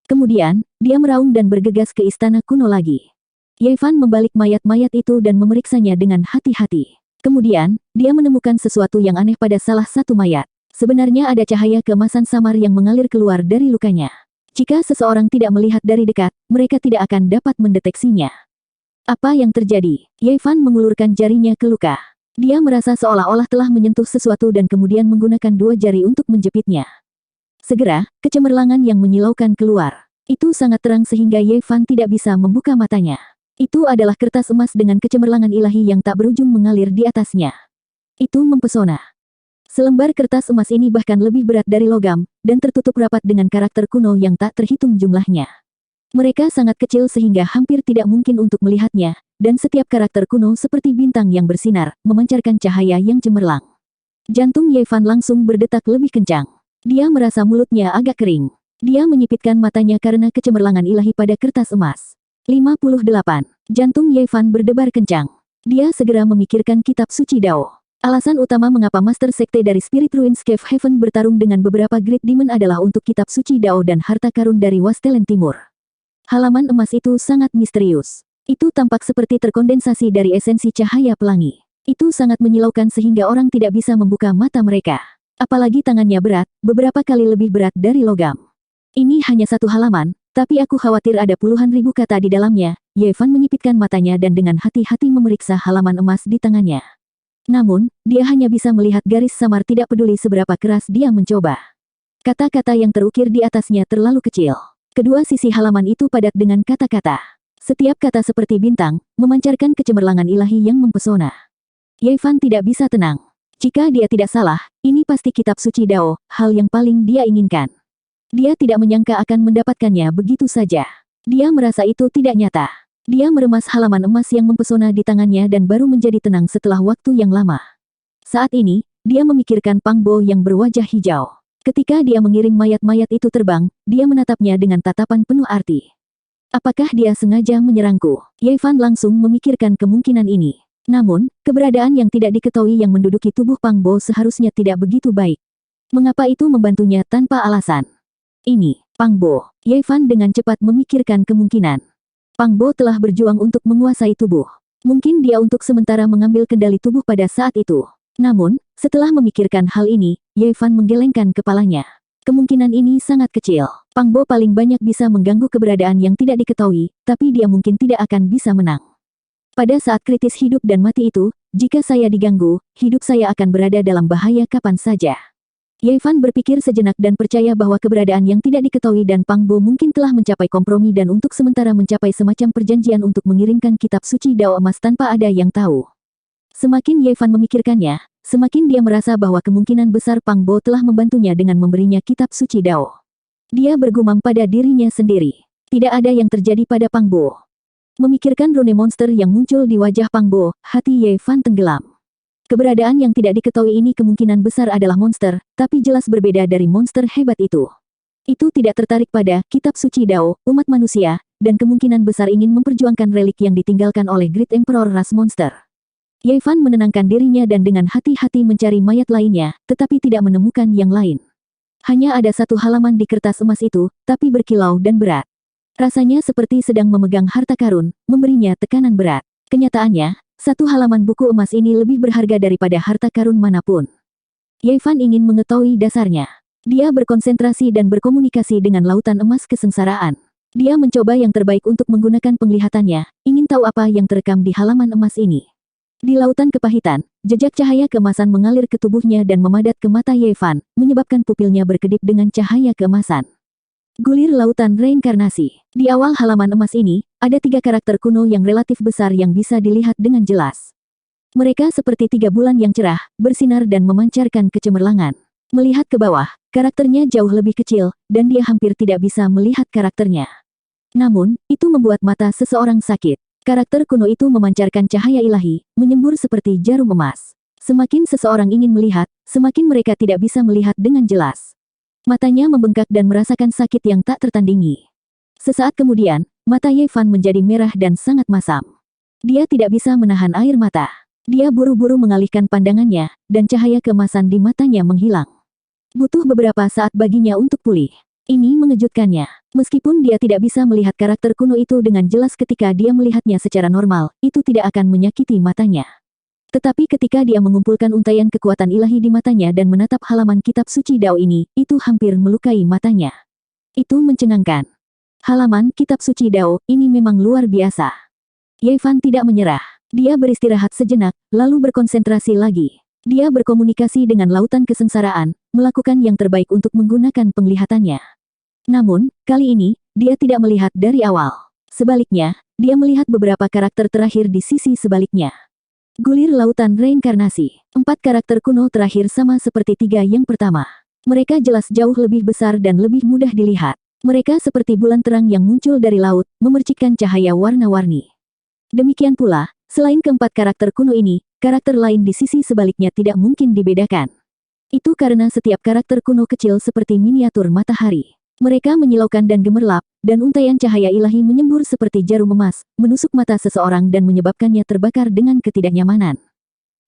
Kemudian, dia meraung dan bergegas ke istana kuno lagi. Ye Fan membalik mayat-mayat itu dan memeriksanya dengan hati-hati. Kemudian, dia menemukan sesuatu yang aneh pada salah satu mayat. Sebenarnya ada cahaya keemasan samar yang mengalir keluar dari lukanya. Jika seseorang tidak melihat dari dekat, mereka tidak akan dapat mendeteksinya. Apa yang terjadi? Ye Fan mengulurkan jarinya ke luka. Dia merasa seolah-olah telah menyentuh sesuatu dan kemudian menggunakan dua jari untuk menjepitnya. Segera, kecemerlangan yang menyilaukan keluar. Itu sangat terang sehingga Ye Fan tidak bisa membuka matanya. Itu adalah kertas emas dengan kecemerlangan ilahi yang tak berujung mengalir di atasnya. Itu mempesona. Selembar kertas emas ini bahkan lebih berat dari logam, dan tertutup rapat dengan karakter kuno yang tak terhitung jumlahnya. Mereka sangat kecil sehingga hampir tidak mungkin untuk melihatnya, dan setiap karakter kuno seperti bintang yang bersinar, memancarkan cahaya yang cemerlang. Jantung Ye Fan langsung berdetak lebih kencang. Dia merasa mulutnya agak kering. Dia menyipitkan matanya karena kecemerlangan ilahi pada kertas emas. 58. Jantung Ye Fan berdebar kencang. Dia segera memikirkan kitab suci Dao. Alasan utama mengapa Master Sekte dari Spirit Ruins Cave Heaven bertarung dengan beberapa Great Demon adalah untuk kitab suci Dao dan harta karun dari Wastelen Timur. Halaman emas itu sangat misterius. Itu tampak seperti terkondensasi dari esensi cahaya pelangi. Itu sangat menyilaukan sehingga orang tidak bisa membuka mata mereka. Apalagi tangannya berat, beberapa kali lebih berat dari logam. Ini hanya satu halaman, tapi aku khawatir ada puluhan ribu kata di dalamnya. Ye Fan menyipitkan matanya dan dengan hati-hati memeriksa halaman emas di tangannya. Namun, dia hanya bisa melihat garis samar tidak peduli seberapa keras dia mencoba. Kata-kata yang terukir di atasnya terlalu kecil. Kedua sisi halaman itu padat dengan kata-kata. Setiap kata seperti bintang, memancarkan kecemerlangan ilahi yang mempesona. Ye Fan tidak bisa tenang. Jika dia tidak salah, ini pasti kitab suci Dao, hal yang paling dia inginkan. Dia tidak menyangka akan mendapatkannya begitu saja. Dia merasa itu tidak nyata. Dia meremas halaman emas yang mempesona di tangannya dan baru menjadi tenang setelah waktu yang lama. Saat ini, dia memikirkan Pang Bo yang berwajah hijau. Ketika dia mengiring mayat-mayat itu terbang, dia menatapnya dengan tatapan penuh arti. Apakah dia sengaja menyerangku? Ye Fan langsung memikirkan kemungkinan ini. Namun, keberadaan yang tidak diketahui yang menduduki tubuh Pang Bo seharusnya tidak begitu baik. Mengapa itu membantunya tanpa alasan? Ini, Pang Bo. Ye Fan dengan cepat memikirkan kemungkinan. Pang Bo telah berjuang untuk menguasai tubuh. Mungkin dia untuk sementara mengambil kendali tubuh pada saat itu. Namun, setelah memikirkan hal ini, Ye Fan menggelengkan kepalanya. Kemungkinan ini sangat kecil. Pang Bo paling banyak bisa mengganggu keberadaan yang tidak diketahui, tapi dia mungkin tidak akan bisa menang. Pada saat kritis hidup dan mati itu, jika saya diganggu, hidup saya akan berada dalam bahaya kapan saja. Ye Fan berpikir sejenak dan percaya bahwa keberadaan yang tidak diketahui dan Pang Bo mungkin telah mencapai kompromi dan untuk sementara mencapai semacam perjanjian untuk mengirimkan kitab suci Dao emas tanpa ada yang tahu. Semakin Ye Fan memikirkannya, semakin dia merasa bahwa kemungkinan besar Pang Bo telah membantunya dengan memberinya kitab suci Dao. Dia bergumam pada dirinya sendiri. Tidak ada yang terjadi pada Pang Bo. Memikirkan rune monster yang muncul di wajah Pang Bo, hati Ye Fan tenggelam. Keberadaan yang tidak diketahui ini kemungkinan besar adalah monster, tapi jelas berbeda dari monster hebat itu. Itu tidak tertarik pada kitab suci Dao, umat manusia, dan kemungkinan besar ingin memperjuangkan relik yang ditinggalkan oleh Great Emperor ras monster. Ye Fan menenangkan dirinya dan dengan hati-hati mencari mayat lainnya, tetapi tidak menemukan yang lain. Hanya ada satu halaman di kertas emas itu, tapi berkilau dan berat. Rasanya seperti sedang memegang harta karun, memberinya tekanan berat. Kenyataannya, satu halaman buku emas ini lebih berharga daripada harta karun manapun. Ye Fan ingin mengetahui dasarnya. Dia berkonsentrasi dan berkomunikasi dengan lautan emas kesengsaraan. Dia mencoba yang terbaik untuk menggunakan penglihatannya, ingin tahu apa yang terekam di halaman emas ini. Di lautan kepahitan, jejak cahaya keemasan mengalir ke tubuhnya dan memadat ke mata Ye Fan, menyebabkan pupilnya berkedip dengan cahaya keemasan. Gulir lautan reinkarnasi. Di awal halaman emas ini, ada 3 karakter kuno yang relatif besar yang bisa dilihat dengan jelas. Mereka seperti 3 bulan yang cerah, bersinar dan memancarkan kecemerlangan. Melihat ke bawah, karakternya jauh lebih kecil, dan dia hampir tidak bisa melihat karakternya. Namun, itu membuat mata seseorang sakit. Karakter kuno itu memancarkan cahaya ilahi, menyembur seperti jarum emas. Semakin seseorang ingin melihat, semakin mereka tidak bisa melihat dengan jelas. Matanya membengkak dan merasakan sakit yang tak tertandingi. Sesaat kemudian, mata Ye Fan menjadi merah dan sangat masam. Dia tidak bisa menahan air mata. Dia buru-buru mengalihkan pandangannya, dan cahaya keemasan di matanya menghilang. Butuh beberapa saat baginya untuk pulih. Ini mengejutkannya. Meskipun dia tidak bisa melihat karakter kuno itu dengan jelas ketika dia melihatnya secara normal, itu tidak akan menyakiti matanya. Tetapi ketika dia mengumpulkan untaian kekuatan ilahi di matanya dan menatap halaman kitab suci Dao ini, itu hampir melukai matanya. Itu mencengangkan. Halaman kitab suci Dao ini memang luar biasa. Ye Fan tidak menyerah. Dia beristirahat sejenak, lalu berkonsentrasi lagi. Dia berkomunikasi dengan lautan kesengsaraan, melakukan yang terbaik untuk menggunakan penglihatannya. Namun, kali ini, dia tidak melihat dari awal. Sebaliknya, dia melihat beberapa karakter terakhir di sisi sebaliknya. Gulir lautan reinkarnasi. 4 karakter kuno terakhir sama seperti 3 yang pertama. Mereka jelas jauh lebih besar dan lebih mudah dilihat. Mereka seperti bulan terang yang muncul dari laut, memercikkan cahaya warna-warni. Demikian pula, selain keempat karakter kuno ini, karakter lain di sisi sebaliknya tidak mungkin dibedakan. Itu karena setiap karakter kuno kecil seperti miniatur matahari. Mereka menyilaukan dan gemerlap, dan untaian cahaya ilahi menyembur seperti jarum emas, menusuk mata seseorang dan menyebabkannya terbakar dengan ketidaknyamanan.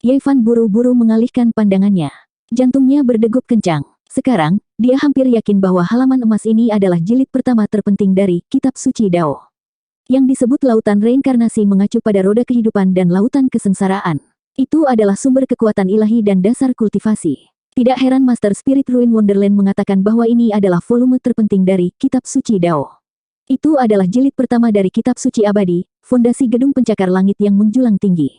Ye Fan buru-buru mengalihkan pandangannya. Jantungnya berdegup kencang. Sekarang, dia hampir yakin bahwa halaman emas ini adalah jilid pertama terpenting dari Kitab Suci Dao. Yang disebut lautan reinkarnasi mengacu pada roda kehidupan dan lautan kesengsaraan. Itu adalah sumber kekuatan ilahi dan dasar kultivasi. Tidak heran Master Spirit Ruin Wonderland mengatakan bahwa ini adalah volume terpenting dari Kitab Suci Dao. Itu adalah jilid pertama dari Kitab Suci Abadi, fondasi gedung pencakar langit yang menjulang tinggi.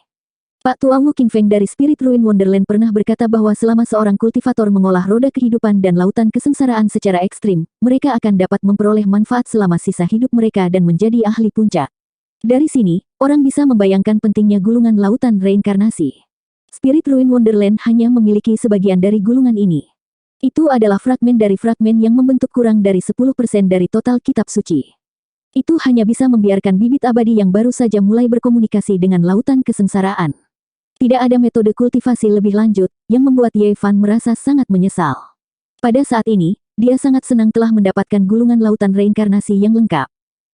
Pak Tua Wu King Feng dari Spirit Ruin Wonderland pernah berkata bahwa selama seorang kultivator mengolah roda kehidupan dan lautan kesengsaraan secara ekstrim, mereka akan dapat memperoleh manfaat selama sisa hidup mereka dan menjadi ahli puncak. Dari sini, orang bisa membayangkan pentingnya gulungan lautan reinkarnasi. Spirit Ruin Wonderland hanya memiliki sebagian dari gulungan ini. Itu adalah fragmen dari fragmen yang membentuk kurang dari 10% dari total kitab suci. Itu hanya bisa membiarkan bibit abadi yang baru saja mulai berkomunikasi dengan lautan kesengsaraan. Tidak ada metode kultivasi lebih lanjut, yang membuat Ye Fan merasa sangat menyesal. Pada saat ini, dia sangat senang telah mendapatkan gulungan lautan reinkarnasi yang lengkap.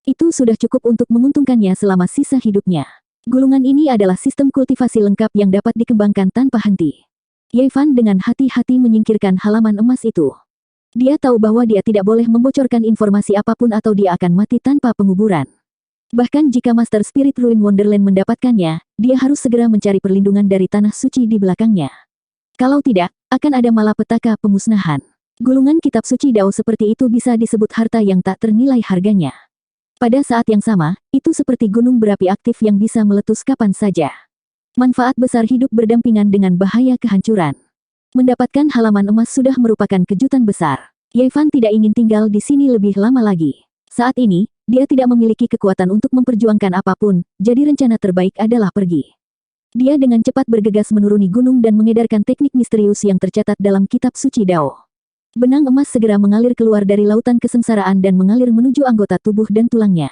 Itu sudah cukup untuk menguntungkannya selama sisa hidupnya. Gulungan ini adalah sistem kultivasi lengkap yang dapat dikembangkan tanpa henti. Ye Fan dengan hati-hati menyingkirkan halaman emas itu. Dia tahu bahwa dia tidak boleh membocorkan informasi apapun atau dia akan mati tanpa penguburan. Bahkan jika Master Spirit Ruin Wonderland mendapatkannya, dia harus segera mencari perlindungan dari tanah suci di belakangnya. Kalau tidak, akan ada malapetaka pemusnahan. Gulungan kitab suci Dao seperti itu bisa disebut harta yang tak ternilai harganya. Pada saat yang sama, itu seperti gunung berapi aktif yang bisa meletus kapan saja. Manfaat besar hidup berdampingan dengan bahaya kehancuran. Mendapatkan halaman emas sudah merupakan kejutan besar. Ye Fan tidak ingin tinggal di sini lebih lama lagi. Saat ini, dia tidak memiliki kekuatan untuk memperjuangkan apapun, jadi rencana terbaik adalah pergi. Dia dengan cepat bergegas menuruni gunung dan mengedarkan teknik misterius yang tercatat dalam kitab suci Dao. Benang emas segera mengalir keluar dari lautan kesengsaraan dan mengalir menuju anggota tubuh dan tulangnya.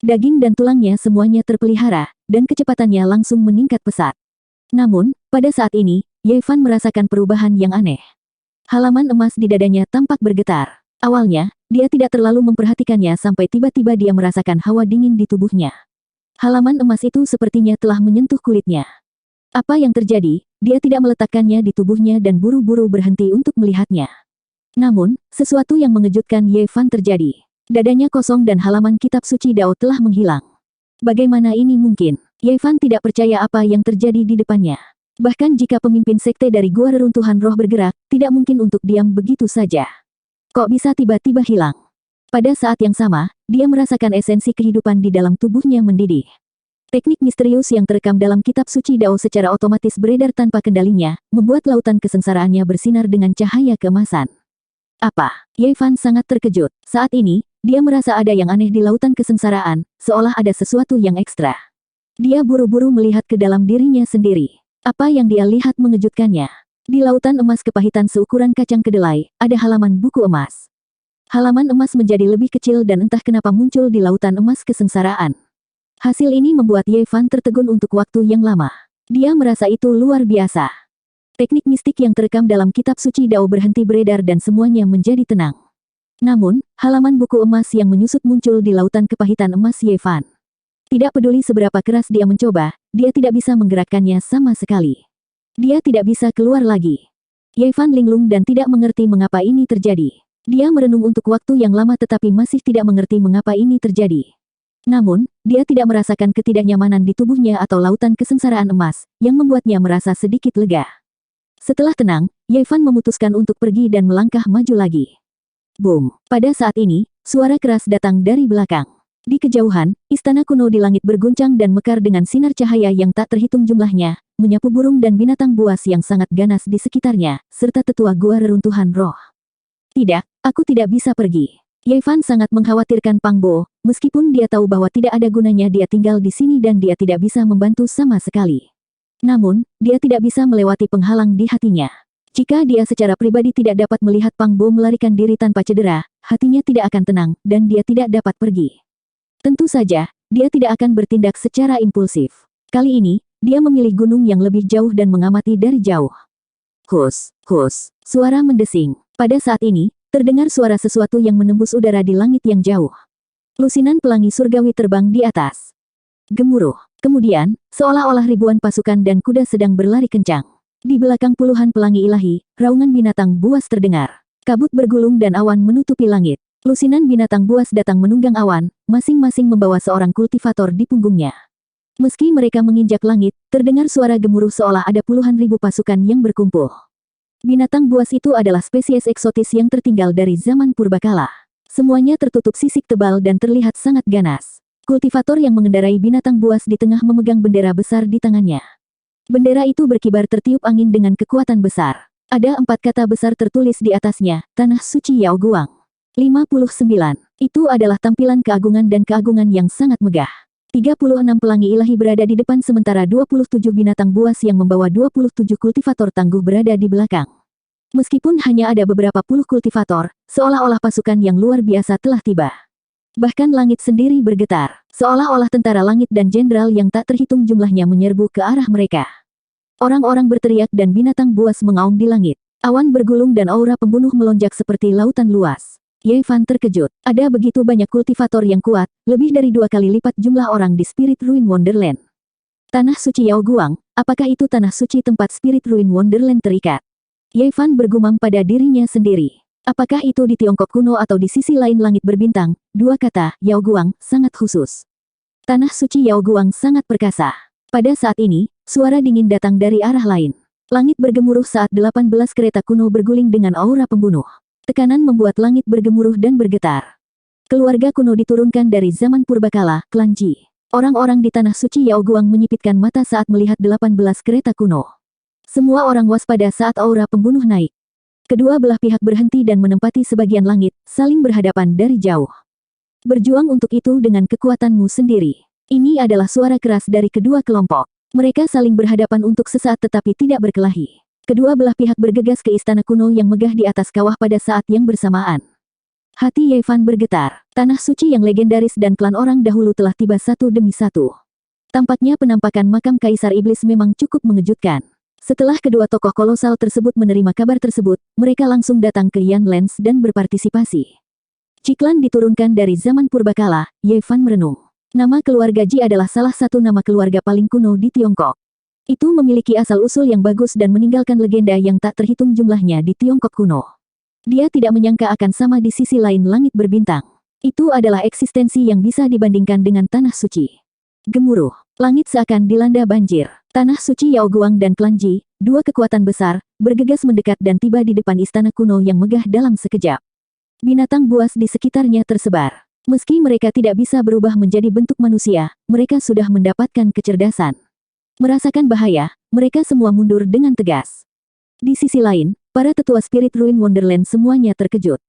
Daging dan tulangnya semuanya terpelihara, dan kecepatannya langsung meningkat pesat. Namun, pada saat ini, Ye Fan merasakan perubahan yang aneh. Halaman emas di dadanya tampak bergetar. Awalnya, dia tidak terlalu memperhatikannya sampai tiba-tiba dia merasakan hawa dingin di tubuhnya. Halaman emas itu sepertinya telah menyentuh kulitnya. Apa yang terjadi? Dia tidak meletakkannya di tubuhnya dan buru-buru berhenti untuk melihatnya. Namun, sesuatu yang mengejutkan Ye Fan terjadi. Dadanya kosong dan halaman kitab suci Dao telah menghilang. Bagaimana ini mungkin? Ye Fan tidak percaya apa yang terjadi di depannya. Bahkan jika pemimpin sekte dari Gua Reruntuhan Roh bergerak, tidak mungkin untuk diam begitu saja. Kok bisa tiba-tiba hilang? Pada saat yang sama, dia merasakan esensi kehidupan di dalam tubuhnya mendidih. Teknik misterius yang terekam dalam kitab suci Dao secara otomatis beredar tanpa kendalinya, membuat lautan kesengsaraannya bersinar dengan cahaya keemasan. Apa? Ye Fan sangat terkejut. Saat ini, dia merasa ada yang aneh di lautan kesengsaraan, seolah ada sesuatu yang ekstra. Dia buru-buru melihat ke dalam dirinya sendiri. Apa yang dia lihat mengejutkannya. Di lautan emas kepahitan seukuran kacang kedelai, ada halaman buku emas. Halaman emas menjadi lebih kecil dan entah kenapa muncul di lautan emas kesengsaraan. Hasil ini membuat Ye Fan tertegun untuk waktu yang lama. Dia merasa itu luar biasa. Teknik mistik yang terekam dalam kitab suci Dao berhenti beredar dan semuanya menjadi tenang. Namun, halaman buku emas yang menyusut muncul di lautan kepahitan emas Ye Fan. Tidak peduli seberapa keras dia mencoba, dia tidak bisa menggerakkannya sama sekali. Dia tidak bisa keluar lagi. Ye Fan linglung dan tidak mengerti mengapa ini terjadi. Dia merenung untuk waktu yang lama tetapi masih tidak mengerti mengapa ini terjadi. Namun, dia tidak merasakan ketidaknyamanan di tubuhnya atau lautan kesengsaraan emas, yang membuatnya merasa sedikit lega. Setelah tenang, Ye Fan memutuskan untuk pergi dan melangkah maju lagi. Boom! Pada saat ini, suara keras datang dari belakang. Di kejauhan, istana kuno di langit berguncang dan mekar dengan sinar cahaya yang tak terhitung jumlahnya, menyapu burung dan binatang buas yang sangat ganas di sekitarnya, serta tetua gua reruntuhan roh. Tidak, aku tidak bisa pergi. Ye Fan sangat mengkhawatirkan Pang Bo, meskipun dia tahu bahwa tidak ada gunanya dia tinggal di sini dan dia tidak bisa membantu sama sekali. Namun, dia tidak bisa melewati penghalang di hatinya. Jika dia secara pribadi tidak dapat melihat Pang Bo melarikan diri tanpa cedera, hatinya tidak akan tenang, dan dia tidak dapat pergi. Tentu saja, dia tidak akan bertindak secara impulsif. Kali ini, dia memilih gunung yang lebih jauh dan mengamati dari jauh. Hus, hus, suara mendesing. Pada saat ini, terdengar suara sesuatu yang menembus udara di langit yang jauh. Lusinan pelangi surgawi terbang di atas. Gemuruh. Kemudian, seolah-olah ribuan pasukan dan kuda sedang berlari kencang. Di belakang puluhan pelangi ilahi, raungan binatang buas terdengar. Kabut bergulung dan awan menutupi langit. Lusinan binatang buas datang menunggang awan, masing-masing membawa seorang kultivator di punggungnya. Meski mereka menginjak langit, terdengar suara gemuruh seolah ada puluhan ribu pasukan yang berkumpul. Binatang buas itu adalah spesies eksotis yang tertinggal dari zaman purbakala. Semuanya tertutup sisik tebal dan terlihat sangat ganas. Kultivator yang mengendarai binatang buas di tengah memegang bendera besar di tangannya. Bendera itu berkibar tertiup angin dengan kekuatan besar. Ada 4 kata besar tertulis di atasnya, Tanah Suci Yao Guang. 59. Itu adalah tampilan keagungan dan keagungan yang sangat megah. 36 pelangi ilahi berada di depan sementara 27 binatang buas yang membawa 27 kultivator tangguh berada di belakang. Meskipun hanya ada beberapa puluh kultivator, seolah-olah pasukan yang luar biasa telah tiba. Bahkan langit sendiri bergetar, seolah-olah tentara langit dan jenderal yang tak terhitung jumlahnya menyerbu ke arah mereka. Orang-orang berteriak dan binatang buas mengaum di langit. Awan bergulung dan aura pembunuh melonjak seperti lautan luas. Ye Fan terkejut. Ada begitu banyak kultivator yang kuat, lebih dari 2 kali lipat jumlah orang di Spirit Ruin Wonderland. Tanah Suci Yao Guang, apakah itu tanah suci tempat Spirit Ruin Wonderland terikat? Ye Fan bergumam pada dirinya sendiri. Apakah itu di Tiongkok kuno atau di sisi lain langit berbintang? 2 kata, Yao Guang, sangat khusus. Tanah Suci Yao Guang sangat perkasa. Pada saat ini, suara dingin datang dari arah lain. Langit bergemuruh saat 18 kereta kuno berguling dengan aura pembunuh. Tekanan membuat langit bergemuruh dan bergetar. Keluarga kuno diturunkan dari zaman purbakala, klan Ji. Orang-orang di Tanah Suci Yao Guang menyipitkan mata saat melihat 18 kereta kuno. Semua orang waspada saat aura pembunuh naik. Kedua belah pihak berhenti dan menempati sebagian langit, saling berhadapan dari jauh. Berjuang untuk itu dengan kekuatanmu sendiri. Ini adalah suara keras dari kedua kelompok. Mereka saling berhadapan untuk sesaat tetapi tidak berkelahi. Kedua belah pihak bergegas ke istana kuno yang megah di atas kawah pada saat yang bersamaan. Hati Ye Fan bergetar. Tanah suci yang legendaris dan klan orang dahulu telah tiba satu demi satu. Tampaknya penampakan makam Kaisar Iblis memang cukup mengejutkan. Setelah kedua tokoh kolosal tersebut menerima kabar tersebut, mereka langsung datang ke Yan Lens dan berpartisipasi. Ciklan diturunkan dari zaman purbakala, Ye Fan merenung. Nama keluarga Ji adalah salah satu nama keluarga paling kuno di Tiongkok. Itu memiliki asal-usul yang bagus dan meninggalkan legenda yang tak terhitung jumlahnya di Tiongkok kuno. Dia tidak menyangka akan sama di sisi lain langit berbintang. Itu adalah eksistensi yang bisa dibandingkan dengan Tanah Suci. Gemuruh. Langit seakan dilanda banjir. Tanah Suci Yao Guang dan klan Ji, dua kekuatan besar, bergegas mendekat dan tiba di depan istana kuno yang megah dalam sekejap. Binatang buas di sekitarnya tersebar. Meski mereka tidak bisa berubah menjadi bentuk manusia, mereka sudah mendapatkan kecerdasan. Merasakan bahaya, mereka semua mundur dengan tegas. Di sisi lain, para tetua Spirit Ruin Wonderland semuanya terkejut.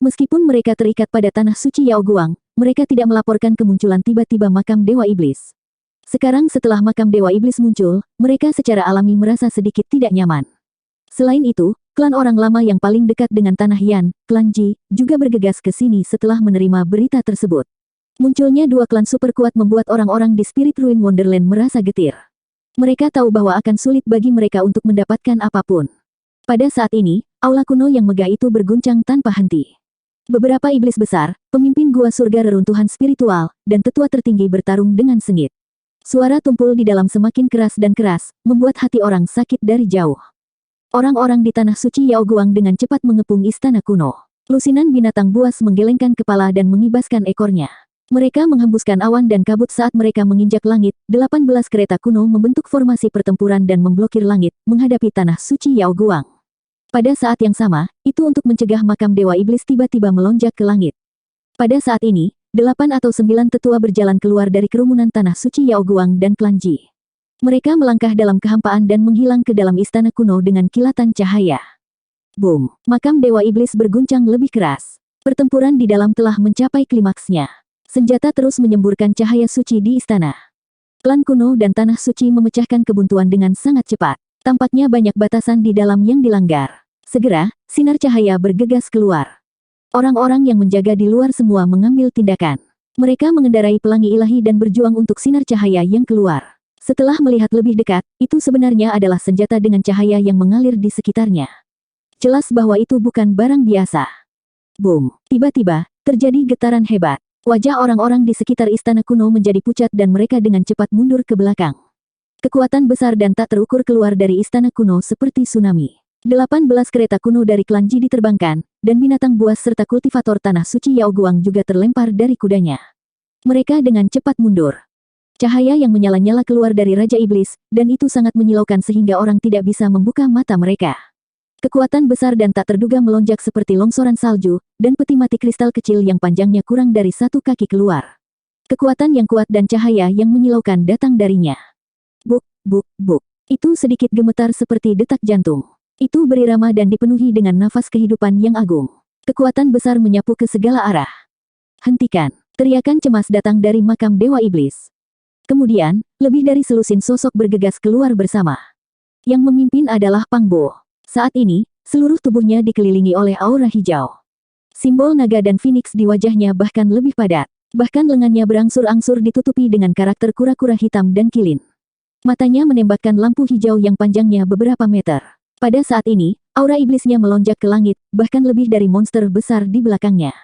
Meskipun mereka terikat pada Tanah Suci Yao Guang, mereka tidak melaporkan kemunculan tiba-tiba makam Dewa Iblis. Sekarang setelah makam Dewa Iblis muncul, mereka secara alami merasa sedikit tidak nyaman. Selain itu, klan orang lama yang paling dekat dengan Tanah Yan, klan Ji, juga bergegas ke sini setelah menerima berita tersebut. Munculnya dua klan super kuat membuat orang-orang di Spirit Ruin Wonderland merasa getir. Mereka tahu bahwa akan sulit bagi mereka untuk mendapatkan apapun. Pada saat ini, aula kuno yang megah itu berguncang tanpa henti. Beberapa iblis besar, pemimpin gua surga reruntuhan spiritual, dan tetua tertinggi bertarung dengan sengit. Suara tumpul di dalam semakin keras dan keras, membuat hati orang sakit dari jauh. Orang-orang di tanah suci Yao Guang dengan cepat mengepung istana kuno. Lusinan binatang buas menggelengkan kepala dan mengibaskan ekornya. Mereka menghembuskan awan dan kabut saat mereka menginjak langit. 18 kereta kuno membentuk formasi pertempuran dan memblokir langit, menghadapi tanah suci Yao Guang. Pada saat yang sama, itu untuk mencegah makam Dewa Iblis tiba-tiba melonjak ke langit. Pada saat ini, 8 atau 9 tetua berjalan keluar dari kerumunan tanah suci Yao Guang dan klan Ji. Mereka melangkah dalam kehampaan dan menghilang ke dalam istana kuno dengan kilatan cahaya. Boom! Makam Dewa Iblis berguncang lebih keras. Pertempuran di dalam telah mencapai klimaksnya. Senjata terus menyemburkan cahaya suci di istana. Klan kuno dan tanah suci memecahkan kebuntuan dengan sangat cepat. Tampaknya banyak batasan di dalam yang dilanggar. Segera, sinar cahaya bergegas keluar. Orang-orang yang menjaga di luar semua mengambil tindakan. Mereka mengendarai pelangi ilahi dan berjuang untuk sinar cahaya yang keluar. Setelah melihat lebih dekat, itu sebenarnya adalah senjata dengan cahaya yang mengalir di sekitarnya. Jelas bahwa itu bukan barang biasa. Boom! Tiba-tiba, terjadi getaran hebat. Wajah orang-orang di sekitar istana kuno menjadi pucat dan mereka dengan cepat mundur ke belakang. Kekuatan besar dan tak terukur keluar dari istana kuno seperti tsunami. 18 kereta kuno dari klan Ji diterbangkan, dan binatang buas serta kultivator tanah suci Yao Guang juga terlempar dari kudanya. Mereka dengan cepat mundur. Cahaya yang menyala-nyala keluar dari Raja Iblis, dan itu sangat menyilaukan sehingga orang tidak bisa membuka mata mereka. Kekuatan besar dan tak terduga melonjak seperti longsoran salju, dan peti mati kristal kecil yang panjangnya kurang dari 1 kaki keluar. Kekuatan yang kuat dan cahaya yang menyilaukan datang darinya. Buk, buk, buk. Itu sedikit gemetar seperti detak jantung. Itu berirama dan dipenuhi dengan nafas kehidupan yang agung. Kekuatan besar menyapu ke segala arah. Hentikan! Teriakan cemas datang dari makam Dewa Iblis. Kemudian, lebih dari selusin sosok bergegas keluar bersama. Yang memimpin adalah Pang Bo. Saat ini, seluruh tubuhnya dikelilingi oleh aura hijau. Simbol naga dan phoenix di wajahnya bahkan lebih padat. Bahkan lengannya berangsur-angsur ditutupi dengan karakter kura-kura hitam dan kilin. Matanya menembakkan lampu hijau yang panjangnya beberapa meter. Pada saat ini, aura iblisnya melonjak ke langit, bahkan lebih dari monster besar di belakangnya.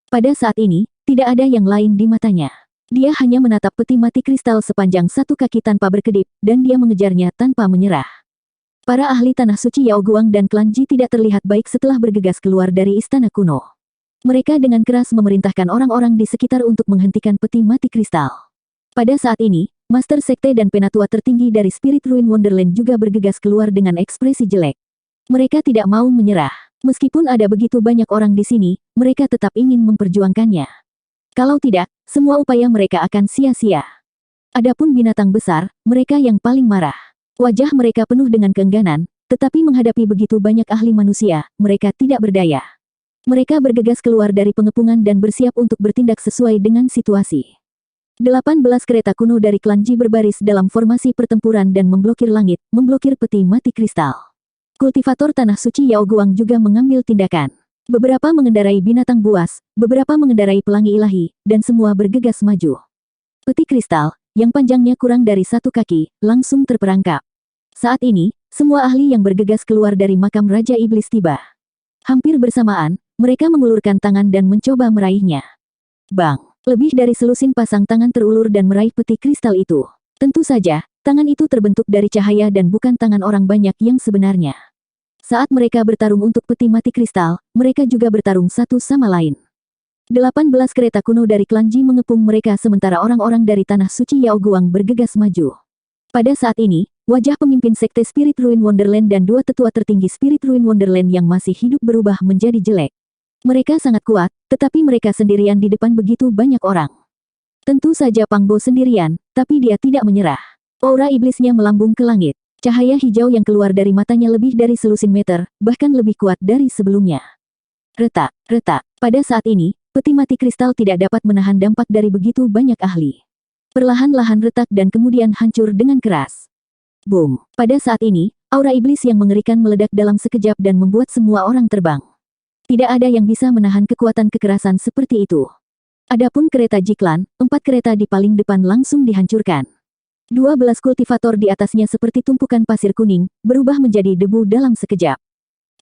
Pada saat ini, tidak ada yang lain di matanya. Dia hanya menatap peti mati kristal sepanjang 1 kaki tanpa berkedip, dan dia mengejarnya tanpa menyerah. Para ahli tanah suci Yao Guang dan klan Ji tidak terlihat baik setelah bergegas keluar dari istana kuno. Mereka dengan keras memerintahkan orang-orang di sekitar untuk menghentikan peti mati kristal. Pada saat ini, Master Sekte dan Penatua tertinggi dari Spirit Ruin Wonderland juga bergegas keluar dengan ekspresi jelek. Mereka tidak mau menyerah. Meskipun ada begitu banyak orang di sini, mereka tetap ingin memperjuangkannya. Kalau tidak, semua upaya mereka akan sia-sia. Adapun binatang besar, mereka yang paling marah. Wajah mereka penuh dengan keengganan, tetapi menghadapi begitu banyak ahli manusia, mereka tidak berdaya. Mereka bergegas keluar dari pengepungan dan bersiap untuk bertindak sesuai dengan situasi. 18 kereta kuno dari klan Ji berbaris dalam formasi pertempuran dan memblokir langit, memblokir peti mati kristal. Kultivator tanah suci Yao Guang juga mengambil tindakan. Beberapa mengendarai binatang buas, beberapa mengendarai pelangi ilahi, dan semua bergegas maju. Peti kristal, yang panjangnya kurang dari 1 kaki, langsung terperangkap. Saat ini, semua ahli yang bergegas keluar dari makam Raja Iblis tiba. Hampir bersamaan, mereka mengulurkan tangan dan mencoba meraihnya. Bang! Lebih dari selusin pasang tangan terulur dan meraih peti kristal itu. Tentu saja, tangan itu terbentuk dari cahaya dan bukan tangan orang banyak yang sebenarnya. Saat mereka bertarung untuk peti mati kristal, mereka juga bertarung satu sama lain. 18 kereta kuno dari klan Ji mengepung mereka sementara orang-orang dari tanah suci Yao Guang bergegas maju. Pada saat ini, wajah pemimpin Sekte Spirit Ruin Wonderland dan 2 tetua tertinggi Spirit Ruin Wonderland yang masih hidup berubah menjadi jelek. Mereka sangat kuat, tetapi mereka sendirian di depan begitu banyak orang. Tentu saja Pang Bo sendirian, tapi dia tidak menyerah. Aura iblisnya melambung ke langit. Cahaya hijau yang keluar dari matanya lebih dari selusin meter, bahkan lebih kuat dari sebelumnya. Retak, retak. Pada saat ini, peti mati kristal tidak dapat menahan dampak dari begitu banyak ahli. Perlahan-lahan retak dan kemudian hancur dengan keras. Boom. Pada saat ini, aura iblis yang mengerikan meledak dalam sekejap dan membuat semua orang terbang. Tidak ada yang bisa menahan kekuatan kekerasan seperti itu. Adapun kereta Jiklan, 4 kereta di paling depan langsung dihancurkan. 12 kultivator di atasnya seperti tumpukan pasir kuning, berubah menjadi debu dalam sekejap.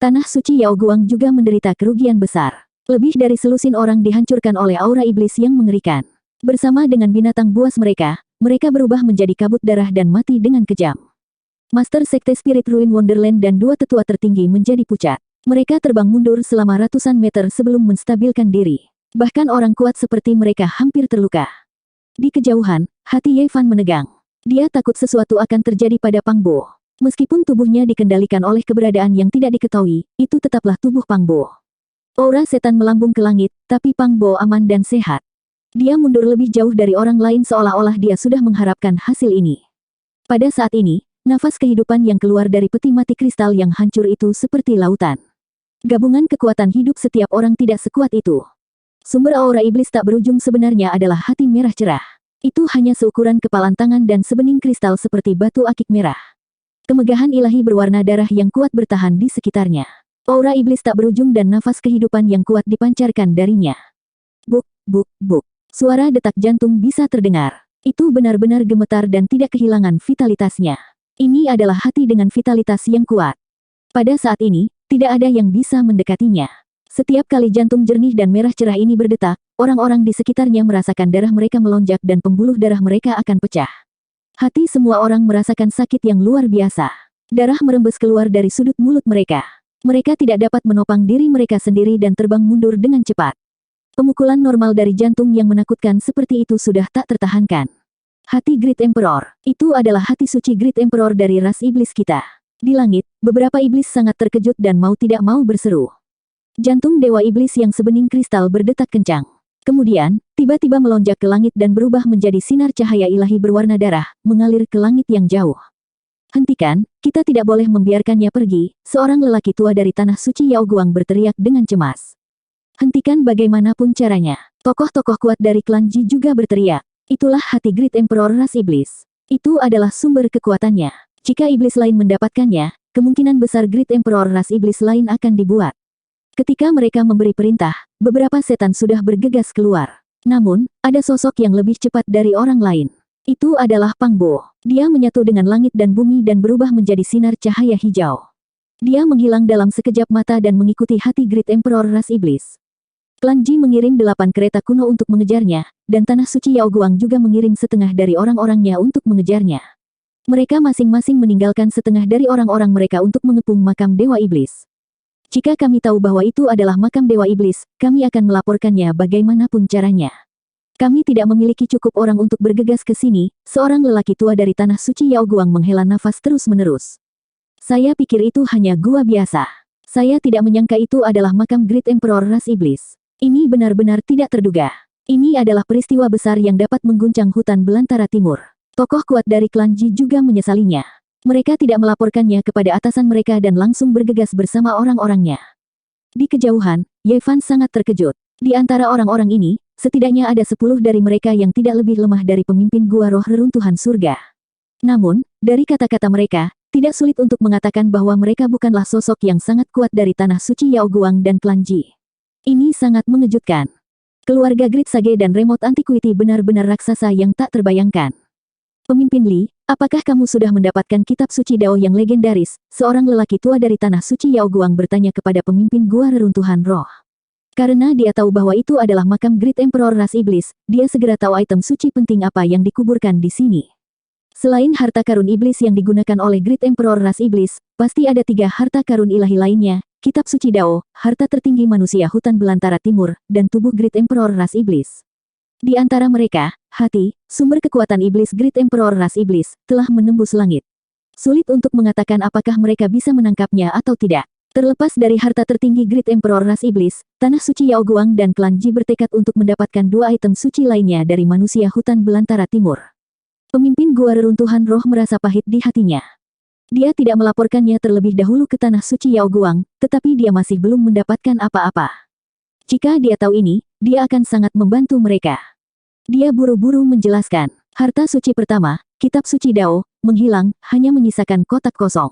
Tanah suci Yaoguang juga menderita kerugian besar. Lebih dari selusin orang dihancurkan oleh aura iblis yang mengerikan. Bersama dengan binatang buas mereka berubah menjadi kabut darah dan mati dengan kejam. Master Sekte Spirit Ruin Wonderland dan 2 tetua tertinggi menjadi pucat. Mereka terbang mundur selama ratusan meter sebelum menstabilkan diri. Bahkan orang kuat seperti mereka hampir terluka. Di kejauhan, hati Ye Fan menegang. Dia takut sesuatu akan terjadi pada Pang Bo. Meskipun tubuhnya dikendalikan oleh keberadaan yang tidak diketahui, itu tetaplah tubuh Pang Bo. Aura setan melambung ke langit, tapi Pang Bo aman dan sehat. Dia mundur lebih jauh dari orang lain seolah-olah dia sudah mengharapkan hasil ini. Pada saat ini, nafas kehidupan yang keluar dari peti mati kristal yang hancur itu seperti lautan. Gabungan kekuatan hidup setiap orang tidak sekuat itu. Sumber aura iblis tak berujung sebenarnya adalah hati merah cerah. Itu hanya seukuran kepalan tangan dan sebening kristal seperti batu akik merah. Kemegahan ilahi berwarna darah yang kuat bertahan di sekitarnya. Aura iblis tak berujung dan nafas kehidupan yang kuat dipancarkan darinya. Buk, buk, buk. Suara detak jantung bisa terdengar. Itu benar-benar gemetar dan tidak kehilangan vitalitasnya. Ini adalah hati dengan vitalitas yang kuat. Pada saat ini, tidak ada yang bisa mendekatinya. Setiap kali jantung jernih dan merah cerah ini berdetak, orang-orang di sekitarnya merasakan darah mereka melonjak dan pembuluh darah mereka akan pecah. Hati semua orang merasakan sakit yang luar biasa. Darah merembes keluar dari sudut mulut mereka. Mereka tidak dapat menopang diri mereka sendiri dan terbang mundur dengan cepat. Pemukulan normal dari jantung yang menakutkan seperti itu sudah tak tertahankan. Hati Great Emperor, itu adalah hati suci Great Emperor dari ras iblis kita. Di langit, beberapa iblis sangat terkejut dan mau tidak mau berseru. Jantung dewa iblis yang sebening kristal berdetak kencang. Kemudian, tiba-tiba melonjak ke langit dan berubah menjadi sinar cahaya ilahi berwarna darah, mengalir ke langit yang jauh. Hentikan, kita tidak boleh membiarkannya pergi, seorang lelaki tua dari tanah suci Yaoguang berteriak dengan cemas. Hentikan bagaimanapun caranya. Tokoh-tokoh kuat dari klan Ji juga berteriak. Itulah hati Great Emperor ras iblis. Itu adalah sumber kekuatannya. Jika iblis lain mendapatkannya, kemungkinan besar Great Emperor ras iblis lain akan dibuat. Ketika mereka memberi perintah, beberapa setan sudah bergegas keluar. Namun, ada sosok yang lebih cepat dari orang lain. Itu adalah Pang Bo. Dia menyatu dengan langit dan bumi dan berubah menjadi sinar cahaya hijau. Dia menghilang dalam sekejap mata dan mengikuti hati Great Emperor ras iblis. Klan Ji mengirim 8 kereta kuno untuk mengejarnya, dan Tanah Suci Yaoguang juga mengirim setengah dari orang-orangnya untuk mengejarnya. Mereka masing-masing meninggalkan setengah dari orang-orang mereka untuk mengepung makam Dewa Iblis. Jika kami tahu bahwa itu adalah makam Dewa Iblis, kami akan melaporkannya bagaimanapun caranya. Kami tidak memiliki cukup orang untuk bergegas ke sini, seorang lelaki tua dari Tanah Suci Yaoguang menghela nafas terus-menerus. Saya pikir itu hanya gua biasa. Saya tidak menyangka itu adalah makam Great Emperor ras iblis. Ini benar-benar tidak terduga. Ini adalah peristiwa besar yang dapat mengguncang hutan belantara timur. Tokoh kuat dari klan Ji juga menyesalinya. Mereka tidak melaporkannya kepada atasan mereka dan langsung bergegas bersama orang-orangnya. Di kejauhan, Ye Fan sangat terkejut. Di antara orang-orang ini, setidaknya ada 10 dari mereka yang tidak lebih lemah dari pemimpin Gua Roh Reruntuhan Surga. Namun, dari kata-kata mereka, tidak sulit untuk mengatakan bahwa mereka bukanlah sosok yang sangat kuat dari Tanah Suci Yaoguang dan klan Ji. Ini sangat mengejutkan. Keluarga Great Sage dan Remote Antiquity benar-benar raksasa yang tak terbayangkan. Pemimpin Li, apakah kamu sudah mendapatkan kitab suci Dao yang legendaris? Seorang lelaki tua dari Tanah Suci Yaoguang bertanya kepada pemimpin Gua Reruntuhan Roh. Karena dia tahu bahwa itu adalah makam Great Emperor ras iblis, dia segera tahu item suci penting apa yang dikuburkan di sini. Selain harta karun iblis yang digunakan oleh Great Emperor ras iblis, pasti ada 3 harta karun ilahi lainnya. Kitab Suci Dao, harta tertinggi manusia hutan belantara timur, dan tubuh Great Emperor ras iblis. Di antara mereka, hati, sumber kekuatan iblis Great Emperor ras iblis, telah menembus langit. Sulit untuk mengatakan apakah mereka bisa menangkapnya atau tidak. Terlepas dari harta tertinggi Great Emperor ras iblis, Tanah Suci Yaoguang dan klan Ji bertekad untuk mendapatkan 2 item suci lainnya dari manusia hutan belantara timur. Pemimpin Gua Reruntuhan Roh merasa pahit di hatinya. Dia tidak melaporkannya terlebih dahulu ke Tanah Suci Yaoguang, tetapi dia masih belum mendapatkan apa-apa. Jika dia tahu ini, dia akan sangat membantu mereka. Dia buru-buru menjelaskan. Harta suci pertama, Kitab Suci Dao, menghilang, hanya menyisakan kotak kosong.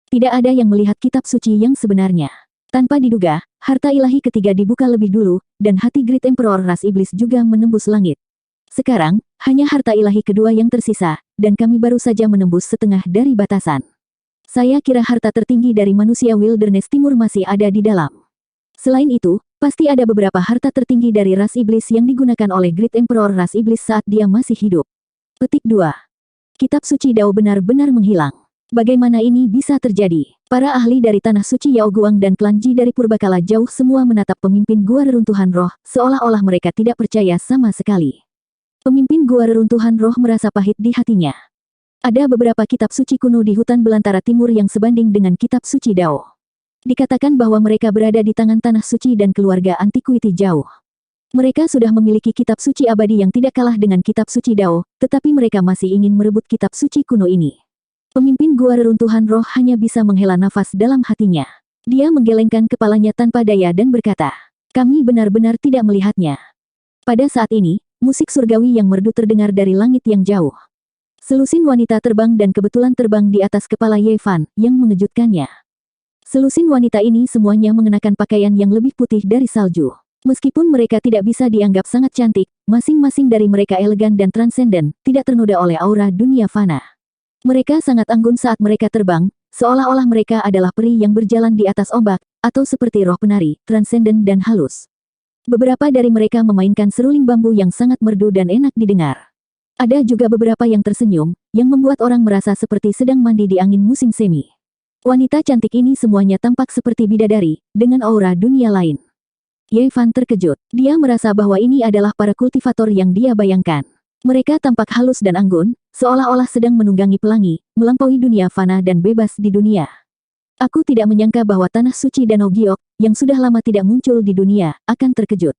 Tidak ada yang melihat kitab suci yang sebenarnya. Tanpa diduga, harta ilahi ketiga dibuka lebih dulu, dan hati Great Emperor ras iblis juga menembus langit. Sekarang, hanya harta ilahi kedua yang tersisa, dan kami baru saja menembus setengah dari batasan. Saya kira harta tertinggi dari manusia Wilderness Timur masih ada di dalam. Selain itu, pasti ada beberapa harta tertinggi dari ras iblis yang digunakan oleh Great Emperor ras iblis saat dia masih hidup. Petik 2. Kitab suci Dao benar-benar menghilang. Bagaimana ini bisa terjadi? Para ahli dari Tanah Suci Yao Guang dan klan Ji dari purbakala jauh semua menatap pemimpin Gua Reruntuhan Roh, seolah-olah mereka tidak percaya sama sekali. Pemimpin Gua Reruntuhan Roh merasa pahit di hatinya. Ada beberapa kitab suci kuno di hutan belantara timur yang sebanding dengan kitab suci Dao. Dikatakan bahwa mereka berada di tangan Tanah Suci dan keluarga Antiquity jauh. Mereka sudah memiliki kitab suci abadi yang tidak kalah dengan kitab suci Dao, tetapi mereka masih ingin merebut kitab suci kuno ini. Pemimpin Gua Reruntuhan Roh hanya bisa menghela nafas dalam hatinya. Dia menggelengkan kepalanya tanpa daya dan berkata, "Kami benar-benar tidak melihatnya." Pada saat ini, musik surgawi yang merdu terdengar dari langit yang jauh. Selusin wanita terbang dan kebetulan terbang di atas kepala Ye Fan, yang mengejutkannya. Selusin wanita ini semuanya mengenakan pakaian yang lebih putih dari salju. Meskipun mereka tidak bisa dianggap sangat cantik, masing-masing dari mereka elegan dan transenden, tidak ternoda oleh aura dunia fana. Mereka sangat anggun saat mereka terbang, seolah-olah mereka adalah peri yang berjalan di atas ombak, atau seperti roh penari, transenden dan halus. Beberapa dari mereka memainkan seruling bambu yang sangat merdu dan enak didengar. Ada juga beberapa yang tersenyum, yang membuat orang merasa seperti sedang mandi di angin musim semi. Wanita cantik ini semuanya tampak seperti bidadari, dengan aura dunia lain. Ye Fan terkejut. Dia merasa bahwa ini adalah para kultivator yang dia bayangkan. Mereka tampak halus dan anggun, seolah-olah sedang menunggangi pelangi, melampaui dunia fana dan bebas di dunia. Aku tidak menyangka bahwa Tanah Suci Danau Giok, yang sudah lama tidak muncul di dunia, akan terkejut.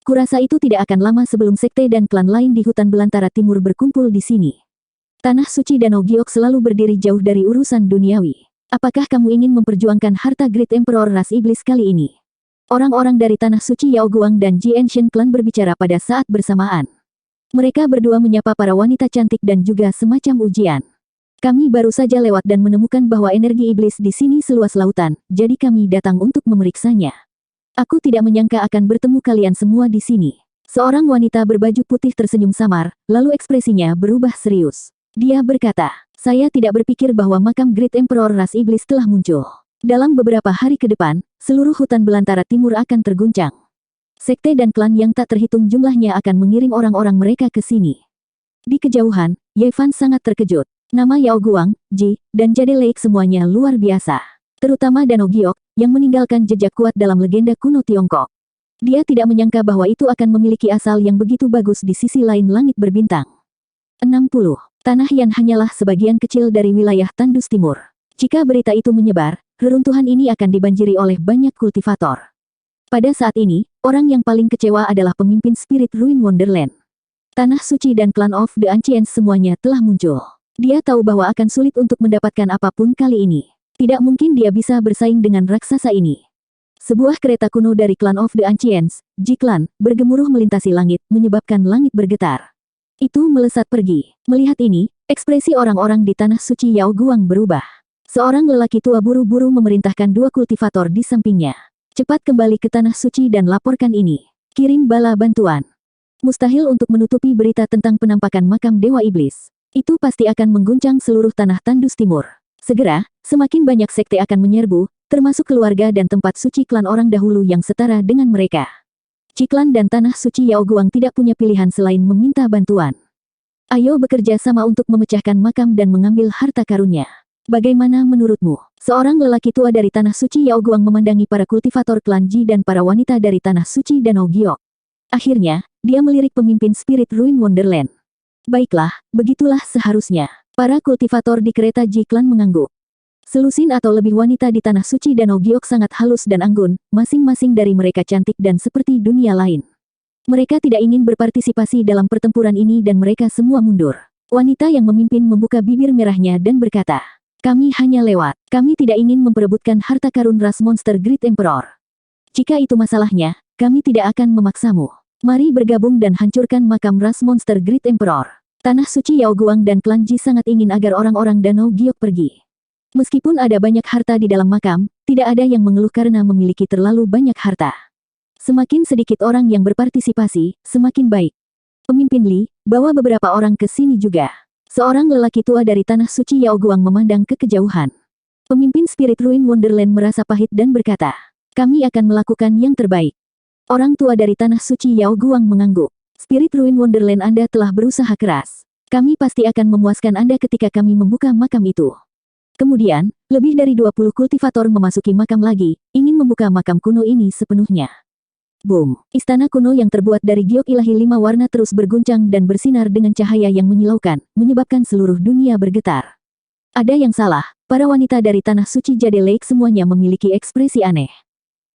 Kurasa itu tidak akan lama sebelum sekte dan klan lain di hutan belantara timur berkumpul di sini. Tanah Suci Danau Giok selalu berdiri jauh dari urusan duniawi. Apakah kamu ingin memperjuangkan harta Great Emperor ras iblis kali ini? Orang-orang dari Tanah Suci Yao Guang dan Ji Ancient Clan berbicara pada saat bersamaan. Mereka berdua menyapa para wanita cantik dan juga semacam ujian. Kami baru saja lewat dan menemukan bahwa energi iblis di sini seluas lautan, jadi kami datang untuk memeriksanya. Aku tidak menyangka akan bertemu kalian semua di sini. Seorang wanita berbaju putih tersenyum samar, lalu ekspresinya berubah serius. Dia berkata, "Saya tidak berpikir bahwa makam Great Emperor ras iblis telah muncul. Dalam beberapa hari ke depan, seluruh hutan belantara timur akan terguncang. Sekte dan klan yang tak terhitung jumlahnya akan mengiring orang-orang mereka ke sini." Di kejauhan, Ye Fan sangat terkejut. Nama Yao Guang, Ji, dan Jade Lake semuanya luar biasa. Terutama Danau Giok, yang meninggalkan jejak kuat dalam legenda kuno Tiongkok. Dia tidak menyangka bahwa itu akan memiliki asal yang begitu bagus di sisi lain langit berbintang. 60. Tanah Yan hanyalah sebagian kecil dari wilayah Tandus Timur. Jika berita itu menyebar, reruntuhan ini akan dibanjiri oleh banyak kultivator. Pada saat ini, orang yang paling kecewa adalah pemimpin Spirit Ruin Wonderland. Tanah Suci dan Clan of the Ancients semuanya telah muncul. Dia tahu bahwa akan sulit untuk mendapatkan apapun kali ini. Tidak mungkin dia bisa bersaing dengan raksasa ini. Sebuah kereta kuno dari Clan of the Ancients, Ji Clan, bergemuruh melintasi langit, menyebabkan langit bergetar. Itu melesat pergi. Melihat ini, ekspresi orang-orang di Tanah Suci Yao Guang berubah. Seorang lelaki tua buru-buru memerintahkan dua kultivator di sampingnya. "Cepat kembali ke Tanah Suci dan laporkan ini. Kirim bala bantuan." Mustahil untuk menutupi berita tentang penampakan makam Dewa Iblis. Itu pasti akan mengguncang seluruh tanah Tandus Timur. Segera, semakin banyak sekte akan menyerbu, termasuk keluarga dan tempat suci klan orang dahulu yang setara dengan mereka. Ciklan dan Tanah Suci Yao Guang tidak punya pilihan selain meminta bantuan. Ayo bekerja sama untuk memecahkan makam dan mengambil harta karunnya. Bagaimana menurutmu? Seorang lelaki tua dari Tanah Suci Yao Guang memandangi para kultivator klan Ji dan para wanita dari Tanah Suci Danau Giok. Akhirnya, dia melirik pemimpin Spirit Ruin Wonderland. "Baiklah, begitulah seharusnya." Para kultivator di kereta Ji Clan mengangguk. Selusin atau lebih wanita di Tanah Suci Danau Giok sangat halus dan anggun, masing-masing dari mereka cantik dan seperti dunia lain. Mereka tidak ingin berpartisipasi dalam pertempuran ini dan mereka semua mundur. Wanita yang memimpin membuka bibir merahnya dan berkata, "Kami hanya lewat. Kami tidak ingin memperebutkan harta karun ras monster Great Emperor. Jika itu masalahnya, kami tidak akan memaksamu. Mari bergabung dan hancurkan makam ras monster Great Emperor." Tanah Suci Yao Guang dan klan Ji sangat ingin agar orang-orang Danau Giok pergi. Meskipun ada banyak harta di dalam makam, tidak ada yang mengeluh karena memiliki terlalu banyak harta. Semakin sedikit orang yang berpartisipasi, semakin baik. Pemimpin Li, bawa beberapa orang ke sini juga. Seorang lelaki tua dari Tanah Suci Yao Guang memandang ke kejauhan. Pemimpin Spirit Ruin Wonderland merasa pahit dan berkata, kami akan melakukan yang terbaik. Orang tua dari Tanah Suci Yao Guang mengangguk. Spirit Ruin Wonderland Anda telah berusaha keras. Kami pasti akan memuaskan Anda ketika kami membuka makam itu. Kemudian, lebih dari 20 kultivator memasuki makam lagi, ingin membuka makam kuno ini sepenuhnya. Boom! Istana kuno yang terbuat dari giok ilahi 5 warna terus berguncang dan bersinar dengan cahaya yang menyilaukan, menyebabkan seluruh dunia bergetar. Ada yang salah, para wanita dari Tanah Suci Jade Lake semuanya memiliki ekspresi aneh.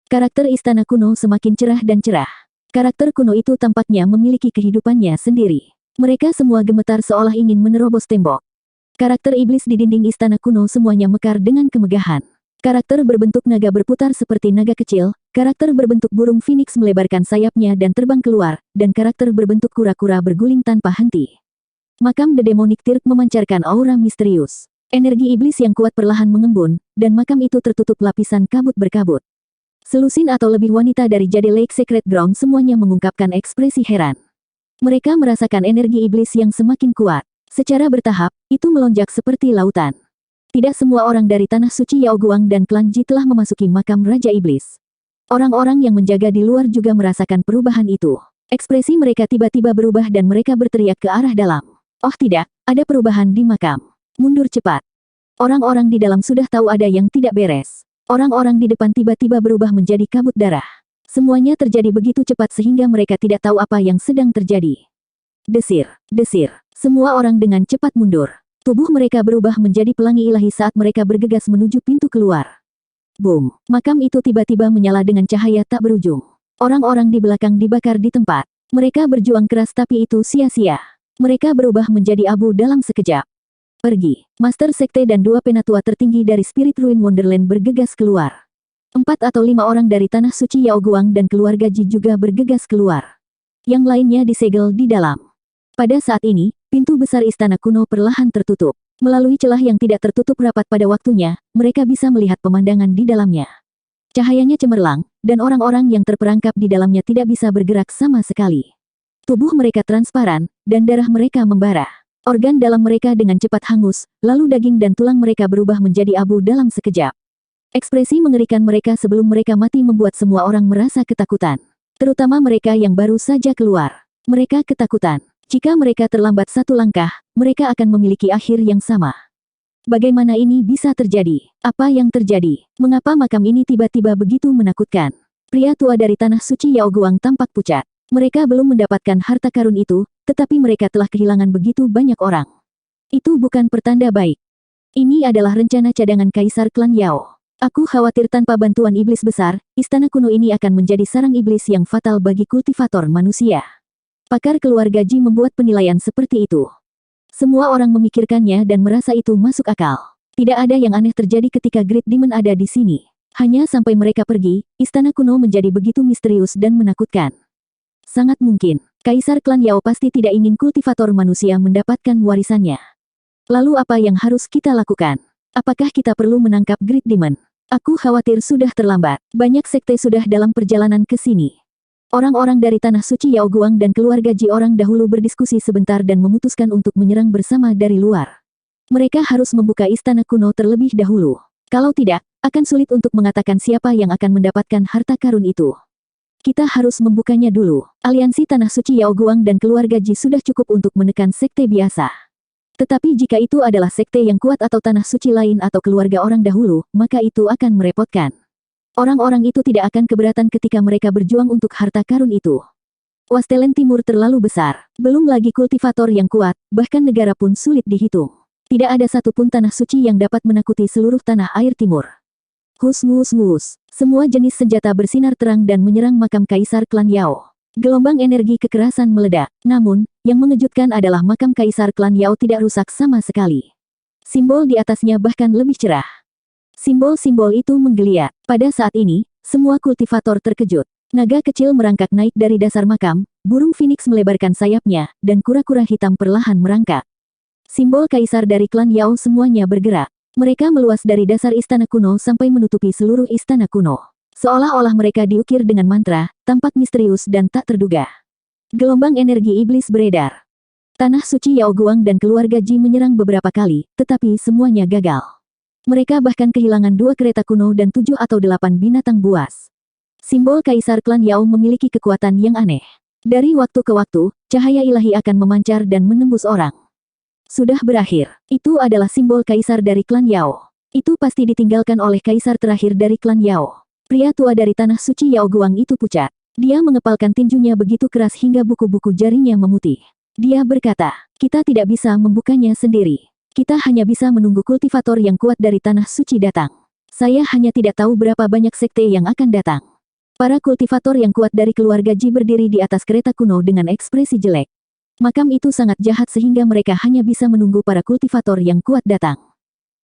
Karakter istana kuno semakin cerah dan cerah. Karakter kuno itu tampaknya memiliki kehidupannya sendiri. Mereka semua gemetar seolah ingin menerobos tembok. Karakter iblis di dinding istana kuno semuanya mekar dengan kemegahan. Karakter berbentuk naga berputar seperti naga kecil, karakter berbentuk burung phoenix melebarkan sayapnya dan terbang keluar, dan karakter berbentuk kura-kura berguling tanpa henti. Makam The Demonic Tirk memancarkan aura misterius. Energi iblis yang kuat perlahan mengembun, dan makam itu tertutup lapisan kabut berkabut. Selusin atau lebih wanita dari Jade Lake Secret Ground semuanya mengungkapkan ekspresi heran. Mereka merasakan energi iblis yang semakin kuat. Secara bertahap, itu melonjak seperti lautan. Tidak semua orang dari Tanah Suci Yao Guang dan Klan Ji telah memasuki makam Raja Iblis. Orang-orang yang menjaga di luar juga merasakan perubahan itu. Ekspresi mereka tiba-tiba berubah dan mereka berteriak ke arah dalam. Oh tidak, ada perubahan di makam. Mundur cepat. Orang-orang di dalam sudah tahu ada yang tidak beres. Orang-orang di depan tiba-tiba berubah menjadi kabut darah. Semuanya terjadi begitu cepat sehingga mereka tidak tahu apa yang sedang terjadi. Desir, desir. Semua orang dengan cepat mundur. Tubuh mereka berubah menjadi pelangi ilahi saat mereka bergegas menuju pintu keluar. Boom! Makam itu tiba-tiba menyala dengan cahaya tak berujung. Orang-orang di belakang dibakar di tempat. Mereka berjuang keras tapi itu sia-sia. Mereka berubah menjadi abu dalam sekejap. Pergi. Master Sekte dan 2 penatua tertinggi dari Spirit Ruin Wonderland bergegas keluar. 4 atau 5 orang dari Tanah Suci Yao Guang dan keluarga Ji juga bergegas keluar. Yang lainnya disegel di dalam. Pada saat ini, pintu besar istana kuno perlahan tertutup. Melalui celah yang tidak tertutup rapat pada waktunya, mereka bisa melihat pemandangan di dalamnya. Cahayanya cemerlang, dan orang-orang yang terperangkap di dalamnya tidak bisa bergerak sama sekali. Tubuh mereka transparan, dan darah mereka membara. Organ dalam mereka dengan cepat hangus, lalu daging dan tulang mereka berubah menjadi abu dalam sekejap. Ekspresi mengerikan mereka sebelum mereka mati membuat semua orang merasa ketakutan. Terutama mereka yang baru saja keluar. Mereka ketakutan. Jika mereka terlambat satu langkah, mereka akan memiliki akhir yang sama. Bagaimana ini bisa terjadi? Apa yang terjadi? Mengapa makam ini tiba-tiba begitu menakutkan? Pria tua dari Tanah Suci Yao Guang tampak pucat. Mereka belum mendapatkan harta karun itu, tetapi mereka telah kehilangan begitu banyak orang. Itu bukan pertanda baik. Ini adalah rencana cadangan Kaisar Klan Yao. Aku khawatir tanpa bantuan iblis besar, istana kuno ini akan menjadi sarang iblis yang fatal bagi kultivator manusia. Pakar keluarga Ji membuat penilaian seperti itu. Semua orang memikirkannya dan merasa itu masuk akal. Tidak ada yang aneh terjadi ketika Great Demon ada di sini. Hanya sampai mereka pergi, istana kuno menjadi begitu misterius dan menakutkan. Sangat mungkin, Kaisar Klan Yao pasti tidak ingin kultivator manusia mendapatkan warisannya. Lalu apa yang harus kita lakukan? Apakah kita perlu menangkap Great Demon? Aku khawatir sudah terlambat. Banyak sekte sudah dalam perjalanan ke sini. Orang-orang dari Tanah Suci Yao Guang dan keluarga Ji orang dahulu berdiskusi sebentar dan memutuskan untuk menyerang bersama dari luar. Mereka harus membuka istana kuno terlebih dahulu. Kalau tidak, akan sulit untuk mengatakan siapa yang akan mendapatkan harta karun itu. Kita harus membukanya dulu. Aliansi Tanah Suci Yao Guang dan keluarga Ji sudah cukup untuk menekan sekte biasa. Tetapi jika itu adalah sekte yang kuat atau Tanah Suci lain atau keluarga orang dahulu, maka itu akan merepotkan. Orang-orang itu tidak akan keberatan ketika mereka berjuang untuk harta karun itu. Wastelen Timur terlalu besar, belum lagi kultivator yang kuat, bahkan negara pun sulit dihitung. Tidak ada satupun tanah suci yang dapat menakuti seluruh tanah air timur. Hus-mus-mus, semua jenis senjata bersinar terang dan menyerang makam Kaisar Klan Yao. Gelombang energi kekerasan meledak, namun, yang mengejutkan adalah makam Kaisar Klan Yao tidak rusak sama sekali. Simbol di atasnya bahkan lebih cerah. Simbol-simbol itu menggeliat. Pada saat ini, semua kultivator terkejut. Naga kecil merangkak naik dari dasar makam, burung phoenix melebarkan sayapnya, dan kura-kura hitam perlahan merangkak. Simbol kaisar dari klan Yao semuanya bergerak. Mereka meluas dari dasar istana kuno sampai menutupi seluruh istana kuno. Seolah-olah mereka diukir dengan mantra, tampak misterius dan tak terduga. Gelombang energi iblis beredar. Tanah suci Yao Guang dan keluarga Ji menyerang beberapa kali, tetapi semuanya gagal. Mereka bahkan kehilangan 2 kereta kuno dan 7 atau 8 binatang buas. Simbol Kaisar Klan Yao memiliki kekuatan yang aneh. Dari waktu ke waktu, cahaya ilahi akan memancar dan menembus orang. Sudah berakhir. Itu adalah simbol Kaisar dari Klan Yao. Itu pasti ditinggalkan oleh Kaisar terakhir dari Klan Yao. Pria tua dari tanah suci Yao Guang itu pucat. Dia mengepalkan tinjunya begitu keras hingga buku-buku jarinya memutih. Dia berkata, kita tidak bisa membukanya sendiri. Kita hanya bisa menunggu kultivator yang kuat dari tanah suci datang. Saya hanya tidak tahu berapa banyak sekte yang akan datang. Para kultivator yang kuat dari keluarga Ji berdiri di atas kereta kuno dengan ekspresi jelek. Makam itu sangat jahat sehingga mereka hanya bisa menunggu para kultivator yang kuat datang.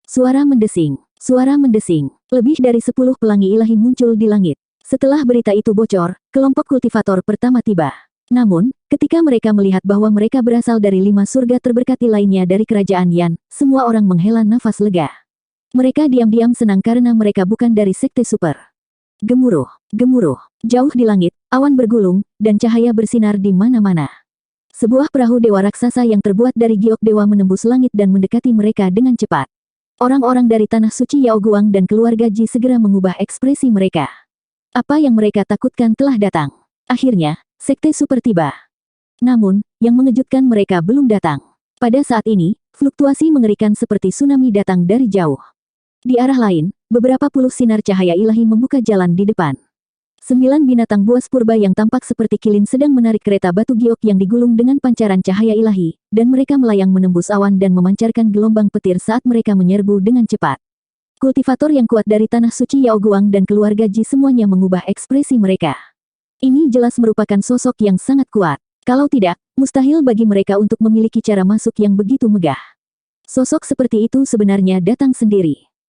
Suara mendesing. Suara mendesing. Lebih dari 10 pelangi ilahi muncul di langit. Setelah berita itu bocor, kelompok kultivator pertama tiba. Namun, ketika mereka melihat bahwa mereka berasal dari 5 surga terberkati lainnya dari kerajaan Yan, semua orang menghela nafas lega. Mereka diam-diam senang karena mereka bukan dari sekte super. Gemuruh, gemuruh. Jauh di langit, awan bergulung, dan cahaya bersinar di mana-mana. Sebuah perahu dewa raksasa yang terbuat dari giok dewa menembus langit dan mendekati mereka dengan cepat. Orang-orang dari tanah suci Yao Guang dan keluarga Ji segera mengubah ekspresi mereka. Apa yang mereka takutkan telah datang. Akhirnya, sekte super tiba. Namun, yang mengejutkan mereka belum datang. Pada saat ini, fluktuasi mengerikan seperti tsunami datang dari jauh. Di arah lain, beberapa puluh sinar cahaya ilahi membuka jalan di depan. 9 binatang buas purba yang tampak seperti kilin sedang menarik kereta batu giok yang digulung dengan pancaran cahaya ilahi, dan mereka melayang menembus awan dan memancarkan gelombang petir saat mereka menyerbu dengan cepat. Kultivator yang kuat dari tanah suci Yao Guang dan keluarga Ji semuanya mengubah ekspresi mereka. Ini jelas merupakan sosok yang sangat kuat. Kalau tidak, mustahil bagi mereka untuk memiliki cara masuk yang begitu megah. Sosok seperti itu sebenarnya datang sendiri.